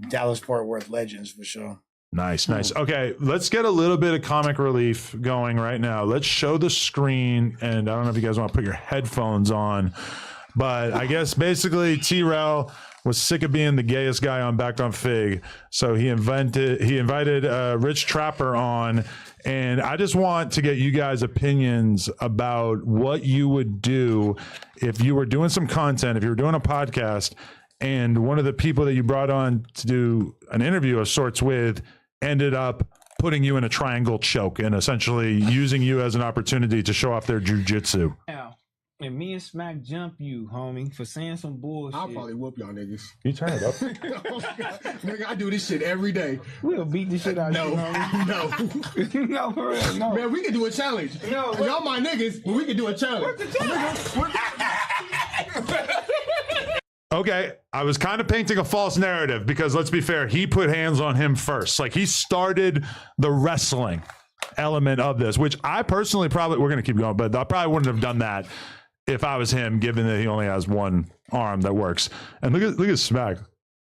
Dallas Fort Worth legends for sure. Nice. Okay, let's get a little bit of comic relief going right now. Let's show the screen, and I don't know if you guys want to put your headphones on, but I guess basically Trell was sick of being the gayest guy on Back on Fig, so he invited Rich Trapper on, and I just want to get you guys' opinions about what you would do if you were doing some content, if you were doing a podcast, and one of the people that you brought on to do an interview of sorts with ended up putting you in a triangle choke and essentially using you as an opportunity to show off their jujitsu. And me and Smack jump you, homie, for saying some bullshit. I'll probably whoop y'all niggas. You turn it up. Nigga, I do this shit every day. We'll beat the shit out of you, homie. No. No, for real, no. Man, we can do a challenge. No, y'all my niggas, but we can do a challenge. What's the challenge? Okay, I was kind of painting a false narrative because let's be fair, he put hands on him first. Like he started the wrestling element of this, which I personally probably, we're going to keep going, but I probably wouldn't have done that if I was him, given that he only has one arm that works. And look at Smack,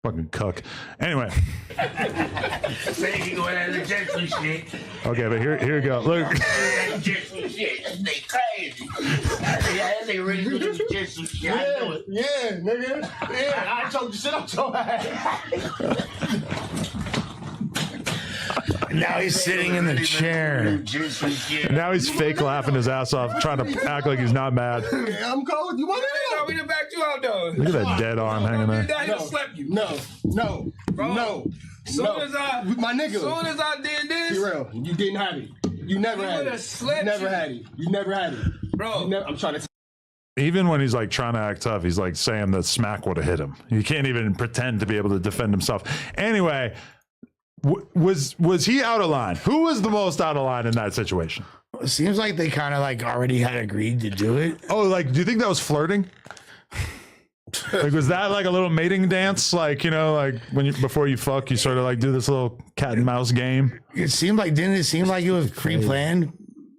fucking cuck. Anyway. Say you go ahead and inject some shit. Okay, but here you go. Look. Inject some shit. They crazy. They really do inject some shit. I know it. Yeah, nigga. Yeah, I told you shit out your ass. Now he's sitting in the chair. Now he's fake laughing his ass off, trying to act like he's not mad. I'm cold. You want to No, we done backed you out though. Look at that dead arm hanging there. He slept you. No. Bro. Soon as I, my nigga. Soon as I did this, T-Rail, you didn't have it. You never had would've it. slept You never you. had it. You never had it. bro. I'm trying to. Even when he's like trying to act tough, he's like saying that Smack would have hit him. He can't even pretend to be able to defend himself. Anyway, was he out of line? Who was the most out of line in that situation? It seems like they kind of like already had agreed to do it. Oh, like, do you think that was flirting? Like, was that like a little mating dance? Like, you know, like when you, before you fuck, you sort of like do this little cat and mouse game. It seemed like, didn't it seem like it was pre-planned?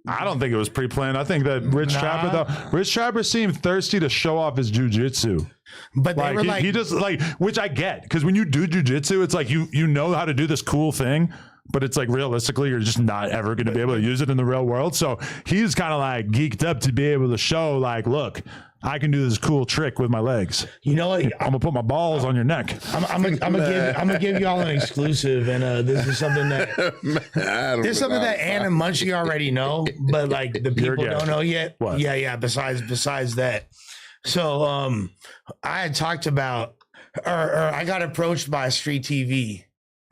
I don't think it was pre-planned. I think that Rich Trapper seemed thirsty to show off his jujitsu. But they were he just like, which I get, because when you do jujitsu, it's like you know how to do this cool thing, but it's like realistically you're just not ever going to be able to use it in the real world. So he's kind of like geeked up to be able to show like, look, I can do this cool trick with my legs. You know what? I'm gonna put my balls on your neck. I'm gonna give y'all an exclusive, and this is something that Ann and Munchie already know, but like the people don't know yet. What? Yeah. Besides that, so I had talked about, or I got approached by Street TV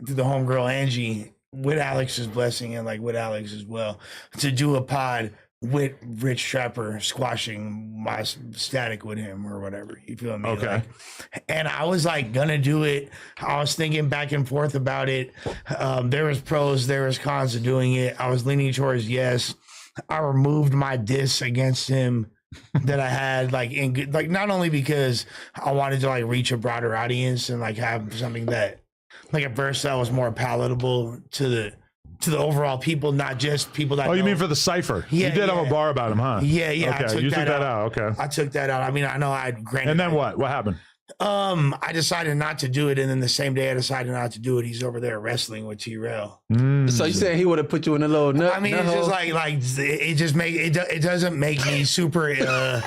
through the homegirl Angie with Alex's blessing and like with Alex as well to do a pod with Rich Trapper squashing my static with him or whatever. You feel me? Okay. Like, and I was like gonna do it. I was thinking back and forth about it. There was pros, there was cons to doing it. I was leaning towards yes. I removed my diss against him that I had like not only because I wanted to like reach a broader audience and like have something that like a verse that was more palatable to the overall people, not just people that. Oh, you mean for the cipher? Yeah, you did have a bar about him, huh? Yeah. Okay, you took that out. Okay. I took that out. I mean, I know I granted. And then what? What happened? I decided not to do it, and then the same day I decided not to do it, he's over there wrestling with T-Rail. So you said he would have put you in a little nut? I mean, it's just like it just it doesn't make me super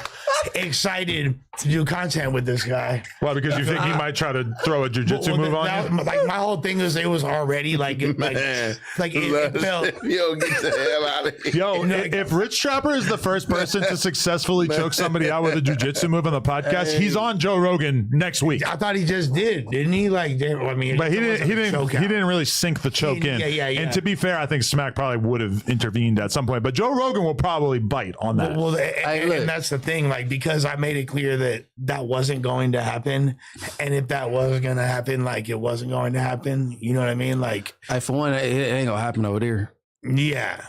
excited to do content with this guy. Why? Because you think he might try to throw a jujitsu move on you? Like my whole thing is it was already like it felt. Yo, get the hell out of here. Yo, if Rich Trapper is the first person to successfully choke somebody out with a jujitsu move on the podcast, he's on Joe Rogan next week. I thought he just didn't he? Like, I mean, but he didn't really sink the choke in. Yeah. And to be fair, I think Smack probably would have intervened at some point. But Joe Rogan will probably bite on that. Well, and that's the thing. Like, because I made it clear that wasn't going to happen, and if that was going to happen, like it wasn't going to happen. You know what I mean? Like, for one, it ain't gonna happen over there. Yeah,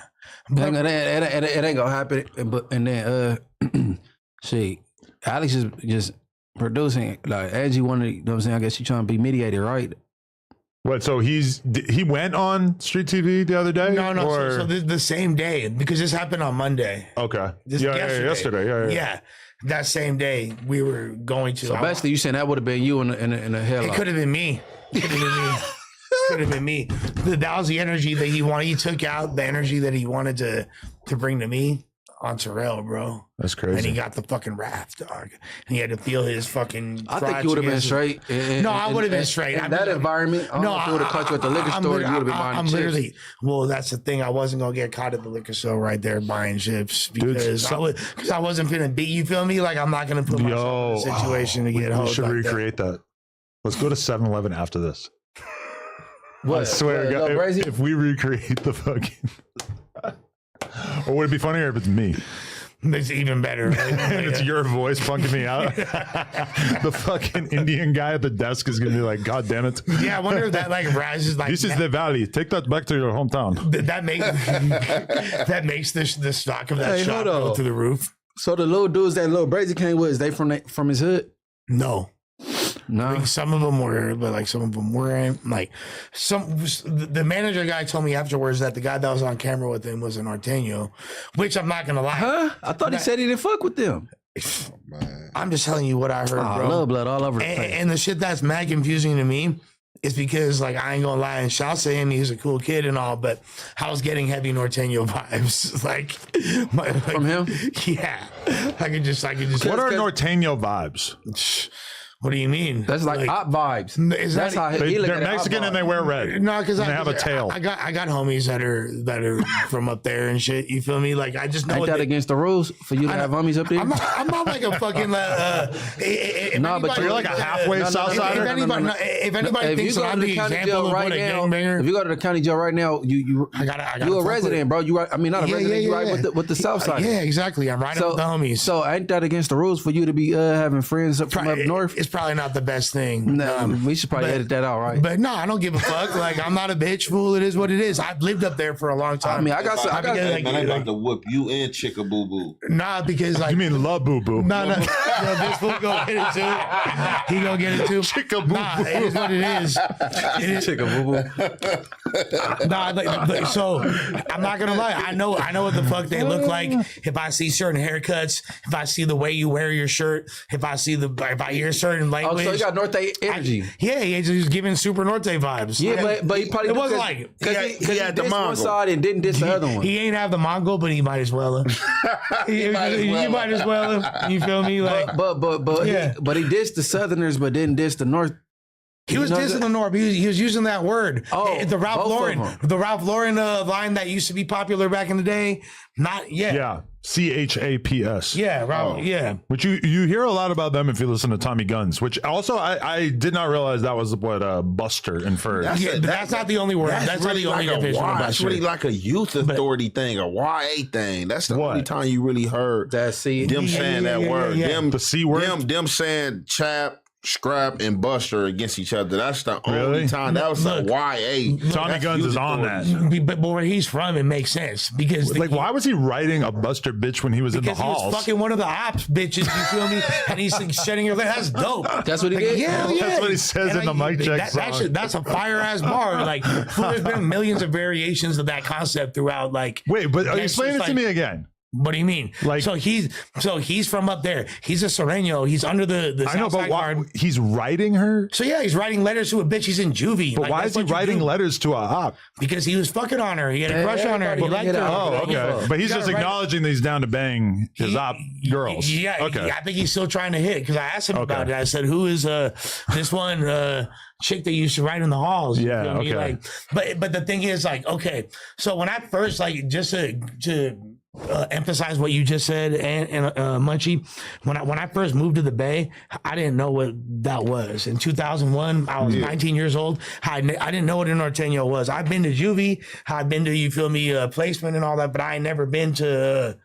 it ain't gonna happen. And then see, Alex is just producing. Like Angie wanted, you know what I'm saying? I guess she's trying to be mediator, right? What? So he went on Street TV the other day? No. So the same day, because this happened on Monday. Okay. Yesterday. Yeah. That same day we were going to. So basically, you saying that would have been you in a headlock? It could have been me. Could have been me. That was the energy that he wanted. He took out the energy that he wanted to bring to me on Trell, bro. That's crazy. And he got the fucking wrath, dog. And he had to feel his fucking. I think you would have been straight. No, I would have been straight. In that environment, I don't know if you would have caught you at the liquor store. You would have been buying chips. Well, that's the thing. I wasn't gonna get caught at the liquor store right there buying chips because I wasn't finna beat. You feel me? Like I'm not gonna put myself in a situation to get hold. We should recreate that. Let's go to 7-Eleven after this. I swear to God, if we recreate the fucking. Or would it be funnier if it's me? It's even better. Right? And it's your voice punking me out. The fucking Indian guy at the desk is gonna be like, God damn it. Yeah, I wonder if that like rises like. This is the valley. Take that back to your hometown. That makes the stock of that shop go to the roof. So the little dudes that Lil Brazy came with, is they from his hood? No. No. Like, some of them were, but like some of them weren't. Like the manager guy told me afterwards that the guy that was on camera with him was a Norteno, which I'm not gonna lie. Huh? I thought he said he didn't fuck with them. I'm just telling you what I heard, bro. Love blood all over the place. And the shit that's mad confusing to me is because, like, I ain't gonna lie, and shouts to him, he's a cool kid and all, but I was getting heavy Norteno vibes, like from him. Yeah, I could just. What are Norteno vibes? What do you mean? That's like op vibes. That's how they're Mexican and they wear red. No, because they have a tail. I got homies that are from up there and shit. You feel me? Like, I just know ain't that against the rules for you to have homies up there? I'm not like a fucking. No, but you're like a halfway Southsider. If anybody thinks I'm the example of what a gangbanger, if you go to the county jail right now, you a resident, bro. You right? I mean, not a resident. You right with the South Side. Yeah, exactly. I'm riding with the homies. So ain't that against the rules for you to be having friends from up north? It's probably not the best thing. No, we should probably edit that out, right? But no, I don't give a fuck. Like, I'm not a bitch, fool. It is what it is. I've lived up there for a long time. I mean, I got man, I'm about to whoop you and Chicka Boo Boo. Nah, because like, you mean love Boo Boo? No, this fool gonna get it too. He gonna get it too. Chicka Boo Boo. Nah, it is what it is. It is Chicka Boo Boo. Nah, so I'm not gonna lie. I know what the fuck they look like. If I see certain haircuts, if I see the way you wear your shirt, if I hear certain language. Oh, so you got Norte energy. He's giving super Norte vibes. Yeah, but he probably it wasn't like because he had the Mongol one side and didn't diss the other one. He ain't have the Mongol, but he might as well. You might as well. You feel me? Like, but he dissed the Southerners, but didn't diss the North. He was dissing the North. He was using that word. Oh, the Ralph Lauren line that used to be popular back in the day. Not yet. Yeah. CHAPS. Yeah, Ralph. Yeah. Which you hear a lot about them if you listen to Tommy Guns, which also I did not realize that was what Buster inferred. That's not the only word. That's really not the only division. That's really like a youth authority thing, a YA thing. That's the only time you really heard them saying that word. Them, the C word. Them saying chap, Scrap, and Buster against each other. That's the only time. That was like YA. Tommy Guns is on that. But where he's from, it makes sense because like, why was he writing a Buster bitch when he was in the halls? Because he was fucking one of the ops bitches. You feel me? And he's like shedding her leg. That's dope. That's what he did. Yeah, that's what he says in the mic check song. That's a fire ass bar. Like, there's been millions of variations of that concept throughout. Like, wait, but explain it to me again. What do you mean? Like, so he's from up there. He's a Sereno. He's under the I know, but why he's writing her? So yeah, he's writing letters to a bitch. He's in juvie. But like, why is he writing letters to a op? Because he was fucking on her. He had a crush on her. He liked her. Oh, okay. But he's just acknowledging that he's down to bang his op girls. Yeah. Okay. I think he's still trying to hit because I asked him about it. I said, "Who is this one chick that used to write in the halls?" You feel me? Like, but the thing is, like, okay, so when I first just to emphasize what you just said, and Munchie, when I first moved to the Bay, I didn't know what that was. In 2001, I was 19 years old. I didn't know what a Norteno was. I've been to juvie, I've been to, you feel me, placement and all that, but I ain't never been to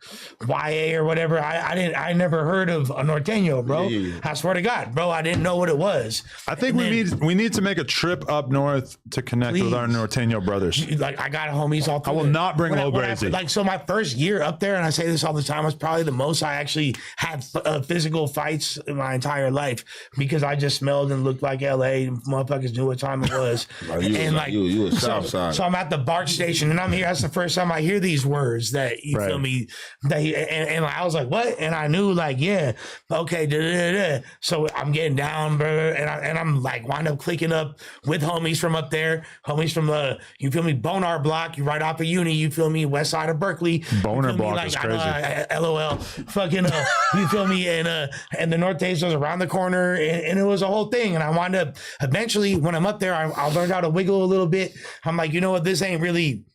YA or whatever. I never heard of a Norteno, bro. I swear to God, bro, I didn't know what it was. I think we need to make a trip up north to connect with our Norteno brothers. Like, I got homies all through. I will not bring Lil Brazy. Like, so my first year up there, and I say this all the time, was probably the most I actually had physical fights in my entire life because I just smelled and looked like LA. Motherfuckers knew what time it was. You were Southside. So I'm at the BART station and I'm here. That's the first time I hear these words that you feel me. And I was like, what? And I knew, like, yeah, okay. So I'm getting down, bro, and I'm like wind up clicking up with homies from up there, homies from you feel me, Bonar Block. You right off of uni, you feel me, west side of Berkeley. Bonar Block. Like, crazy. LOL, fucking, you feel me? And the Nortes was around the corner, and it was a whole thing. And I wound up eventually, when I'm up there, I learned how to wiggle a little bit. I'm like, you know what? This ain't really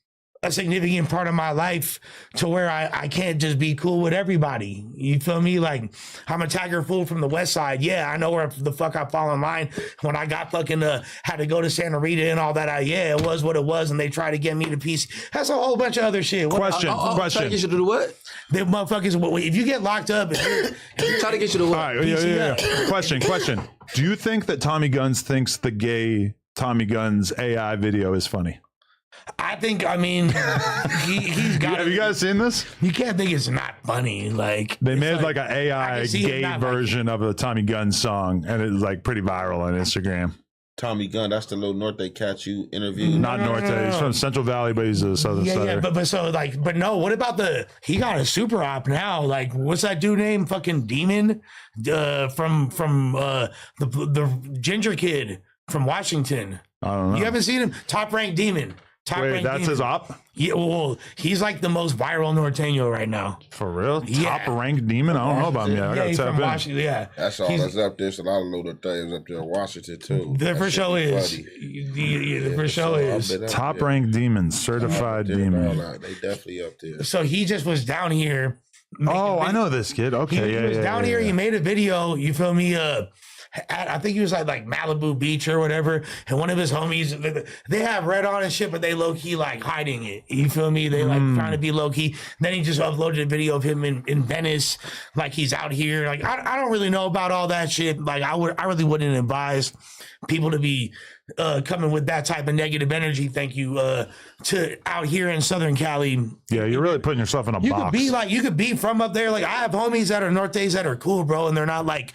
a significant part of my life to where I can't just be cool with everybody. You feel me? Like, I'm a Tiger fool from the west side. Yeah, I know where the fuck I fall in line. When I got fucking had to go to Santa Rita and all that, it was what it was, and they tried to get me to piece. That's a whole bunch of other shit. Question. Try to get you to do what? The motherfuckers, if you get locked up, if you're trying to get you to what? All right, yeah. Question. Do you think that Tommy Guns thinks the gay Tommy Guns AI video is funny? I think, I mean, he's got. Have you guys seen this? You can't think it's not funny. Like they made like an AI gay version of a Tommy Gunn song, and it was like pretty viral on Instagram. Tommy Gunn, that's the little Norte cat you interviewed. Not Norte. He's from Central Valley, but he's a Southern. Yeah, but so like, but no. What about he got a super op now? Like, what's that dude named? Fucking Demon, from the ginger kid from Washington. I don't know. You haven't seen him? Top ranked Demon. Wait, that's his op? Yeah, well, he's like the most viral Norteno right now. For real? Yeah. Top ranked demon? I don't know about him yet. I gotta he's tap from in. Washington. Yeah, that's all that's up there. It's a lot of little things up there in Washington too. The for show is. The for show is. Top ranked demon, certified demon. They definitely up there. So he just was down here. Oh, I know this kid. Okay, he was down here. He made a video. You feel me? I think he was like Malibu Beach or whatever, and one of his homies, they have red on and shit, but they low key like hiding it. You feel me? They like trying to be low key. Then he just uploaded a video of him in Venice, like he's out here. Like I don't really know about all that shit. Like I really wouldn't advise people to be coming with that type of negative energy. Thank you to out here in Southern Cali. Yeah, you're really putting yourself in a box. You could be from up there. Like I have homies that are Nortes that are cool, bro, and they're not like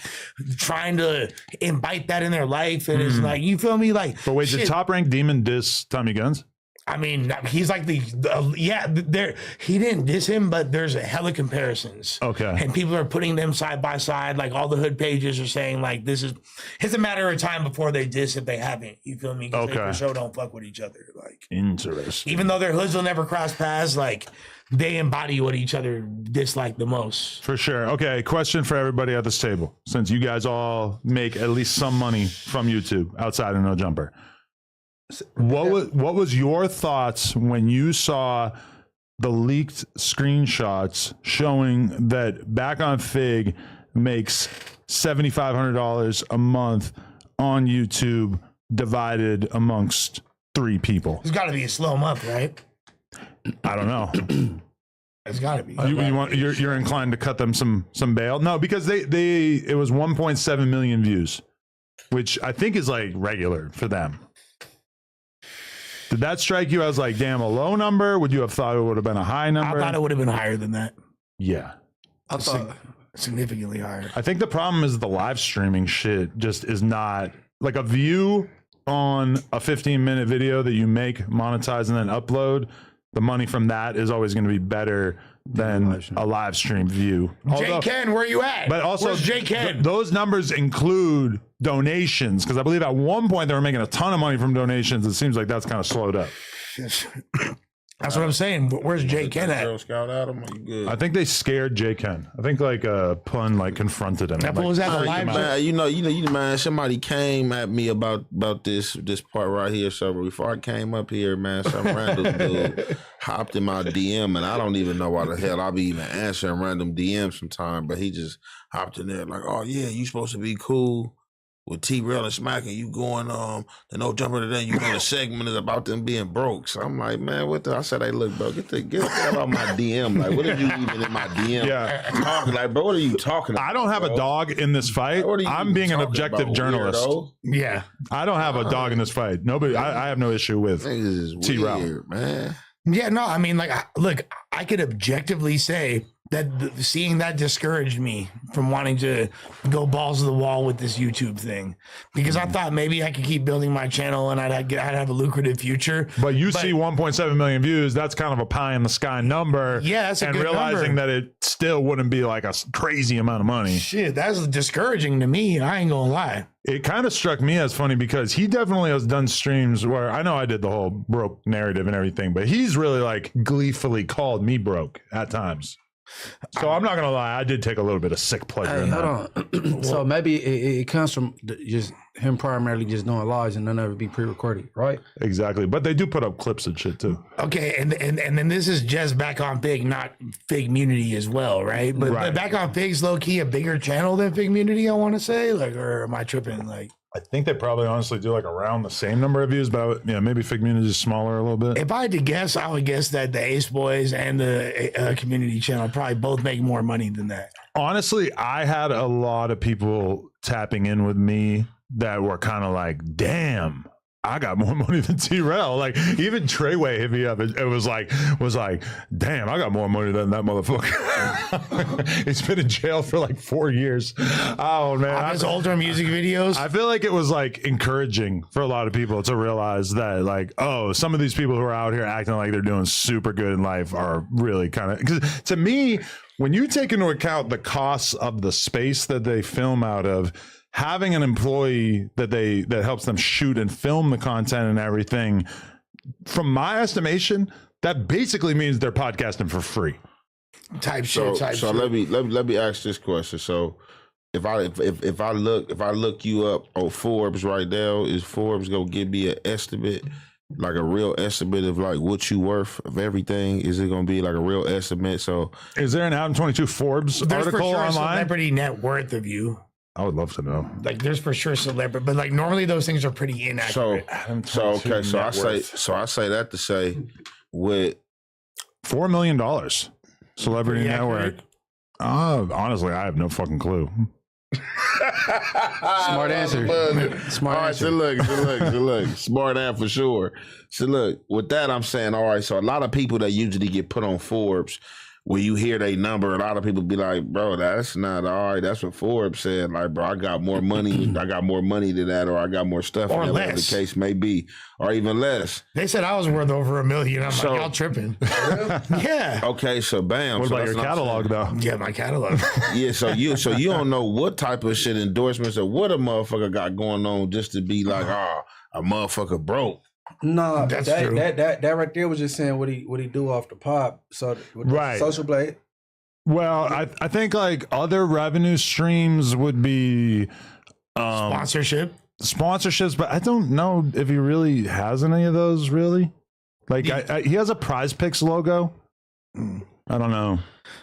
trying to invite that in their life. And it's like, you feel me? Like, but wait, did Top Rank Demon diss Tommy Guns? I mean, he's like there. He didn't diss him, but there's a hella comparisons. Okay, and people are putting them side by side. Like all the hood pages are saying, like it's a matter of time before they diss if they haven't. You feel me? Okay, they for sure don't fuck with each other. Like interesting. Even though their hoods will never cross paths, like they embody what each other dislike the most. For sure. Okay, question for everybody at this table. Since you guys all make at least some money from YouTube outside of No Jumper. What was your thoughts when you saw the leaked screenshots showing that Back on Fig makes $7,500 a month on YouTube divided amongst 3 people? It's got to be a slow month, right? I don't know. It's got to be. You're inclined to cut them some bail? No, because it was 1.7 million views, which I think is like regular for them. Did that strike you as like, damn, a low number? Would you have thought it would have been a high number? I thought it would have been higher than that. Yeah. I thought significantly higher. I think the problem is the live streaming shit just is not like a view on a 15-minute video that you make, monetize, and then upload. The money from that is always going to be better than a live stream view. J Ken, where you at? But also, where's J Ken? Those numbers include donations, because I believe at one point they were making a ton of money from donations. It seems like that's kind of slowed up. That's what I'm saying. Where's J Ken at? Scout Adam, are you good? I think they scared J Ken. I think like Pun like confronted him. That was at the live. Man, you know, man. Somebody came at me about this part right here. So before I came up here, man, some random dude hopped in my DM, and I don't even know why the hell I be even answering random DMs sometimes. But he just hopped in there like, "Oh yeah, you supposed to be cool with Trell and Smack, and you going the No Jumper today, you know the segment is about them being broke." So I'm like, man, what the? I said, hey, look, bro, get out of my DM. Like, what are you even in my DM? Yeah, talking like, bro, what are you talking about? I don't have a dog in this fight. I'm being an objective about, journalist. Weirdo? Yeah, I don't have a dog in this fight. Nobody. I have no issue with Trell, man. Yeah, no, I mean, like, look, I could objectively say that seeing that discouraged me from wanting to go balls to the wall with this YouTube thing, because I thought maybe I could keep building my channel and I'd have a lucrative future. But see 1.7 million views, that's kind of a pie in the sky number. Yeah, that's a and good realizing number. that it still wouldn't be like a crazy amount of money. Shit, that's discouraging to me. I ain't gonna lie. It kind of struck me as funny because he definitely has done streams where I know I did the whole broke narrative and everything, but he's really like gleefully called me broke at times. So I'm not gonna lie, I did take a little bit of sick pleasure in that. Hold on. So maybe it comes from just him primarily just doing lives and none of it be pre-recorded, right? Exactly, but they do put up clips and shit too. Okay, and then this is just Back on Fig, not Fig Community as well, right? But Back on Fig's low key a bigger channel than Fig Community, I want to say, like, or am I tripping? Like, I think they probably honestly do like around the same number of views, but maybe Fig Community is smaller a little bit. If I had to guess, I would guess that the Ace Boys and the Community channel probably both make more money than that. Honestly, I had a lot of people tapping in with me that were kind of like, damn, I got more money than Trell. Like even Treyway hit me up. It was like, damn, I got more money than that motherfucker. He's been in jail for like 4 years. Oh man, his older music videos. I feel like it was like encouraging for a lot of people to realize that like, oh, some of these people who are out here acting like they're doing super good in life are really kind of, because to me, when you take into account the costs of the space that they film out of, having an employee that helps them shoot and film the content and everything, from my estimation, that basically means they're podcasting for free. So let me ask this question. So if I look you up on Forbes right now, is Forbes gonna give me an estimate, like a real estimate of like what you worth of everything? Is it gonna be like a real estimate? So is there an Adam 22 Forbes article for sure online? Celebrity net worth of you. I would love to know. Like, there's for sure celebrity, but like normally those things are pretty inaccurate. So I say that to say, with $4 million celebrity network. Honestly, I have no fucking clue. Smart answer. Smart all right, answer. so look, smart answer for sure. So look, with that, I'm saying, all right, so a lot of people that usually get put on Forbes, when you hear their number, a lot of people be like, bro, that's not all right. That's what Forbes said. Like, bro, I got more money. I got more money than that, or I got more stuff. Or whatever less. the case may be, or even less. They said I was worth over $1 million. I'm like, y'all tripping. Yeah. Okay, so bam. What so about your that's what I'm catalog, though? Yeah, my catalog. Yeah, so you don't know what type of shit endorsements or what a motherfucker got going on just to be like, a motherfucker broke. No, That's that, true. that right there was just saying what he do off the pop. So with the Right. Social Blade. Well, I think like other revenue streams would be sponsorships, but I don't know if he really has any of those really. Like he has a Prize Picks logo. I don't know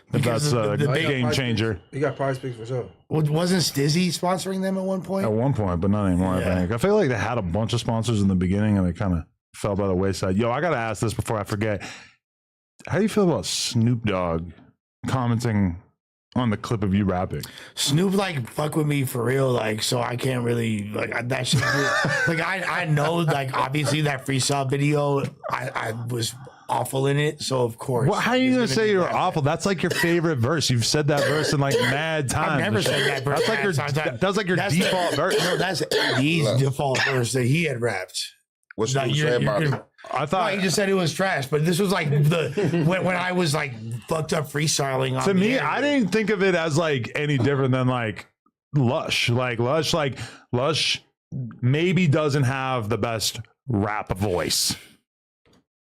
if Because that's a the big game changer. You got Prize Picks for sure. Wasn't Stizzy sponsoring them at one point? At one point, but not anymore. Yeah. I think. I feel like they had a bunch of sponsors in the beginning and they kind of fell by the wayside. Yo, I got to ask this before I forget. How do you feel about Snoop Dogg commenting on the clip of you rapping? Snoop like fuck with me for real, like, so I can't really like that shit. Like I know, like, obviously that freestyle video, I was awful in it, so of course. Well, how are you gonna say you're awful? That's like your favorite verse. You've said that verse in like mad times. I've never said that verse. That's like your default verse. No, that's AD's default verse that he had rapped. What's Like, Snoop say about it? I thought he just said it was trash, but this was like when I was like fucked up freestyling on to the me, air. I didn't think of it as like any different than like Lush. Like Lush maybe doesn't have the best rap voice,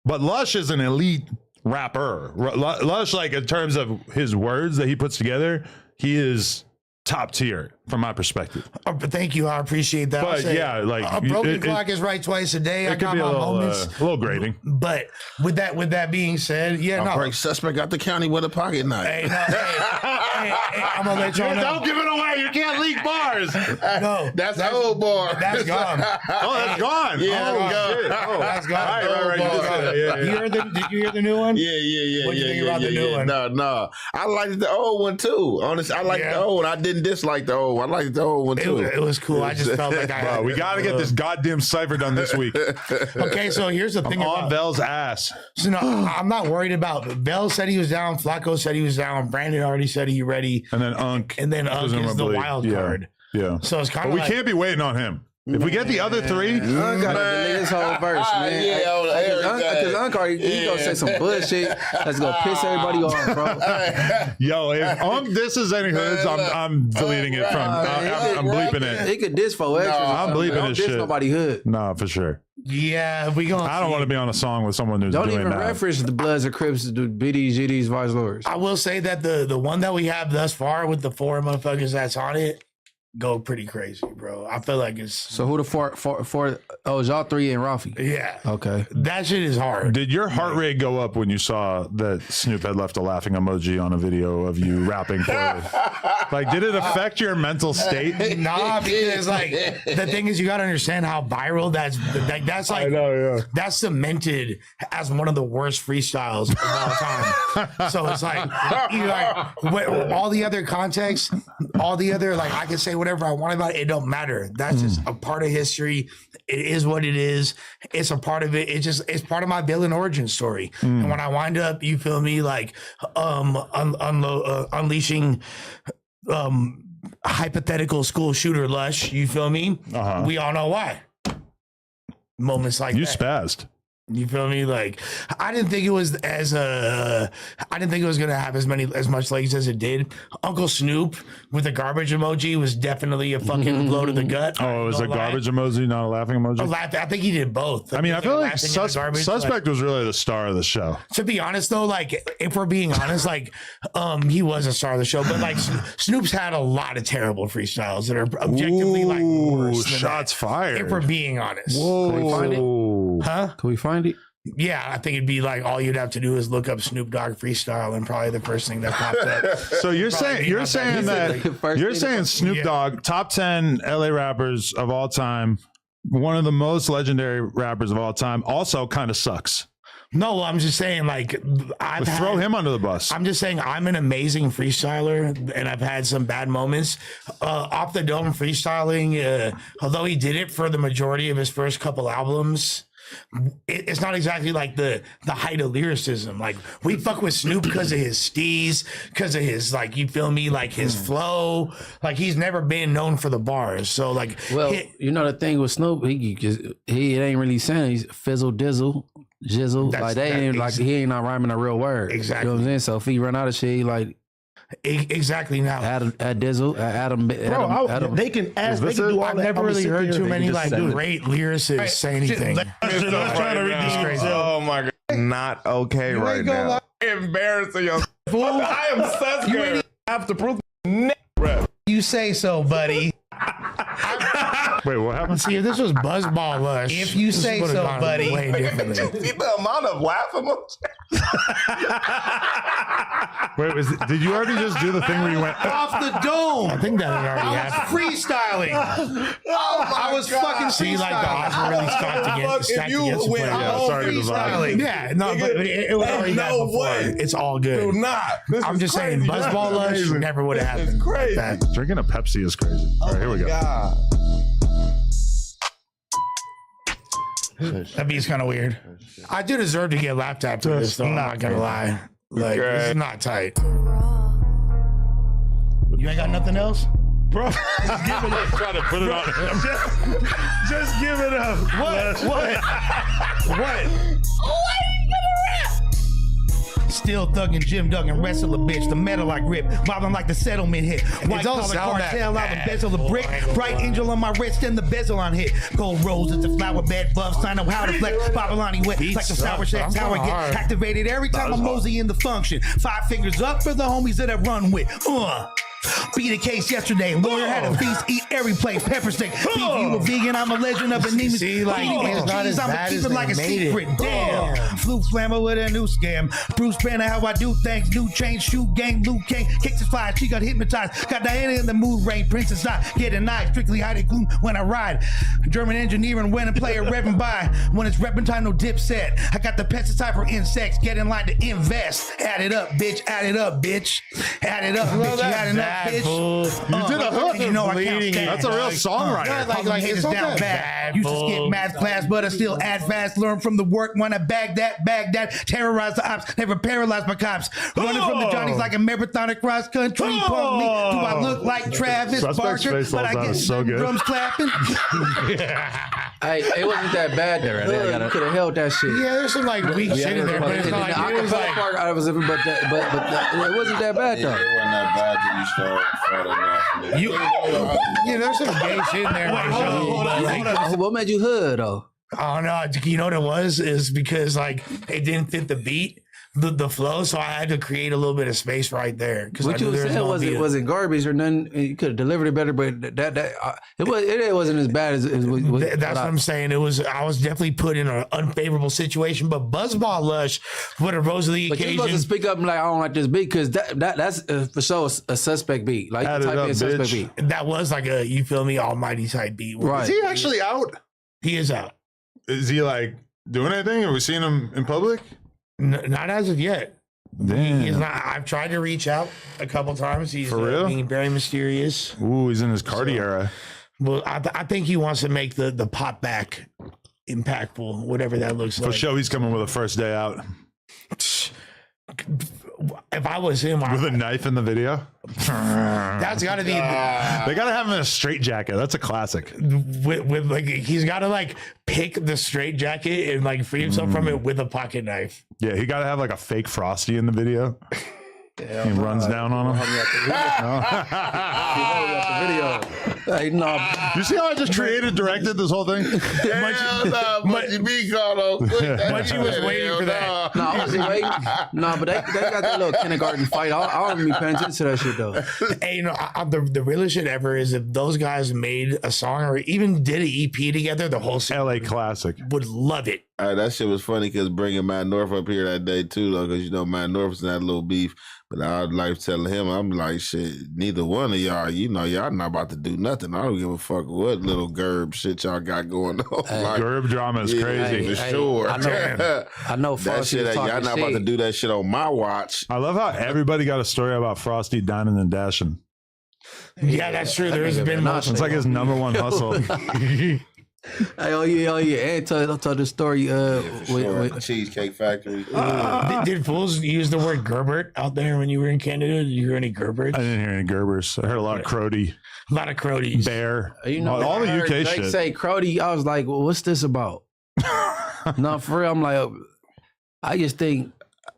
but Lush is an elite rapper. Lush, like in terms of his words that he puts together, he is top tier from my perspective. But thank you, I appreciate that. But yeah, like a broken clock is right twice a day. I got my moments. A little grating. But with that being said, Suspect got the county with a pocket knife. Hey, I'm gonna let y'all know. Don't give it away. You can't leak bars. No, that's the old bar. That's gone. Oh, that's gone. Yeah, oh, that's gone. shit. Oh, that's gone. Right. Did you hear the new one? Yeah. What do you think about the new one? No. I liked the old one too. Honestly, I liked the old one. I didn't dislike the old one. I liked the old one too. It was cool. I just felt like Bro, we got to get this goddamn cipher done this week. Okay, so here's the thing on about Vel's ass. So no, I'm not worried about. Vel said he was down. Flacco said he was down. Brandon already said he ready. And then Unk. And then Unk is the wild card. Yeah. So it's kind but of we like, can't be waiting on him. If we get the other three, Unk gotta delete his whole verse, man. Because Unk already he gonna say some bullshit that's gonna piss everybody off, bro. Yo, if Unk disses any hoods, I'm deleting it from. I'm bleeping it. He could diss for extras. I'm bleeping Don't this diss shit. nobody hood. Nah, for sure. Yeah, we gonna. I don't want to be on a song with someone who's Don't doing even that. reference the Bloods or Crips, the BDs, GDs, Vice Lords. I will say that the one that we have thus far with the 4 motherfuckers that's on it go pretty crazy, bro. I feel like it's So who the four? Oh, it's y'all three and Rafi. yeah. Okay. That shit is hard. Did your heart rate go up when you saw that Snoop had left a laughing emoji on a video of you rapping poorly? Like, did it affect your mental state? Nah, because like the thing is, you got to understand how viral that's like. I know, yeah. That's cemented as one of the worst freestyles of all time. So it's like, all the other context, all the other, like, I can say whatever I want about it. It don't matter. That's just a part of history. It is what it is. It's a part of it. It's part of my villain origin story. And when I wind up, you feel me, like unleashing hypothetical school shooter Lush, you feel me? We all know why. Moments like You that. spazzed. You feel me? Like, I didn't think it was as I didn't think it was gonna have as much legs as it did. Uncle Snoop with a garbage emoji was definitely a fucking blow to the gut. Oh, it was a garbage emoji, not a laughing emoji. I think he did both. I mean, I feel like laughing and garbage, Suspect was really the star of the show. to be honest though, like if we're being honest, like he was a star of the show, but like Snoop's had a lot of terrible freestyles that are objectively like worse than shots that, fired. if we're being honest. Can we find it? Huh? Can we find it? Yeah, I think it'd be like all you'd have to do is look up Snoop Dogg freestyle and probably the first thing that popped up. So you're saying Snoop Dogg, top 10 LA rappers of all time, one of the most legendary rappers of all time, also kind of sucks. No, I'm just saying, like, throw him under the bus. I'm just saying I'm an amazing freestyler, and I've had some bad moments. Off the dome freestyling, although he did it for the majority of his first couple albums, it's not exactly like the height of lyricism. Like, we fuck with Snoop because of his steez, because of his, like, you feel me, like his flow. Like, he's never been known for the bars. So, like, well, you know the thing with Snoop, he ain't really saying he's fizzle dizzle. Jizzle, like they ain't like he ain't not rhyming a real word. Exactly. You know what I'm saying? So if he run out of shit, he like exactly now. Adam Dizzle, Adam. They can ask. They can do all I've that. never really heard too many like great great lyricists say anything. Oh my god, not okay right now. Embarrassing yourself. I am so scared. Have to prove. You say so, buddy. Wait, what happened? See, if this was Buzzball Lush, if you say so, buddy. Way differently. See the amount of laughing. Wait, did you already just do the thing where you went off the dome? I think that had already happened. Freestyling. I was fucking See, like the odds were really stacked against the player. Yeah, sorry to the vibe. Yeah, no, but it would already happened before. It's all good. Do not. I'm just saying, Buzzball Lush never would have happened. Crazy. Like that. Drinking a Pepsi is crazy. All right, here we go. God. That beat's kind of weird. I do deserve to get lapped at for this, though. I'm not gonna lie. Like, this is not tight. You ain't got nothing else? Bro, just give it up. Trying to put it on him. Just give it up. What? What? Still thugging, Jim Duggan, wrestle a bitch, the metal I grip, bobbing like the settlement hit. White collar cartel out the bezel of brick, bright angel on my wrist, and the bezel on hit. Gold roses, the flower bed buffs, I know how to flex. Babylani wet like the sour shacks, how I get activated every time I mosey in the function. 5 fingers up for the homies that I run with. Be the case yesterday. Lawyer had a feast, eat every plate, pepper steak. Beef, you a vegan, I'm a legend of anemia. See, like, it's not as bad as like a secret. Damn. Flu flammer with a new scam. Bruce Banner, how I do things. New chain, shoe gang, Luke King. Kicks his fly, she got hypnotized. Got Diana in the mood ring. Princess I get a knife, strictly hiding gloom when I ride. German engineering, when a player revving by. When it's repping time, no dip set. I got the pesticide for insects. Get in line to invest. Add it up, bitch. Add it up, bitch. Add it up, bitch. You had enough. Bitch. You did a hook. You know I count That's a real songwriter. Like it's down bad. Used to skip math class, but I still add fast. Learn from the work when I bag that. Terrorize the ops, never paralyze my cops. Running from the Johnnies like a marathon across country. Punk me. Do I look like Travis Barker? But I get so good. drums clapping. Hey, it wasn't that bad there. You could have held that shit. Yeah, there's some like weak shit in there, but it's not like it was like. I was, but it wasn't that bad though. It wasn't that bad till you started falling off. Yeah, there's some gay shit in there. Hold on. What made you hood though? Oh no, you know what it was? Is because like it didn't fit the beat, the flow, so I had to create a little bit of space right there. What you said wasn't garbage or nothing. You could have delivered it better, but it wasn't as bad as that's what I'm saying. I was definitely put in an unfavorable situation, but Buzzball Lush would have rose to the occasion. But you supposed to speak up and like, I don't like this beat, because that's for sure a suspect beat. Like type in a suspect beat. That was like a, you feel me, almighty type beat. Right. Is he actually out? He is out. Is he like doing anything? Have we seen him in public? Not as of yet. Damn. He's not. I've tried to reach out a couple times. He's For real? being very mysterious. Ooh, he's in his Cardi era. Well, I think he wants to make the pop back impactful, whatever that looks For like. sure, he's coming with a first day out If I was him, with a knife in the video. that's got to be They gotta have him in a straight jacket. That's a classic. with like he's got to like pick the straight jacket and like free himself from it with a pocket knife. Yeah, he gotta have like a fake Frosty in the video. He runs down on him. Hey, no. You see how I just created, directed this whole thing? Munchie B called on. Munchie was waiting for that. No, I wasn't waiting. No, but they got that little kindergarten fight. I don't even be paying attention to that shit though. Hey, the realest shit ever is if those guys made a song or even did an EP together, the whole city LA classic. would love it. That shit was funny because bringing Matt North up here that day too, though, because you know Matt North was in that little beef. But I was like telling him, I'm like, shit, neither one of y'all, you know, y'all not about to do nothing. I don't give a fuck what little Gerb shit y'all got going on. Like, Gerb drama is crazy. For sure. I know that shit, y'all not about to do that shit on my watch. I love how everybody got a story about Frosty dining and dashing. Yeah, that's true. There's been It's like his number one hustle. Hey, oh yeah, and tell the story. With Cheesecake Factory. Did fools use the word Gerbert out there when you were in Canada? Did you hear any Gerberts? I didn't hear any Gerbers. I heard a lot of Crody. A lot of Crodies. Bear. you know, all the UK they shit. say Crody. I was like, well, what's this about? No, for real. I'm like, I just think.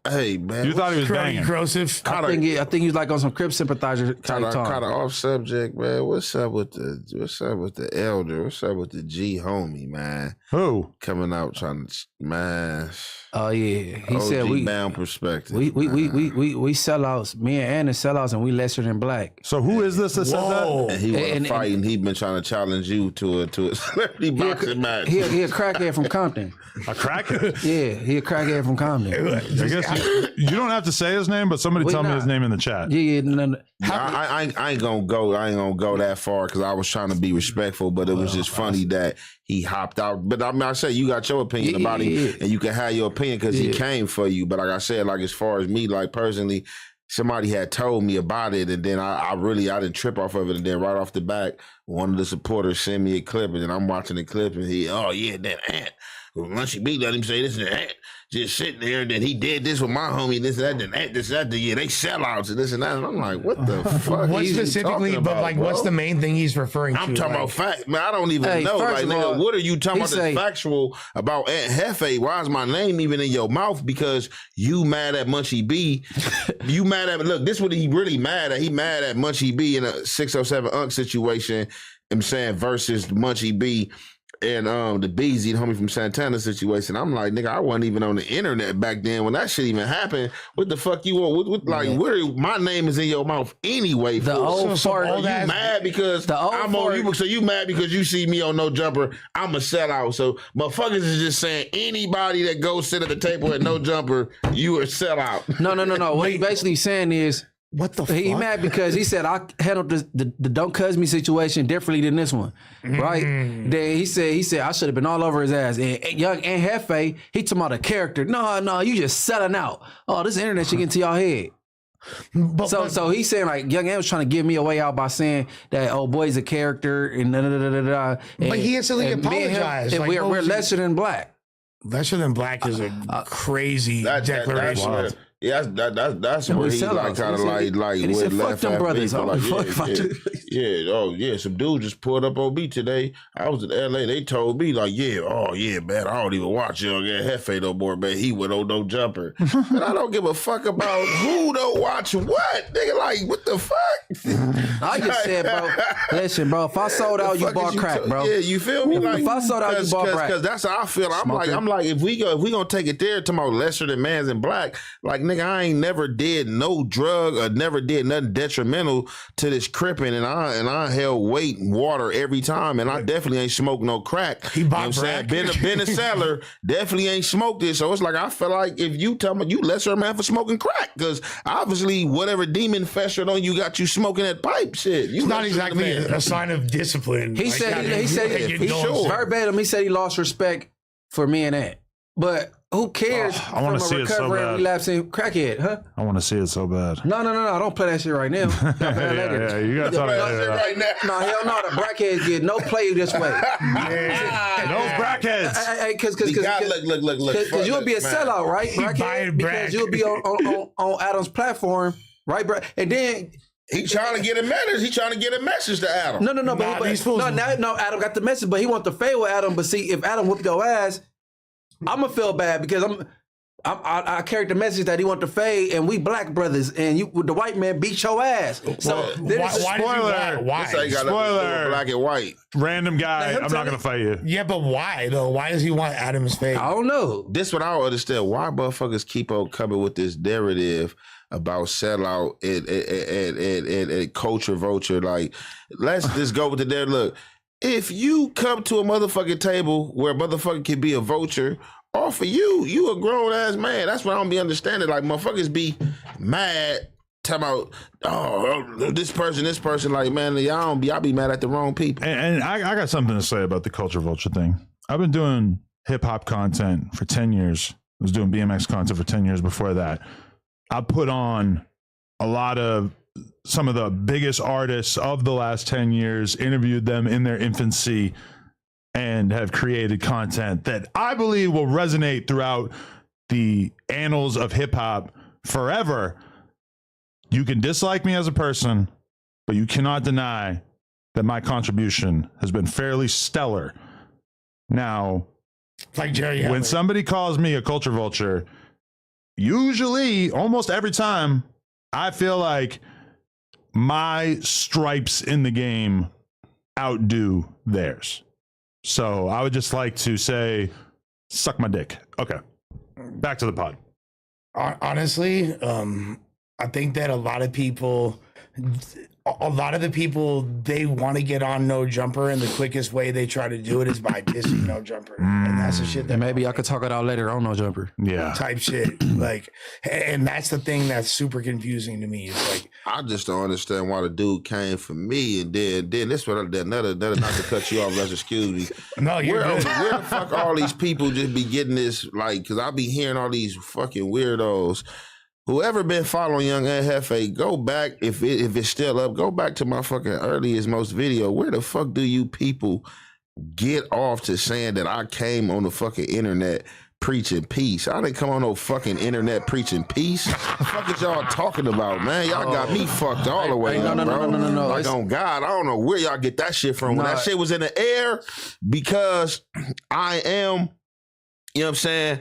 Hey man, You thought he was banging. Corrosive. I think he was like on some Crip sympathizer kind type of time. off subject, man. What's up with the elder? What's up with the G homie, man? Who? Coming out trying to man. Oh yeah, he OG said we bound perspective. we sellouts. Me and Anna sellouts, and we lesser than black. So who is this that said that? And he want to fight, and he been trying to challenge you to a celebrity boxing match. He a crackhead from Compton. A crackhead? Yeah, he a crackhead from Compton. I guess you don't have to say his name, but somebody tell me his name in the chat. Yeah, no. I ain't gonna go that far because I was trying to be respectful, but it was just funny that he hopped out. But I mean, I say you got your opinion about him, and you can have your opinion because he came for you. But like I said, like as far as me, like personally, somebody had told me about it, and then I didn't trip off of it, and then right off the back, one of the supporters sent me a clip, and then I'm watching the clip, and that Ant. Munchie B let him say this and that, just sitting there, and then he did this with my homie, this and that, this and that, yeah, they sellouts and this and that, and I'm like, what the fuck? What specifically, but about, like, bro? what's the main thing he's referring to? I'm talking about fact, man. I don't even know. Like, nigga, what are you talking about? That's factual about Aunt Hefe. Why is my name even in your mouth? Because you mad at Munchie B. You mad at look. This is what he really mad at. He mad at Munchie B in a 607 Unk situation. I'm saying versus Munchie B. And the Beezy, the homie from Santana situation. I'm like, nigga, I wasn't even on the internet back then when that shit even happened. What the fuck you want? My name is in your mouth anyway. The old fart. You mad because I'm on you? So you mad because you see me on No Jumper? I'm a sellout. So motherfuckers is just saying anybody that goes sit at the table at No Jumper, you a sellout. No. What he basically saying is. What the fuck? He mad because he said I handled the Don't Cuz Me situation differently than this one, right? Then he said I should have been all over his ass. And young and Hefe, he talking about a character. No, you just selling out. Oh, this internet shit get into y'all head. So he's saying like Young Ant was trying to give me a way out by saying that boy's a character and da. But he instantly apologized. And we're lesser than black. Lesser than black is a crazy declaration. Yeah, that's where he like kind of like with left them brothers. Some dude just pulled up on me today. I was in LA. They told me like, man, I don't even watch Young Hefe no more, man. He went on No Jumper. And I don't give a fuck about who don't watch what, nigga. Like, what the fuck? I just said, bro. Listen, bro. If I sold out, you bought crack, bro. Yeah, you feel me? Like, if I sold out, you bought crack. Because that's how I feel. I'm like, if we gonna take it there, talking about lesser than mans in black, like. Nigga, I ain't never did no drug or never did nothing detrimental to this crippin', and I held weight and water every time, and I definitely ain't smoked no crack. He bought crack. Been a seller, definitely ain't smoked it. So it's like I feel like if you tell me you lesser man for smoking crack, because obviously whatever demon festered on you got you smoking that pipe shit. It's not exactly a sign of discipline. He said verbatim. He said he lost respect for me and that, but. Who cares? I want to see it so bad. Relapsing crackhead, huh? I want to see it so bad. No. Don't play that shit right now. Yeah, you got to tell me right now. No, hell no. The brackheads get no play this way. Those brackheads. Because look. Because you'll be a sellout, right? Brackhead? Because you'll be on Adam's platform, right? And then he trying to get a message. He trying to get a message to Adam. No. No, Adam got the message, but he want to fade with Adam. But see, if Adam whoop your ass, I'm gonna feel bad because I carried the message that he want to fade, and we black brothers, and you the white man beat your ass. So why? Spoiler. Black and white. Random guy. I'm not gonna fight you. Yeah, but why though? Why does he want Adam's fade? I don't know. This what I don't understand. Why motherfuckers keep on coming with this narrative about sellout and culture vulture? Like, let's just go with the there. Look, if you come to a motherfucking table where a motherfucker can be a vulture, or for you a grown ass man. That's what I don't be understanding. Like, motherfuckers be mad, talking about, oh, this person. Like, man, y'all be mad at the wrong people. And I got something to say about the culture vulture thing. I've been doing hip hop content for 10 years. I was doing BMX content for 10 years before that. I put on a lot of some of the biggest artists of the last 10 years, interviewed them in their infancy, and have created content that I believe will resonate throughout the annals of hip hop forever. You can dislike me as a person, but you cannot deny that my contribution has been fairly stellar. Now, like Jerry, when somebody calls me a culture vulture, usually, almost every time, I feel like my stripes in the game outdo theirs. So I would just like to say, suck my dick. Okay, back to the pod. Honestly, I think that a lot of the people, they want to get on No Jumper, and the quickest way they try to do it is by dissing No Jumper. And that's the shit that and maybe I could talk it out later on No Jumper. Yeah. Type shit. Like, and that's the thing that's super confusing to me. It's like, I just don't understand why the dude came for me, and then this one, another not to cut you off, let's excuse me. No, you're where good. the fuck all these people just be getting this, like, because I be hearing all these fucking weirdos. Whoever been following Young Ed Hefe, go back, if it's still up, go back to my fucking earliest, most video. Where the fuck do you people get off to saying that I came on the fucking internet preaching peace? I didn't come on no fucking internet preaching peace. The fuck is y'all talking about, man? Y'all got me fucked all the way up, bro. No. Like, on God, I don't know where y'all get that shit from. When that shit was in the air, because I am, you know what I'm saying,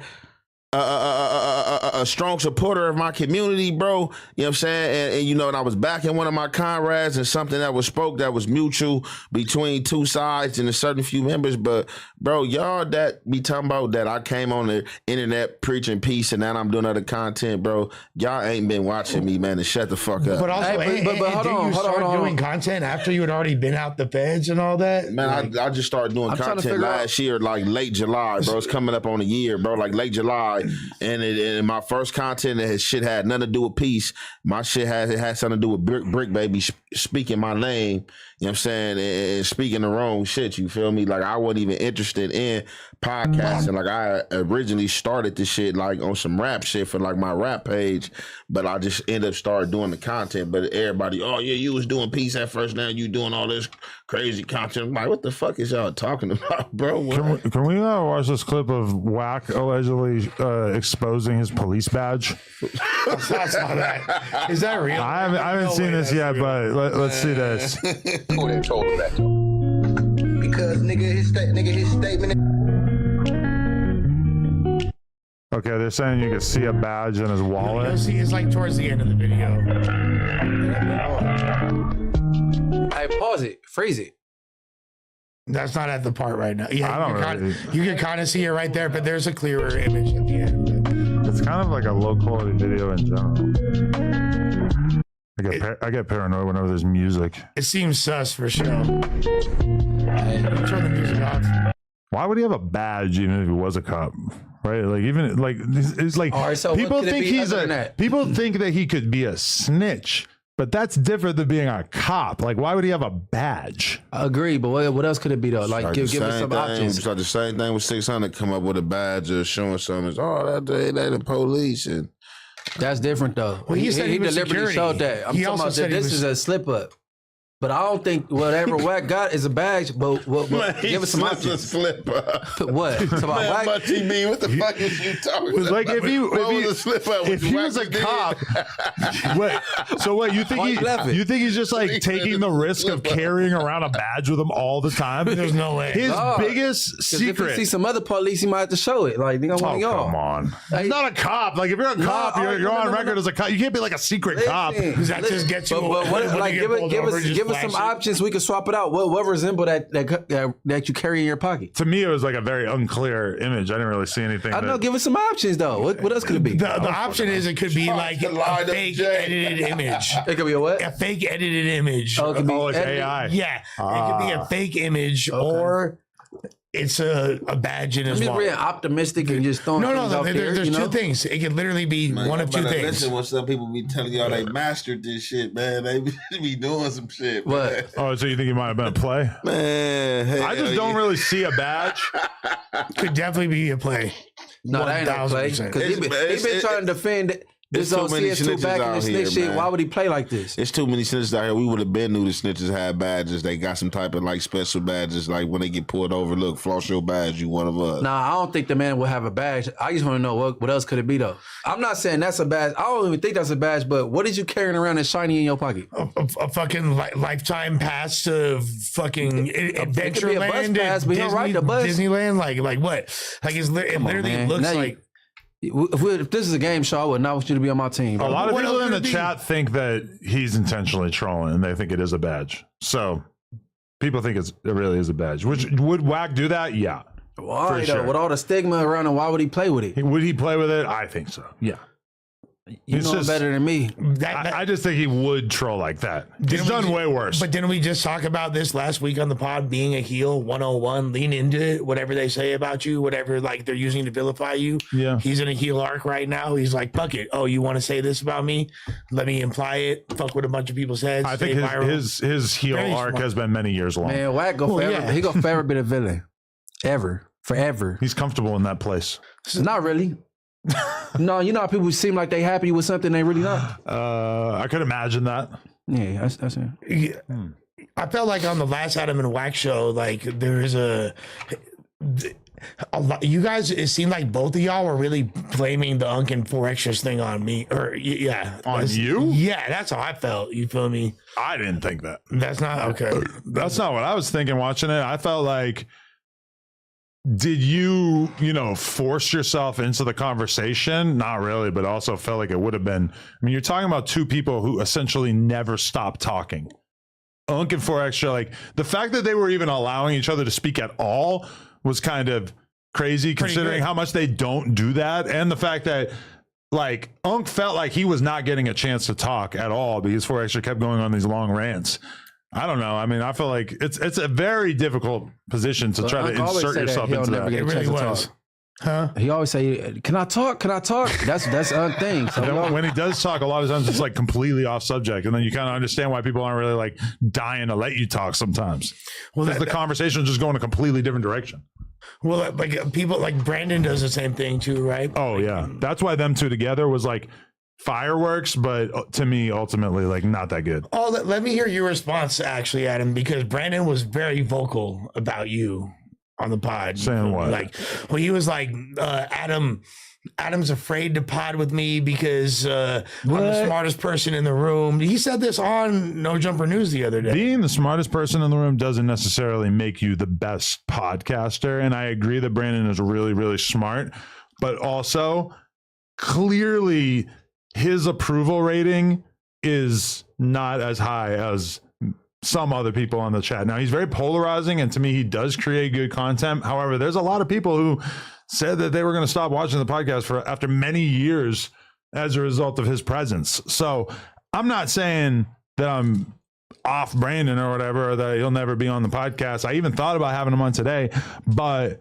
a strong supporter of my community, bro. You know what I'm saying? And you know, and I was backing one of my comrades and something that was spoke that was mutual between two sides and a certain few members. But, bro, y'all that be talking about that I came on the internet preaching peace and now I'm doing other content, bro. Y'all ain't been watching me, man, and shut the fuck up. But also, but hold on, doing content after you had already been out the feds and all that? Man, like, I just started doing content last year, like late July, bro. It's coming up on a year, bro, like late July. And my first content, that shit had nothing to do with peace. My shit had something to do with Brick Baby speaking my name, you know what I'm saying, and speaking the wrong shit, you feel me? Like, I wasn't even interested in podcasting. Like, I originally started this shit like on some rap shit for like my rap page, but I just ended up started doing the content. But everybody, oh yeah, you was doing peace at first, now you doing all this crazy content. I'm like, what the fuck is y'all talking about, bro? Can we watch this clip of Wack allegedly exposing his police badge? I saw that. Is that real? I haven't seen this yet, but let's see this. Who they told that? Because his statement. Okay, they're saying you can see a badge in his wallet. You'll see, it's like towards the end of the video. Hey, pause it, freeze it. That's not at the part right now. Yeah, I don't you can kind of see it right there, but there's a clearer image at the end. It's kind of like a low quality video in general. I get paranoid whenever there's music. It seems sus for sure. Turn the music off. Why would he have a badge even if he was a cop? Right? Like, even like it's like, all right, so people think people think that he could be a snitch But that's different than being a cop. Like, why would he have a badge? I agree, but what else could it be though? Like, give us some options. It's like the same thing with 600. Come up with a badge or showing something. Oh, they the police, and that's different though. Well, he said he deliberately showed that. I'm talking about that this is a slip up. But I don't think whatever Wack got is a badge. But give us some options. A slip up. What? About Wack? What you mean? What the fuck is you talking about? Like if he was a cop, what you think he's just like taking the risk of carrying around a badge with him all the time? There's no way. His biggest secret. If you see some other police, he might have to show it. Like, come on. He's not a cop. Like if you're a cop, you're on record as a cop. You can't be like a secret cop. That just gets you. Give us some options. We can swap it out. What resemble that you carry in your pocket? To me, it was like a very unclear image. I didn't really see anything. I don't know. Give us some options though. What else could it be? The option is it could be like a fake edited image. It could be a what? A fake edited image. Oh, it could be like AI. Yeah, it could be a fake image or. It's a badge in his wallet. I'm just being optimistic and just throwing things out there. There's two things. It could literally be one of two things. Listen, when some people be telling y'all they mastered this shit, man, they be doing some shit. What? Man. Oh, so you think he might have been a play? Man, I just don't really see a badge. Could definitely be a play. No, that ain't a play. Because he been trying to defend this old CS2 back in the snitch shit. Why would he play like this? It's too many snitches out here. We would have been knew the snitches had badges. They got some type of like special badges. Like when they get pulled over, look, floss your badge. You one of us. Nah, I don't think the man will have a badge. I just want to know what else could it be though. I'm not saying that's a badge. I don't even think that's a badge. But what is you carrying around that's shiny in your pocket? A fucking lifetime pass to fucking Adventureland. Bus pass, but he'll ride the bus. Disneyland, like what? Like it literally looks like. If this is a game show, I would not want you to be on my team. A lot of people in the chat think that he's intentionally trolling and they think it is a badge. So people think it really is a badge. Which would Wack do that? Yeah. Why though? Sure. With all the stigma around him, why would he play with it? Would he play with it? I think so. Yeah. You know better than me. I just think he would troll like that. He's done way worse. But didn't we just talk about this last week on the pod? Being a heel 101, lean into it. Whatever they say about you, whatever like they're using to vilify you. Yeah, he's in a heel arc right now. He's like, fuck it. Oh, you want to say this about me? Let me imply it. Fuck what a bunch of people's heads. I think his heel arc has been many years long. Man, Wack go forever. Yeah. He go forever be a villain, forever. He's comfortable in that place. Not really. No, you know how people seem like they happy with something they really not. I could imagine that. Yeah, that's it. Yeah. I felt like on the last Adam and Wack show, like there is a lot. You guys, it seemed like both of y'all were really blaming the Unk and 4 Extras thing on me, or on you. Yeah, that's how I felt. You feel me? I didn't think that. That's not okay. That's not what I was thinking watching it. I felt like. Did you force yourself into the conversation? Not really, but also felt like it would have been. I mean, you're talking about two people who essentially never stopped talking. Unk and 4 Extra, like the fact that they were even allowing each other to speak at all was kind of crazy, considering how much they don't do that, and the fact that like Unk felt like he was not getting a chance to talk at all because 4 Extra kept going on these long rants. I don't know. I mean, I feel like it's a very difficult position to try to insert yourself into that. It really was. Huh? He always say, "Can I talk? Can I talk?" That's a thing. So when he does talk, a lot of times it's like completely off subject, and then you kind of understand why people aren't really like dying to let you talk sometimes. Well, because the conversation is just going a completely different direction. Well, like people like Brandon does the same thing too, right? Oh yeah, that's why them two together was like fireworks, but to me ultimately like not that good. Oh, let me hear your response actually, Adam, because Brandon was very vocal about you on the pod. Saying what? Like, well, he was like, Adam's afraid to pod with me because I'm the smartest person in the room. He said this on No Jumper News the other day. Being the smartest person in the room doesn't necessarily make you the best podcaster, and I agree that Brandon is really, really smart, but also clearly his approval rating is not as high as some other people on the chat. Now, he's very polarizing, and to me, he does create good content. However, there's a lot of people who said that they were going to stop watching the podcast after many years as a result of his presence. So I'm not saying that I'm off Brandon or whatever, or that he'll never be on the podcast. I even thought about having him on today, but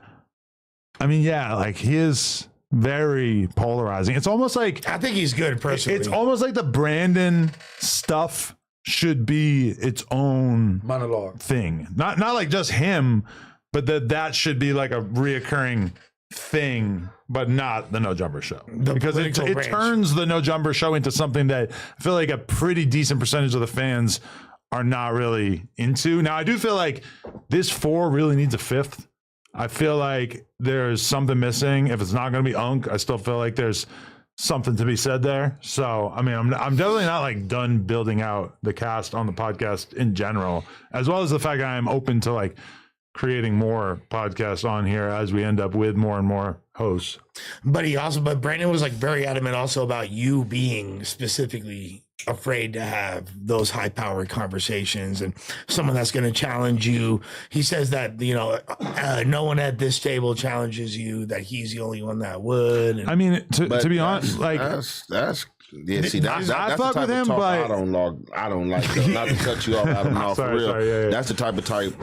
I mean, yeah, like he is very polarizing. It's almost like, I think he's good personally. it's almost like the Brandon stuff should be its own monologue thing. Not like just him, but that should be like a reoccurring thing, but not the No Jumper Show. Because it turns the No Jumper Show into something that I feel like a pretty decent percentage of the fans are not really into. Now, I do feel like this 4 really needs a 5th. I feel like there's something missing. If it's not going to be Unk, I still feel like there's something to be said there. So, I mean, I'm definitely not like done building out the cast on the podcast in general, as well as the fact that I'm open to like creating more podcasts on here as we end up with more and more hosts. But Brandon was like very adamant also about you being specifically afraid to have those high powered conversations and someone that's going to challenge you. He says that, no one at this table challenges you, that he's the only one that would. And, I mean, to be honest, like that's yeah, see, that's I the fuck type with of him, talk but I don't like. Though. Not to cut you off, for Sorry, real. yeah. That's the type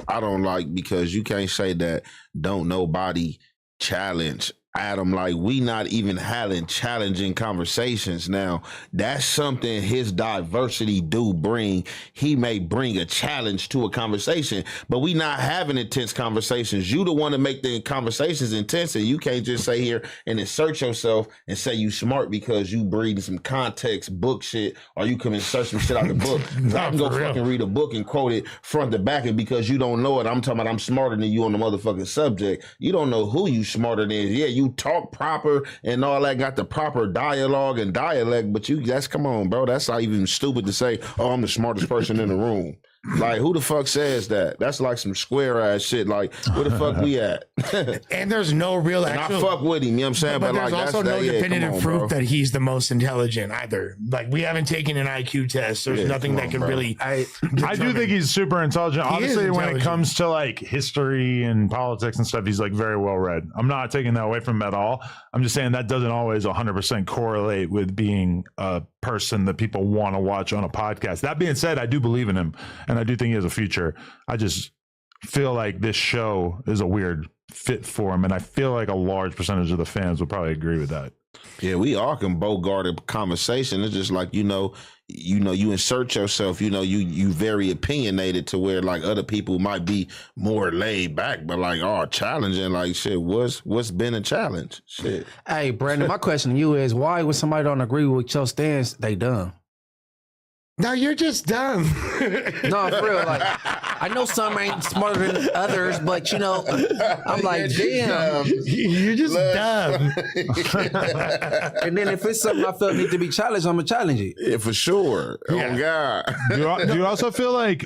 I don't like, because you can't say that don't nobody challenge Adam. Like, we not even having challenging conversations now. That's something his diversity do bring. He may bring a challenge to a conversation, but we not having intense conversations. You the one to make the conversations intense, and you can't just say here and insert yourself and say you smart because you breathing some context book shit, or you come and search some shit out the book. I can go fucking read a book and quote it front to back, and because you don't know it, I'm talking about I'm smarter than you on the motherfucking subject. You don't know who you smarter than. Yeah, you talk proper and all that, got the proper dialogue and dialect, but come on, bro. That's not even stupid to say, oh, I'm the smartest person in the room. Like, who the fuck says that? That's like some square ass shit. Like, where the fuck we at? And there's no real actual... I fuck with him, you know what I'm saying? But there's also no definitive proof that he's the most intelligent either. Like, we haven't taken an IQ test. There's nothing that can really... I do think he's super intelligent. Obviously, when it comes to like history and politics and stuff, he's like very well read. I'm not taking that away from him at all. I'm just saying that doesn't always 100% correlate with being a person that people want to watch on a podcast. That being said, I do believe in him, and I do think he has a future. I just feel like this show is a weird fit for him, and I feel like a large percentage of the fans would probably agree with that. Yeah, we all can bogart a conversation. It's just like, you insert yourself, you very opinionated to where like other people might be more laid back, but like, challenging, like shit, what's been a challenge? Shit. Hey, Brandon, my question to you is, why would somebody don't agree with your stance, they dumb? No, you're just dumb. No, for real. Like, I know some ain't smarter than others, but I'm like, damn, you're just dumb. And then if it's something I feel need to be challenged, I'm gonna challenge it. Yeah, for sure. Yeah. Oh God. Do you also feel like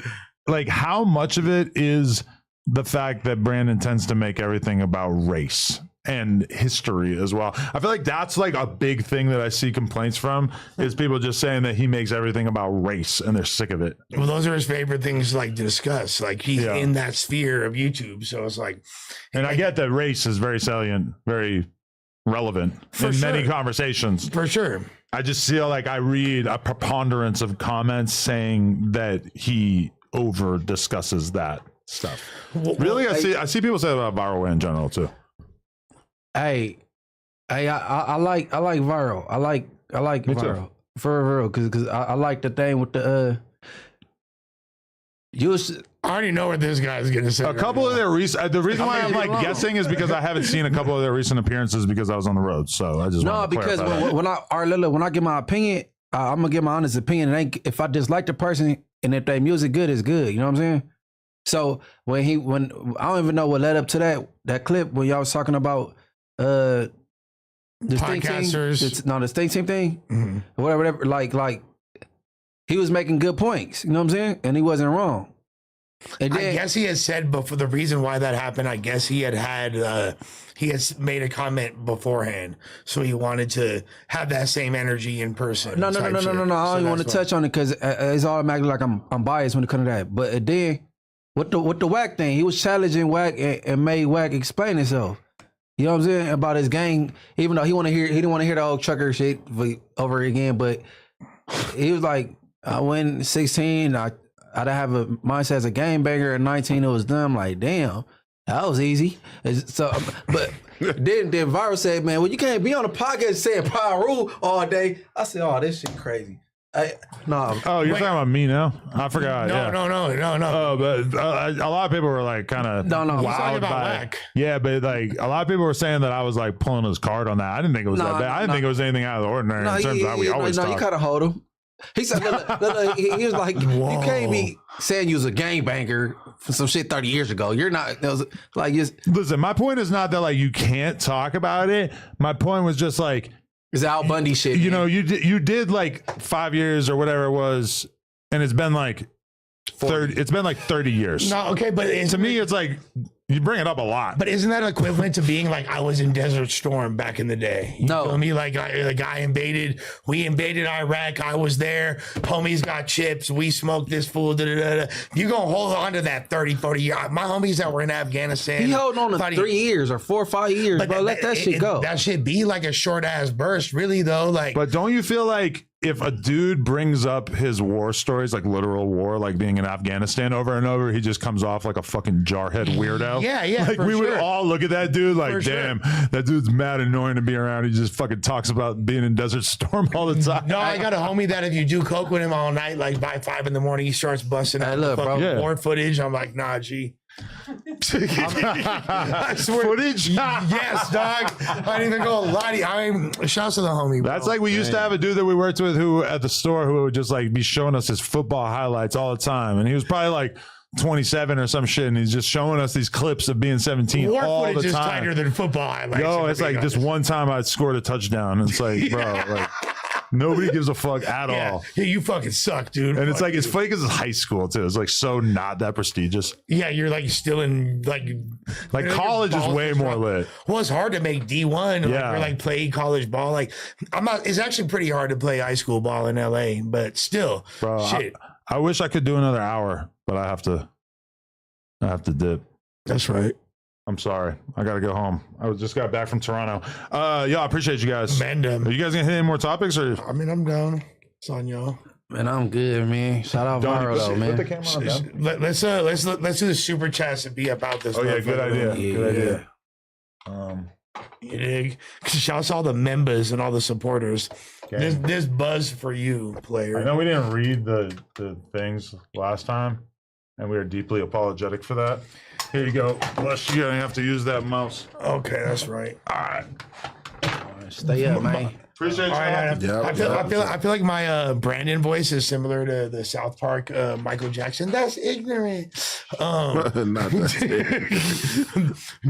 how much of it is the fact that Brandon tends to make everything about race and history as well? I feel like that's like a big thing that I see complaints from, is people just saying that he makes everything about race and they're sick of it. Well, those are his favorite things to discuss. Like, he's in that sphere of YouTube. So it's like, and I get that race is very salient, very relevant in many conversations. For sure. I just feel like I read a preponderance of comments saying that he over discusses that stuff. Really, I see people say that about Viral Way in general too. Hey, I like Viral. I like Viral for real, because I like the thing with the I already know what this guy's gonna say. A couple of their recent. The reason why I'm like guessing is because I haven't seen a couple of their recent appearances because I was on the road. So I just because when I give my opinion, I'm gonna give my honest opinion. And if I dislike the person and if their music good, it's good. You know what I'm saying? So when I don't even know what led up to that clip when y'all was talking about the podcasters, the Snitching thing, mm-hmm. whatever. Like he was making good points. You know what I'm saying? And he wasn't wrong. And then, I guess he had said before the reason why that happened. I guess he had made a comment beforehand, so he wanted to have that same energy in person. No. I don't even want to touch on it because it's automatically like I'm biased when it comes to that. But then with the Wack thing, he was challenging Wack and made Wack explain himself. You know what I'm saying about his gang, even though he didn't want to hear the old trucker shit over again. But he was like, I went 16. I have a mindset as a game banger. At 19, it was dumb. Like, damn. That was easy. So, but then Viral said, man, well, you can't be on a podcast saying Pyru all day. I said, oh, this shit crazy. No. Oh, you're talking about me now? I forgot. No. Oh, but a lot of people were like kind of Wowed by Whack. Yeah, but like a lot of people were saying that I was like pulling his card on that. I didn't think it was that bad. I didn't think it was anything out of the ordinary in terms of how we always talk. You kind of hold him. He said, look, he was like, you can't be saying you was a gangbanger for some shit 30 years ago. You're not. It was like, listen, my point is not that like you can't talk about it. My point was just like, it's Al Bundy shit. You know, you did like 5 years or whatever it was, and it's been like 30. It's been like 30 years. No, okay, but to me, it's like you bring it up a lot. But isn't that equivalent to being like I was in Desert Storm back in the day? You feel me? Like we invaded Iraq. I was there. Homies got chips. We smoked this fool. You gonna hold on to that 30, 40 years? My homies that were in Afghanistan. He holding on to 3 years or 4 or 5 years, but bro. Let that shit go. That should be like a short ass burst, really though. Like, but don't you feel like if a dude brings up his war stories, like literal war, like being in Afghanistan over and over, he just comes off like a fucking jarhead weirdo? Yeah. Like we would all look at that dude like, damn, that dude's mad annoying to be around. He just fucking talks about being in Desert Storm all the time. No, I got a homie that if you do coke with him all night, like by 5 a.m, he starts busting out war footage. I'm like, nah, G. I swear. Footage? Yes, dog. I didn't even go lie to you. Shouts to the homie, bro. That's like we used to have a dude that we worked with who at the store who would just like be showing us his football highlights all the time. And he was probably like 27 or some shit, and he's just showing us these clips of being 17 war all the footage time. Is tighter than football highlights. Yo, it's like just one time I scored a touchdown. And it's like, bro, like nobody gives a fuck at all. Yeah, you fucking suck, dude. And it's like, it's funny because it's high school too. It's like so not that prestigious. Yeah, you're like still in like college is way more lit. Well, it's hard to make D1 or like play college ball. Like it's actually pretty hard to play high school ball in LA, but still, bro, shit. I wish I could do another hour, but I have to dip. That's right. I'm sorry. I got to go home. I just got back from Toronto. Yeah, I appreciate you guys. Are you guys gonna hit any more topics or? I mean, I'm down. It's on y'all. Man, I'm good, man. Shout out Viral though, man. Put the camera on, let's do the super chats and be about this. Oh yeah, good idea. Good idea. You dig? Shouts to all the members and all the supporters. Okay. This buzz for you, player. I know we didn't read the things last time, and we are deeply apologetic for that. Here you go. Lush, you're gonna have to use that mouse. Okay, that's right. All right. Stay up, man. Appreciate you. I feel like my Brandon voice is similar to the South Park Michael Jackson. That's ignorant. Not that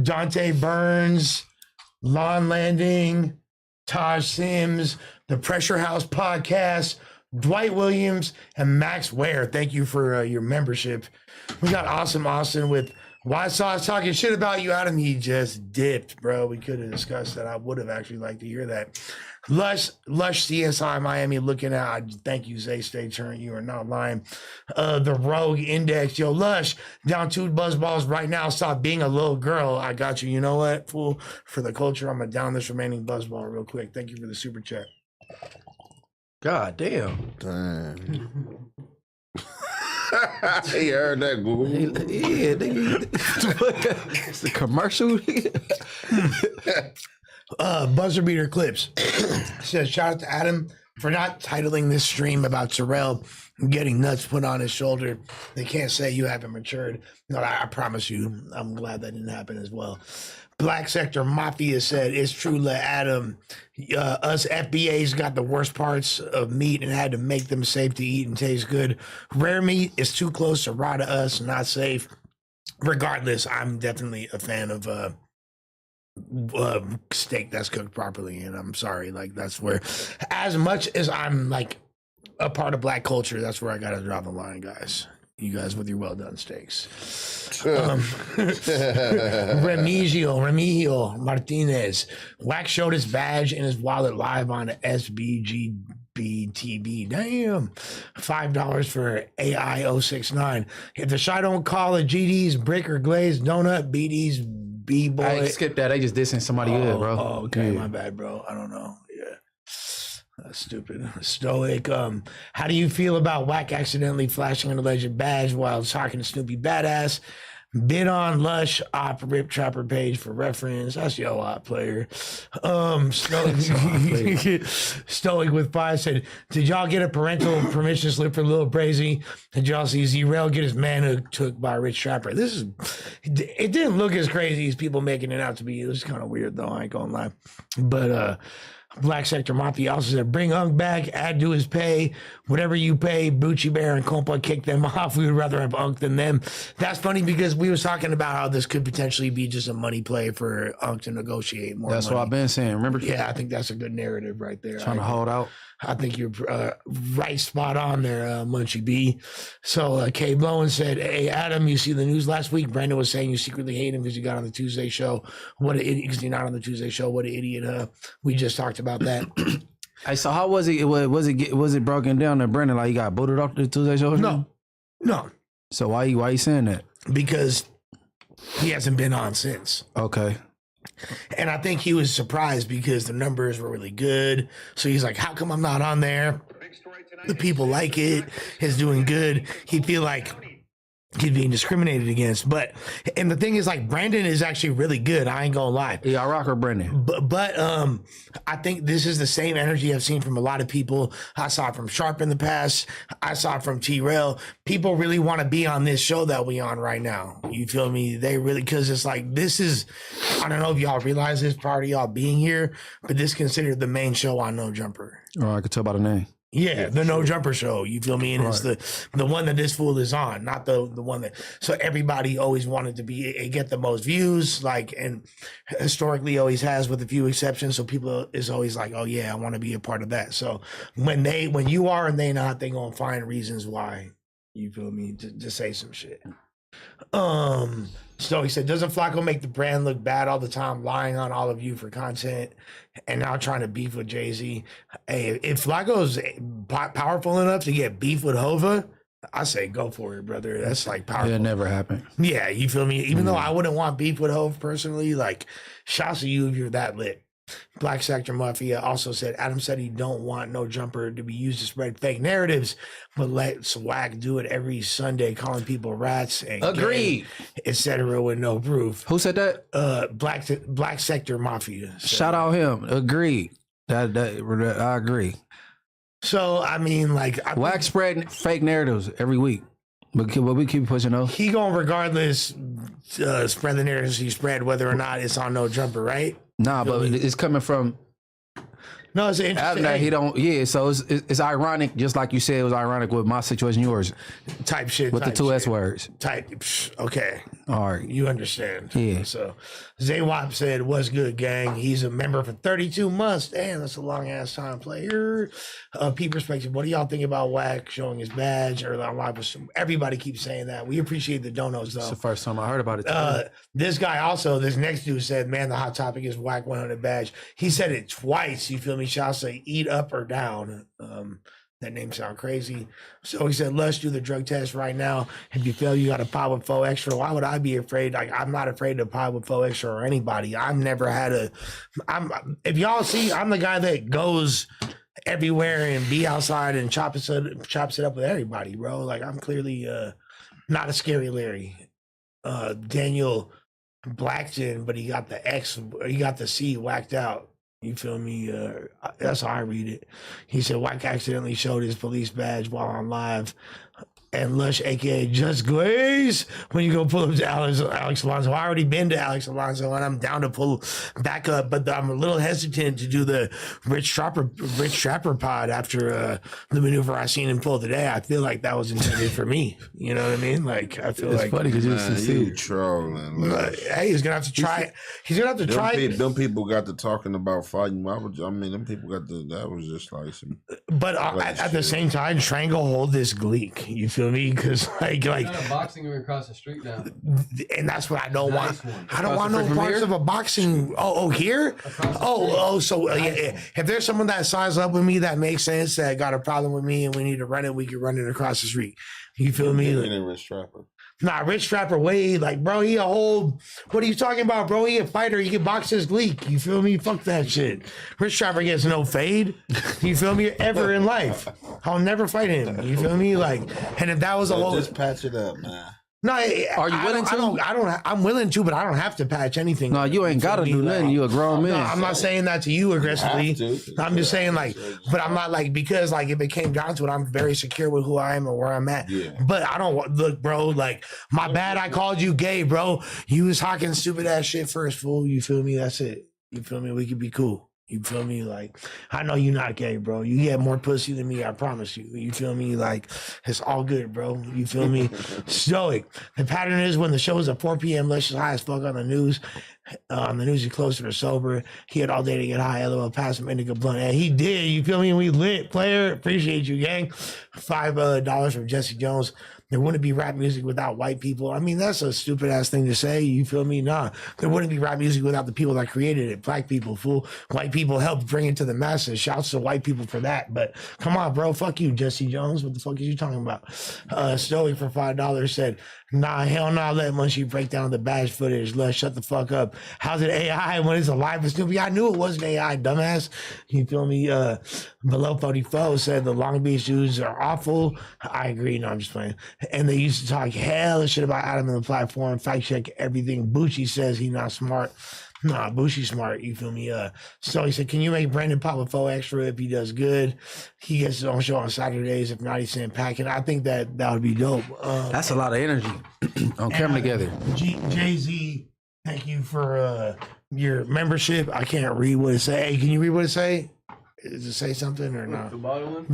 Dante Burns, Lawn Landing, Taj Sims, the Pressure House Podcast, Dwight Williams, and Max Ware. Thank you for your membership. We got Awesome Austin with Why Sauce talking shit about you, Adam. He just dipped, bro. We could have discussed that. I would have actually liked to hear that. Lush CSI Miami looking out. Thank you, Zay. Stay tuned. You are not lying. The Rogue Index. Yo, Lush, down 2 buzzballs right now. Stop being a little girl. I got you. You know what, fool? For the culture, I'm going to down this remaining buzzball real quick. Thank you for the super chat. God damn. He heard that, Google. Yeah, it's a commercial. Buzzer beater clips says shout out to Adam for not titling this stream about Trell getting nuts put on his shoulder. They can't say you haven't matured. No, I promise you, I'm glad that didn't happen as well. Black Sector Mafia said it's true, let Adam. Us FBA's got the worst parts of meat and had to make them safe to eat and taste good. Rare meat is too close to raw to us, not safe. Regardless, I'm definitely a fan of steak that's cooked properly, and I'm sorry, like that's where, as much as I'm like a part of Black culture, that's where I gotta draw the line, guys. You guys with your well done steaks. Remigio Martinez. Wax showed his badge and his wallet live on SBGB TV. Damn. $5 for AI069. If the shot don't call it GD's brick or glazed donut, BD's B-boy. I skipped that. They just dissing somebody good, bro. Oh, okay. Yeah. My bad, bro. I don't know. Yeah. That's stupid. Stoic. How do you feel about Wack accidentally flashing an alleged badge while talking to Snoopy Badass? Bid on Lush op Rip Trapper page for reference. That's your op player. Stoic with Pie said, did y'all get a parental permission slip for Lil Brazy? Did y'all see Z-Rail get his manhood took by Rich Trapper? It didn't look as crazy as people making it out to be. It was kind of weird though, I ain't gonna lie. But Black Sector Mafia also said, bring Unk back, add to his pay. Whatever you pay, Bucci Bear and Compa kick them off. We would rather have Unk than them. That's funny because we was talking about how this could potentially be just a money play for Unk to negotiate more That's money. what I've been saying. Remember? Yeah, I think that's a good narrative right there. Trying to hold out. I think you're right spot on there, Munchie B. So Kay Blowen said, hey, Adam, you see the news last week? Brandon was saying you secretly hate him because you got on the Tuesday show. What an idiot, because you're not on the Tuesday show. What an idiot. We just talked about that. Hey, so how was it? Was it broken down to Brandon? Like he got booted off the Tuesday show? No. So why you saying that? Because he hasn't been on since. Okay. And I think he was surprised because the numbers were really good. So he's like, how come I'm not on there? The people like it. It's doing good. He feel like he's being discriminated against. And the thing is, like, Brandon is actually really good. I ain't gonna lie. Yeah, I rock her Brandon. But I think this is the same energy I've seen from a lot of people. I saw it from Sharp in the past. I saw it from T-Rail. People really want to be on this show that we on right now. You feel me? They really, because it's like, this is, I don't know if y'all realize this prior to y'all being here, but this is considered the main show on No Jumper. Oh, I could tell by the name. Yeah, the No Jumper show. You feel me? And it's the one that this fool is on, not the one that. So everybody always wanted to be get the most views, like, and historically always has, with a few exceptions. So people is always like, oh yeah, I want to be a part of that. So when you are and they not, they gonna find reasons why. You feel me? To say some shit. So he said, doesn't Flacco make the brand look bad all the time, lying on all of you for content and now trying to beef with Jay-Z? Hey, if Flacco's powerful enough to get beef with Hova, I say go for it, brother. That's like powerful. It'll never happen. Yeah, you feel me? Even though I wouldn't want beef with Hova personally, like, shouts to you if you're that lit. Black Sector Mafia also said, Adam said he don't want No Jumper to be used to spread fake narratives, but let Swag do it every Sunday, calling people rats and agreed, etc. with no proof. Who said that? Black Sector Mafia. Shout out him. Agreed. That I agree. So I mean, like, Whack spreading fake narratives every week, but we keep pushing those. He gonna regardless spread the narratives he spread, whether or not it's on No Jumper, right? Nah, but it's coming from. No, it's interesting. That he don't. Yeah, so it's ironic, just like you said, it was ironic with my situation, yours. Type shit. With type the two shit. S words. Type. Okay. All right. You understand. Yeah. So Zaywap said, what's good, gang? He's a member for 32 months. Damn, that's a long ass time, player. P perspective, what do y'all think about Wack showing his badge early on live? Everybody keeps saying that. We appreciate the donos, though. It's the first time I heard about it. This guy also, this next dude said, man, the hot topic is Wack 100 badge. He said it twice. You feel me? Shall say eat up or down. That name sound crazy. So he said, let's do the drug test right now. If you fail, you got to pile with 4 extra. Why would I be afraid? Like, I'm not afraid to pile with 4 extra or anybody. I've never had if y'all see, I'm the guy that goes everywhere and be outside and chops it up with everybody, bro. Like, I'm clearly not a scary Larry. Daniel Blackton, but he got the C whacked out. You feel me? That's how I read it. He said Wack accidentally showed his police badge while on live. And Lush, aka Just Glaze, when you go pull up to Alex Alonso. I already been to Alex Alonso, and I'm down to pull back up, but I'm a little hesitant to do the Rich Trapper pod after the maneuver I seen him pull today. I feel like that was intended for me. You know what I mean? Like, I feel it's like funny because you trolling. Hey, he's gonna have to try. He's gonna have to try. Them people got to talking about fighting. Them people got to. That was just like some. But at the same time, Trango hold this Gleek. You feel me? Because like a boxing ring across the street now, and that's what I don't want. I don't Across want the no parts here? of a boxing. Here? So yeah. If there's someone that signs up with me that makes sense, that got a problem with me, and we need to run it, we can run it across the street. You feel me? Rich Trapper. Nah, Rich Trapper Wade, like, bro, he a whole, what are you talking about, bro? He a fighter, he can box his Gleek, you feel me? Fuck that shit. Rich Trapper gets no fade, you feel me, ever in life. I'll never fight him, you feel me? Like, and if that was a whole... Just patch it up, man. No, Are you willing to? I'm willing to, but I don't have to patch anything. No, you ain't gotta do nothing. You a grown man. No, I'm not saying that to you aggressively. I'm just saying but I'm not because if it came down to it, I'm very secure with who I am and where I'm at. Yeah. But I don't look, bro. My bad. I called you gay, bro. You was talking stupid ass shit first, fool. You feel me? That's it. You feel me? We could be cool. You feel me? I know you're not gay, bro. You get more pussy than me, I promise you. You feel me? It's all good, bro. You feel me? Stoic. The pattern is when the show is at 4 p.m., Lush is high as fuck on the news. On the news, he closer to sober. He had all day to get high. LOL, pass him indica blunt. And he did. You feel me? We lit, player. Appreciate you, gang. $5 from Jesse Jones. There wouldn't be rap music without white people. I mean, that's a stupid ass thing to say. You feel me? Nah. There wouldn't be rap music without the people that created it. Black people, fool. White people helped bring it to the masses. Shouts to white people for that. But come on, bro. Fuck you, Jesse Jones. What the fuck are you talking about? Stoic for $5 said, nah, hell nah. Let Munchie break down the badge footage. Let's shut the fuck up. How's it AI when it's alive and Snoopy? I knew it wasn't AI, dumbass. You feel me? Below 44 said the Long Beach dudes are awful. I agree. No, I'm just playing. And they used to talk hell shit about Adam in the platform. Fact check everything. Bucci says he not smart. Nah, Bushi's smart. You feel me? So he said, can you make Brandon pop a faux extra if he does good? He gets his own show on Saturdays. If not, he's saying packing. I think that would be dope. That's a lot of energy on camera together. Jay-Z, thank you for your membership. I can't read what it say. Hey, can you read what it say? Does it say something or not? The bottom one?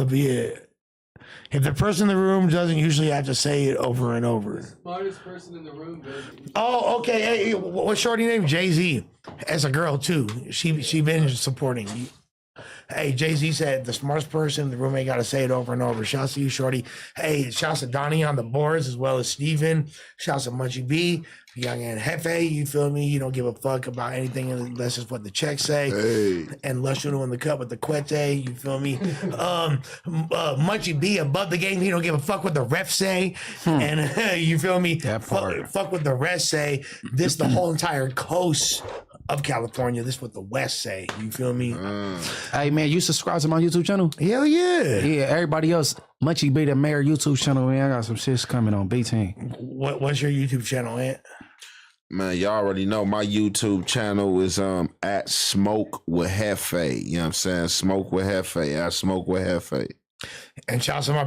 If the person in the room doesn't usually have to say it over and over. Smartest person in the room does. Oh, okay. Hey, what's shorty name? Jay-Z. As a girl too. She been supporting you. Hey, Jay-Z said the smartest person in the room ain't got to say it over and over. Shouts to you, shorty. Hey, shouts to Donnie on the boards as well as Steven. Shouts to Munchie B, Young and Hefe. You feel me? You don't give a fuck about anything unless it's what the checks say. Hey. And Lush in the cup with the Quete. You feel me? Munchie B above the game. He don't give a fuck what the refs say. And you feel me? Fuck what the rest say. This the whole entire coast of California. This is what the West say. You feel me? Hey man, you subscribe to my YouTube channel? Hell yeah. Yeah, everybody else, Munchie B the Mayor YouTube channel, man. I got some shits coming on B10. What's your YouTube channel, Ant? Man, y'all already know my YouTube channel is at Smoke with Hefe. You know what I'm saying? Smoke with Hefe. I smoke with Hefe. And shout out to my